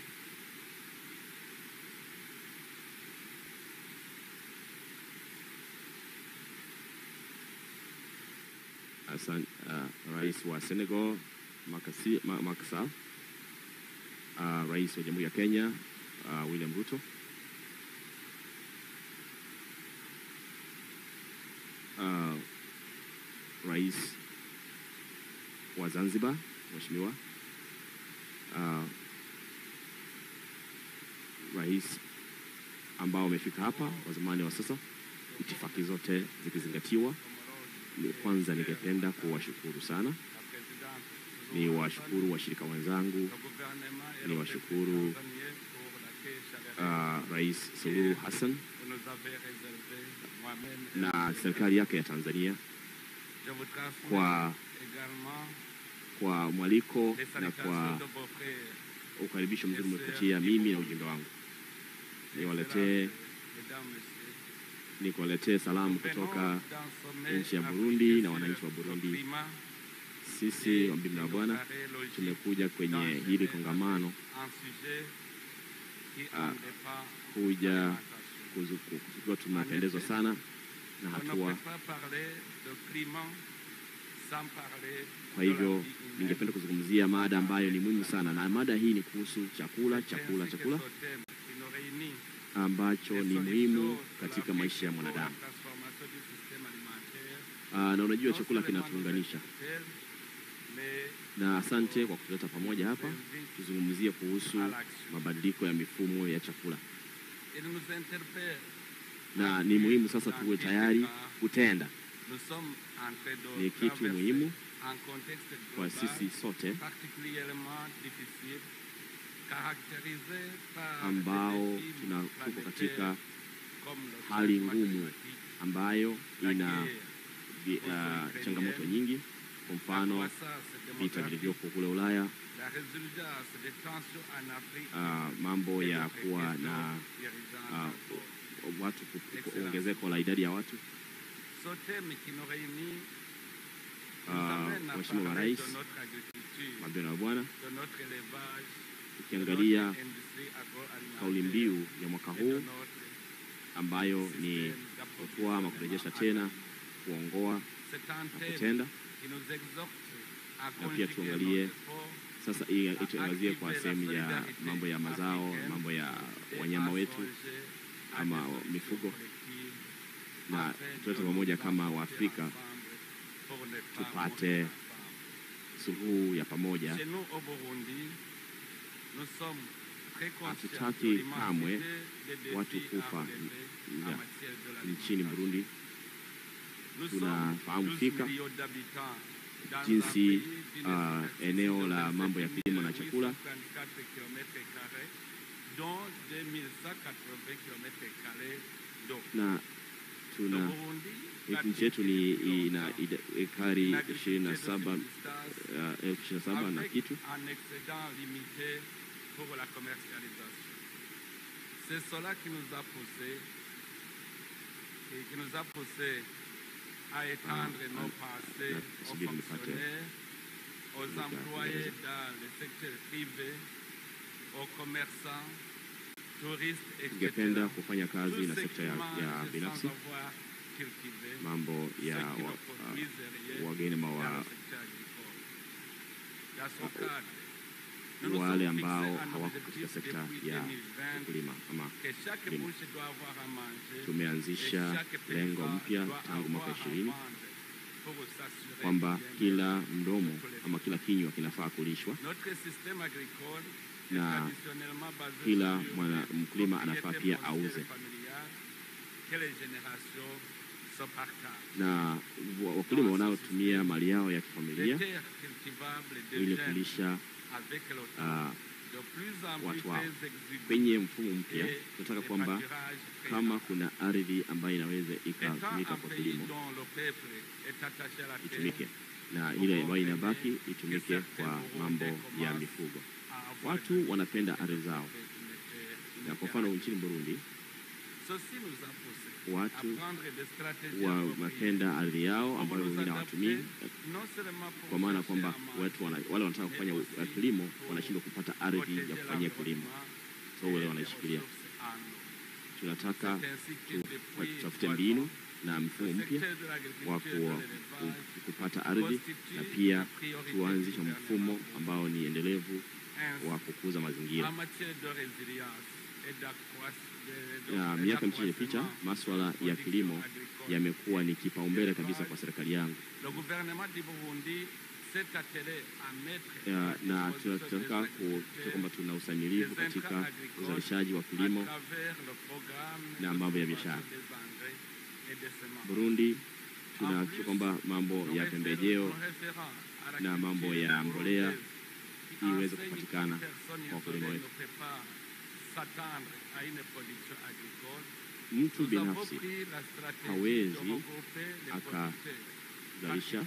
Rais wa Senegal Macky Sall, Rais wa Jamhuri ya Kenya William Ruto, Rais wa Zanzibar Mheshimiwa Rais ambao wamefika hapa, wa zamani wa sasa, itifaki zote zikizingatiwa. Kwanza ningependa kuwashukuru sana. Ni washukuru washirika wenzangu, ni washukuru Rais Suluhu Hassan na serikali yake ya Tanzania kwa mwaliko na kwa ukaribisho mzuri mliopatia mimi na ujumbe wangu. nikuletee salamu kutoka nchi ya Burundi na wananchi wa Burundi. Sisi wa bibi na bwana tumekuja kwenye hili kongamano kuja kuwa tunapendezwa sana na hatua. Kwa hivyo ningependa kuzungumzia mada ambayo ni muhimu sana, na mada hii ni kuhusu chakula ambacho ni muhimu katika maisha ya mwanadamu. Na unajua chakula kinatuunganisha. Na asante kwa kutuleta pamoja hapa tuzungumzie kuhusu mabadiliko ya mifumo ya chakula. Na ni muhimu sasa tuwe tayari kutenda. Ni kitu muhimu kwa sisi sote ambao tuko katika hali ngumu ambayo ina changamoto nyingi. Kwa mfano vita vilivyoko kule Ulaya, mambo ya kuwa na watu ongezeko la idadi ya watu. Mheshimiwa Rais, mabibi na bwana, ukiangalia kauli mbiu ya mwaka huu ambayo ni kutoa ama kurejesha tena, kuongoa na kutenda. Na pia tuangalie sasa ituangazie kwa sehemu ya mambo ya mazao, mambo ya wanyama wetu ama mifugo, na tulete pamoja kama Waafrika tupate suluhu ya pamoja. Hatutaki kamwe watu kufa nchini Burundi. Tunafahamu fika jinsi eneo la mambo ya kilimo na chakula na tuna nchi yetu ni ina ekari 27 na kitu. C'est cela qui nous a poussé à étendre nos pensées aux fonctionnaires, aux employés dans le secteur privé, aux commerçants, touristes, etc. Tungependa kufanya kazi na sekta ya binafsi, mambo ya wageni wale ambao hawako katika sekta ya kulima ama kilimo. Tumeanzisha lengo mpya tangu mwaka 20 kwamba kila mdomo ama kila kinywa kinafaa kulishwa, na kila mkulima anafaa pia auze, na wakulima wanaotumia mali yao ya kifamilia ili kulisha watu wao. Kwenye mfumo mpya tunataka kwamba kama kuna ardhi ambayo inaweza ikatumika kwa kilimo itumike, na ile ambayo inabaki itumike kwa mambo ya mifugo. Watu wanapenda ardhi zao, na kwa mfano nchini Burundi watu wanapenda ardhi yao ambayo wengine hawatumii, kwa maana kwamba watu wale wanataka kufanya kilimo wanashindwa kupata ardhi ya kufanyia kilimo, so wale wanashikilia. Tunataka tutafute mbinu na mfumo mpya wa kupata ardhi, na pia tuanzishe mfumo ambao ni endelevu wa kukuza mazingira. Ya miaka michache iliyopita masuala ya kilimo yamekuwa ni kipaumbele kabisa kwa serikali yangu. Na tunataka kwamba tuna usamilivu katika uzalishaji wa kilimo na mambo ya biashara. Burundi tunahakikisha kwamba mambo ya pembejeo na mambo ya mbolea iweze kupatikana kwa wakulima wetu. Mtu binafsi hawezi akazalisha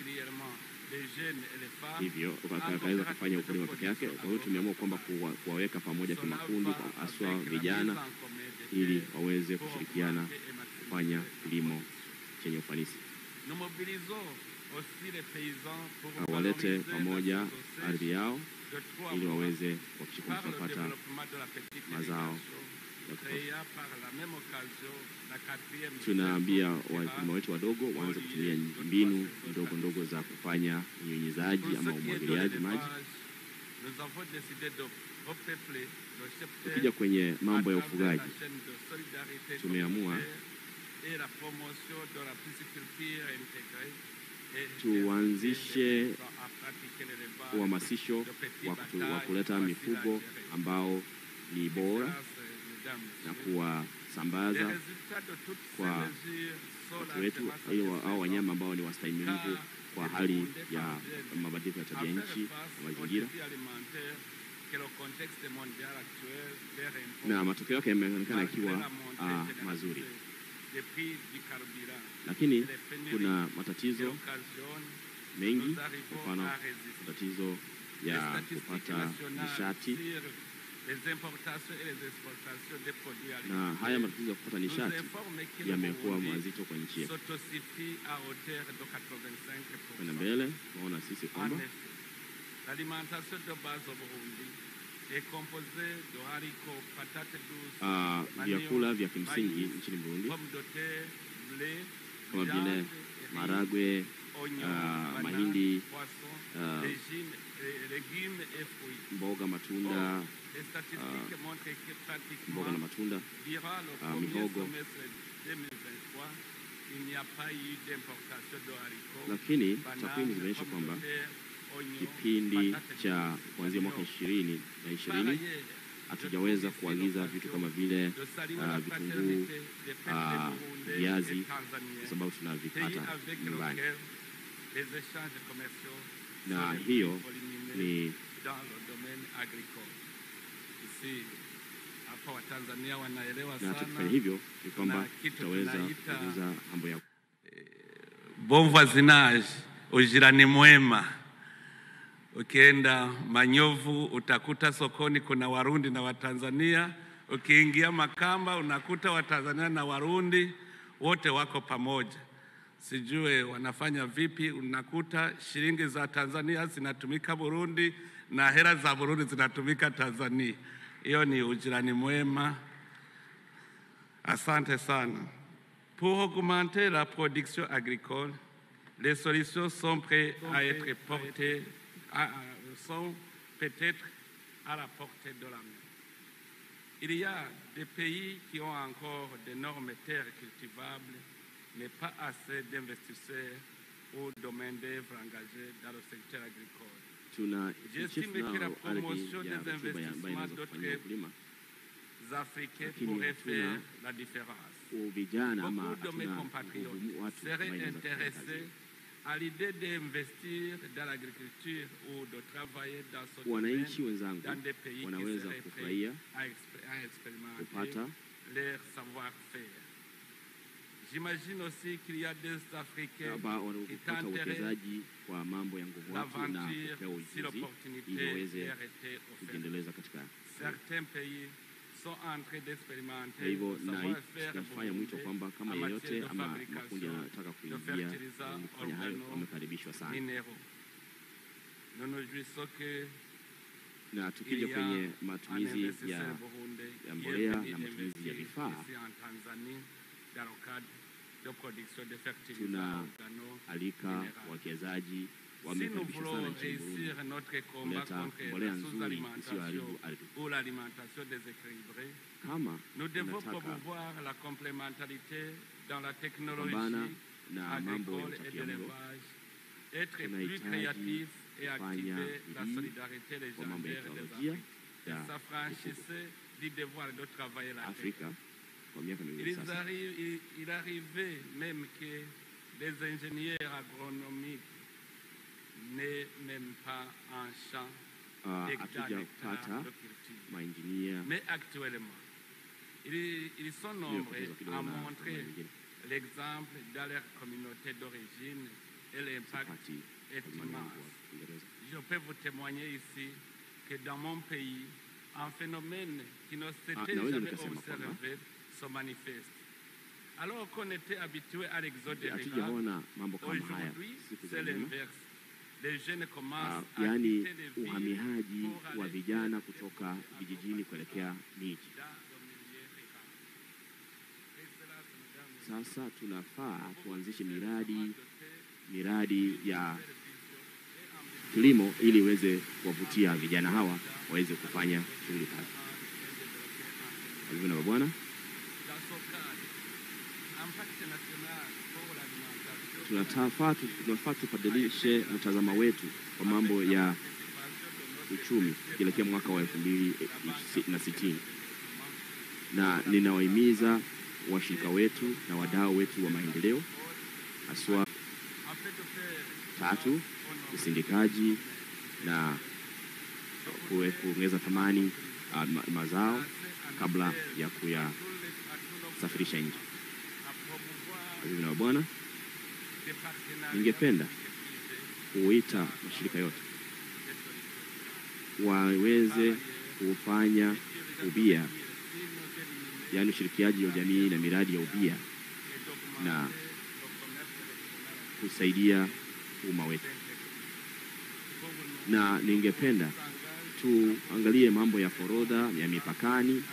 hivyo akaweza kufanya ukulima peke yake. Kwa hiyo tumeamua kwamba kuwaweka pamoja kimakundi, haswa vijana, ili waweze kushirikiana kufanya kilimo chenye ufanisi. Walete pamoja ardhi yao ili waweze kuhakikisha kupata mazao ya kutosha. Tunaambia wakulima wetu wadogo waanze kutumia mbinu ndogo za kufanya unyunyizaji ama umwagiliaji maji. Tukija kwenye mambo ya ufugaji, tumeamua tuanzishe uhamasisho wa kuleta mifugo ambao ni bora na kuwasambaza kwa watu wetu au wanyama ambao ni wastahimilivu kwa hali ya mabadiliko ya tabia nchi na mazingira. Na matokeo yake yameonekana yakiwa mazuri. Lakini kuna matatizo mengi, kwa mfano matatizo ya kupata nishati. Na haya matatizo ya kupata nishati yamekuwa mazito kwa nchi yetu. Kwenda mbele, tunaona sisi kwamba vyakula vya kimsingi nchini Burundi kama vile maharagwe, mahindi, mboga, matunda, mboga na matunda, mihogo. Lakini takwimu zinaonyesha kwamba kipindi cha kuanzia mwaka 2020 hatujaweza kuagiza vitu kama vile vitunguu, viazi, kwa sababu tunavipata nyumbani. Na hiyo ni na tukifanya hivyo ni kwamba tutaweza kuuza mambo ya bon voisinage, ujirani mwema. Ukienda Manyovu utakuta sokoni kuna Warundi na Watanzania. Ukiingia Makamba unakuta Watanzania na Warundi wote wako pamoja. Sijue wanafanya vipi, unakuta shilingi za Tanzania zinatumika Burundi na hela za Burundi zinatumika Tanzania. Hiyo ni ujirani mwema. Asante sana. Pour augmenter la production agricole, les solutions sont prêtes à être portées, sont peut-être à la portée de la main. Il y a des pays qui ont encore d'énormes terres cultivables, mais pas assez d'investisseurs ou de main-d'œuvre engagés dans le secteur agricole. J'estime que la promotion des investissements d'autres Africains pourrait faire la différence. Beaucoup de mes compatriotes seraient intéressés à l'idée d'investir dans l'agriculture ou de travailler dans ce domaine dans des pays qui seraient prêts à expérimenter leur savoir-faire. J'imagine aussi qu'il y a des Africains qui tenteraient l'aventure si l'opportunité leur était offerte. Certains pays sont en train d'expérimenter le savoir-faire en matière de fabrication de fertilisants organo-minéraux. Nous nous jouissons que na tukija kwenye matumizi ya mbolea na matumizi ya vifaa, tunaalika wawekezaji wamekaribishwa sana nchini Burundi kuleta mbolea nzuri isiyoharibu ardhi. Kama tunataka kupambana na mambo ya utapiamlo, tunahitaji kufanya bidii kwa mambo ya teknolojia ya Afrika kwa miaka miwili sasa. Il arrivait même que les ingénieurs agronomiques n'est même pas en champ hatujapata mainjinia. Mais actuellement, ils sont nombreux à montrer l'exemple dans leur communauté d'origine et l'impact est immense. Je peux vous témoigner ici que dans mon pays, un phénomène qui ne s'était jamais observé se manifeste. Alors qu'on était habitué à l'exode hatujaona mambo kama haya siku za nyuma. Yaani uhamiaji wa vijana kutoka vijijini kuelekea miji. Sasa tunafaa tuanzishe miradi ya kilimo ili iweze kuwavutia vijana hawa waweze kufanya shughuli kazi. Hivyo na bwana, tunafaa tubadilishe mtazamo wetu kwa mambo ya uchumi kuelekea mwaka wa 2060. Na ninawahimiza washirika wetu na wadau wetu wa maendeleo haswa 3 usindikaji na kuongeza thamani mazao kabla ya kuyasafirisha nje. Hivyo na bwana, ningependa kuita mashirika yote waweze kufanya ubia, yaani ushirikiaji wa jamii na miradi ya ubia na kusaidia umma wetu. Na ningependa tuangalie mambo ya forodha ya mipakani,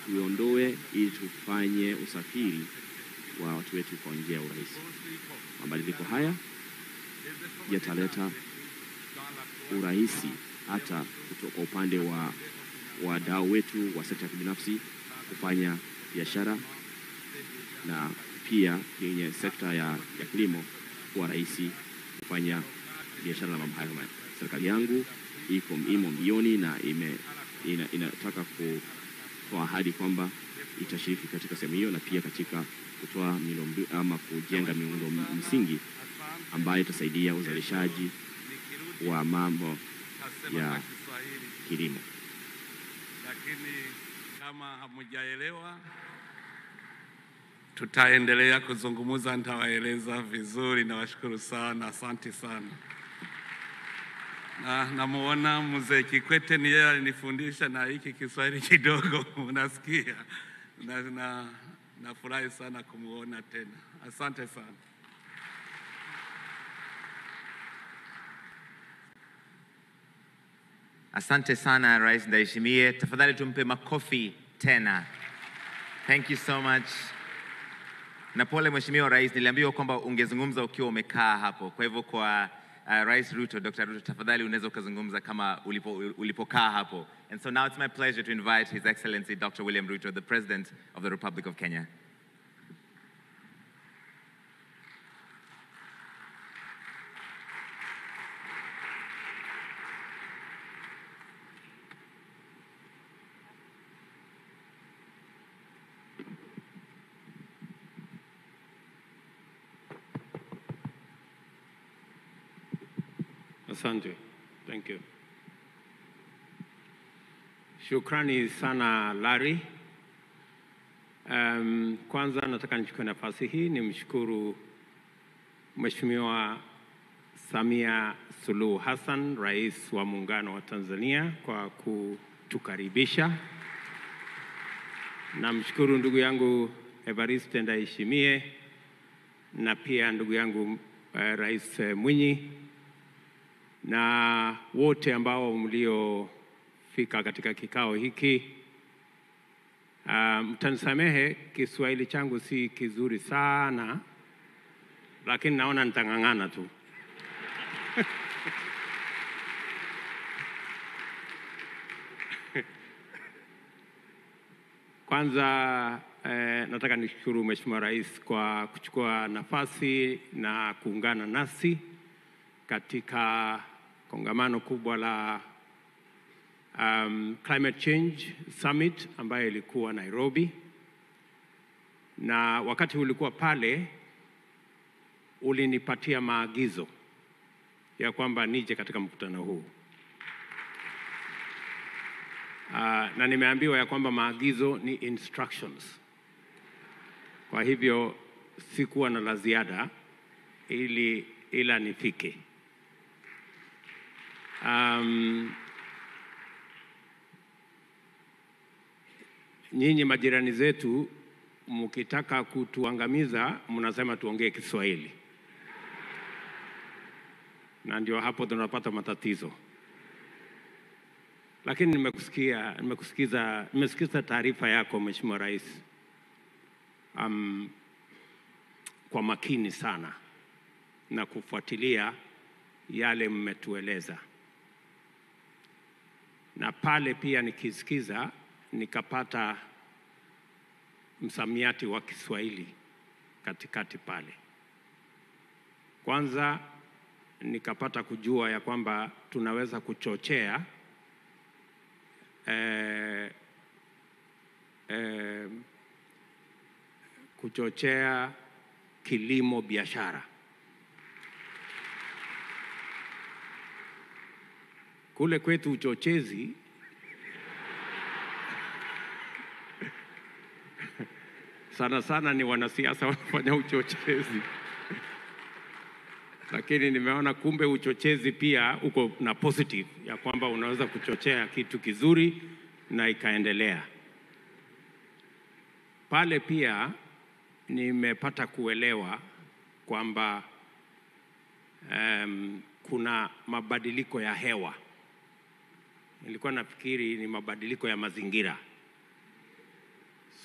tuondoe ili tufanye usafiri wa watu wetu kwa njia ya urahisi. Mabadiliko haya yataleta urahisi hata kutoka upande wa wadau wetu wa sekta binafsi kufanya biashara, na pia kwenye sekta ya kilimo kwa rahisi kufanya biashara na mambo haya. Serikali yangu imo mbioni na inataka kutoa ahadi kwamba itashiriki katika sehemu hiyo, na pia katika kutoa miundo ama kujenga miundo msingi ambayo itasaidia uzalishaji wa mambo ya kilimo. Lakini kama hamujaelewa, tutaendelea kuzungumza, nitawaeleza vizuri. Na washukuru sana, asante sana. Na namuona mzee Kikwete ni yeye alinifundisha na hiki Kiswahili kidogo unasikia. Nafurahi sana kumuona tena. Asante sana. Asante sana Rais Ndayishimiye. Tafadhali tumpe makofi tena. Thank you so much. Na pole Mheshimiwa Rais, niliambiwa kwamba ungezungumza ukiwa umekaa hapo. Kwa hivyo kwa Rais Ruto, Dr. Ruto, tafadhali unaweza ukazungumza kama ulipokaa hapo. And so now it's my pleasure to invite His Excellency Dr. William Ruto, the President of the Republic of Kenya. Asante. Thank you. Shukrani sana Larry. Kwanza nataka nichukue nafasi hii nimshukuru Mheshimiwa Samia Suluhu Hassan, Rais wa Muungano wa Tanzania, kwa kutukaribisha. Namshukuru ndugu yangu Evariste Ndayishimiye na pia ndugu yangu Rais Mwinyi na wote ambao mliofika katika kikao hiki. Mtanisamehe Kiswahili changu si kizuri sana, lakini naona nitang'ang'ana tu. Kwanza nataka nishukuru Mheshimiwa Rais kwa kuchukua nafasi na kuungana nasi katika kongamano kubwa la Climate Change Summit ambayo ilikuwa Nairobi. Na wakati ulikuwa pale ulinipatia maagizo ya kwamba nije katika mkutano huu. Na nimeambiwa ya kwamba maagizo ni instructions. Kwa hivyo sikuwa na la ziada ila nifike. Nyinyi majirani zetu mkitaka kutuangamiza mnasema tuongee Kiswahili, na ndio hapo tunapata matatizo. Lakini nimesikiza taarifa yako Mheshimiwa Rais kwa makini sana na kufuatilia yale mmetueleza, na pale pia nikisikiza nikapata msamiati wa Kiswahili katikati pale. Kwanza nikapata kujua ya kwamba tunaweza kuchochea kilimo biashara. Kule kwetu uchochezi sana sana ni wanasiasa wanafanya uchochezi. Lakini nimeona kumbe uchochezi pia uko na positive ya kwamba unaweza kuchochea kitu kizuri na ikaendelea. Pale pia nimepata kuelewa kwamba kuna mabadiliko ya hewa. Nilikuwa nafikiri ni mabadiliko ya mazingira.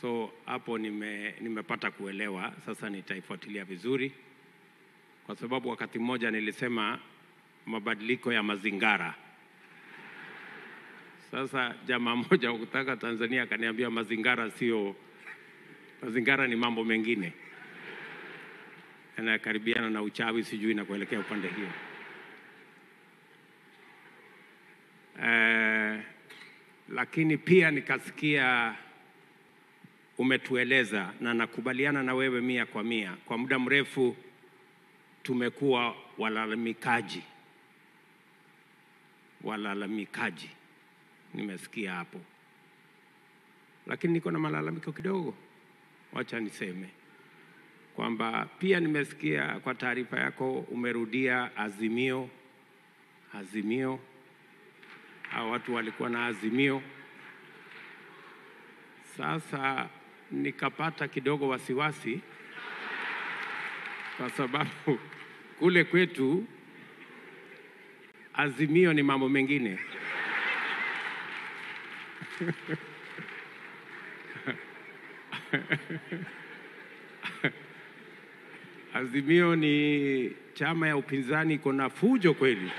So hapo nimepata kuelewa, sasa nitaifuatilia vizuri. Kwa sababu wakati mmoja nilisema mabadiliko ya mazingara. Sasa jamaa mmoja kutoka Tanzania akaniambia mazingara ni mambo mengine. Yanakaribiana na uchawi, sijui na kuelekea upande hiyo. Lakini pia nikasikia umetueleza, na nakubaliana na wewe 100%. Kwa muda mrefu tumekuwa walalamikaji. Nimesikia hapo. Lakini niko na malalamiko kidogo. Wacha niseme kwamba pia nimesikia kwa taarifa yako umerudia azimio. Hao watu walikuwa na azimio. Sasa nikapata kidogo wasiwasi kwa sababu kule kwetu azimio ni mambo mengine. Azimio ni chama ya upinzani, kuna fujo kweli.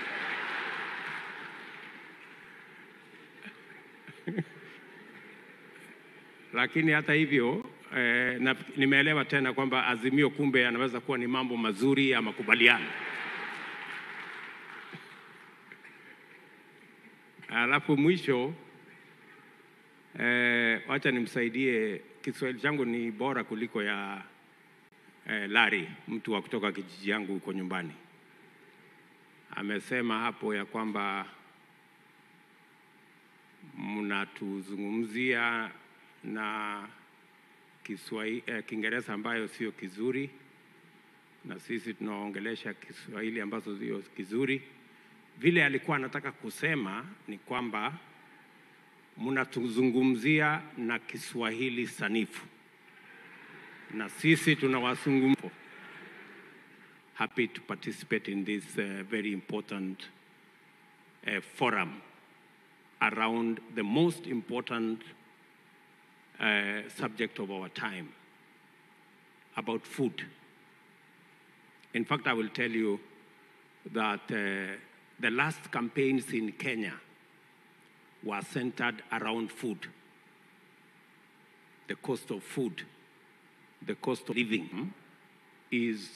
Lakini hata hivyo nimeelewa tena kwamba azimio kumbe yanaweza kuwa ni mambo mazuri ya makubaliano. Alafu mwisho wacha nimsaidie, Kiswahili changu ni bora kuliko ya Larry, mtu wa kutoka kijiji yangu huko nyumbani. Amesema hapo ya kwamba mnatuzungumzia na Kiingereza ambayo sio kizuri, na sisi tunaongelesha Kiswahili ambazo sio kizuri. Vile alikuwa anataka kusema ni kwamba mnatuzungumzia na Kiswahili sanifu, na sisi tunawazungumza. Happy to participate in this very important forum around the most important subject of our time, about food. In fact, I will tell you that the last campaigns in Kenya were centered around food. The cost of food, the cost of living is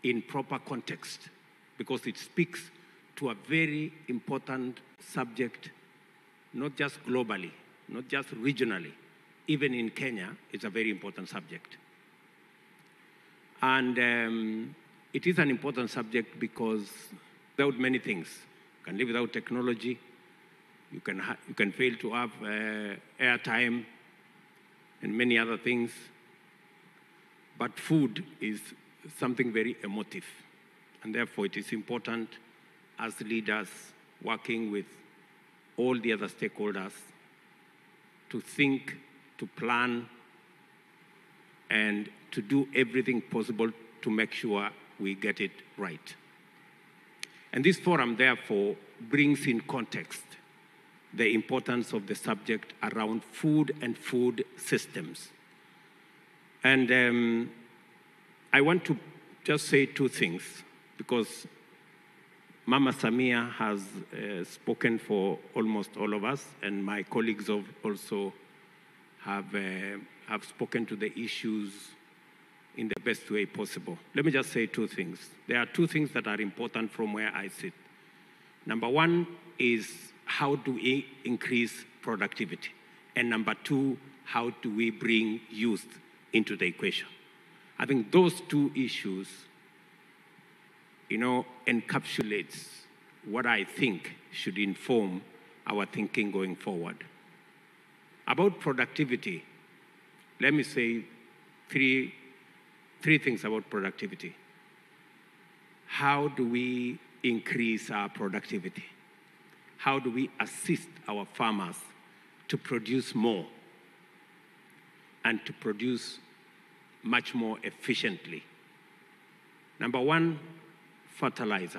in proper context because it speaks to a very important subject, not just globally, not just regionally, even in Kenya, it's a very important subject. And it is an important subject because without many things, you can live without technology, you can fail to have airtime and many other things, but food is something very emotive, and therefore it is important as leaders working with all the other stakeholders to think to plan, and to do everything possible to make sure we get it right. And this forum, therefore, brings in context the importance of the subject around food and food systems. And I want to just say two things, because Mama Samia has spoken for almost all of us, and my colleagues also have spoken to the issues in the best way possible. Let me just say two things. There are two things that are important from where I sit. Number one is, how do we increase productivity? And number two, how do we bring youth into the equation? I think those two issues, encapsulates what I think should inform our thinking going forward. About productivity, let me say three things about productivity. How do we increase our productivity? How do we assist our farmers to produce more and to produce much more efficiently? Number one, fertilizer.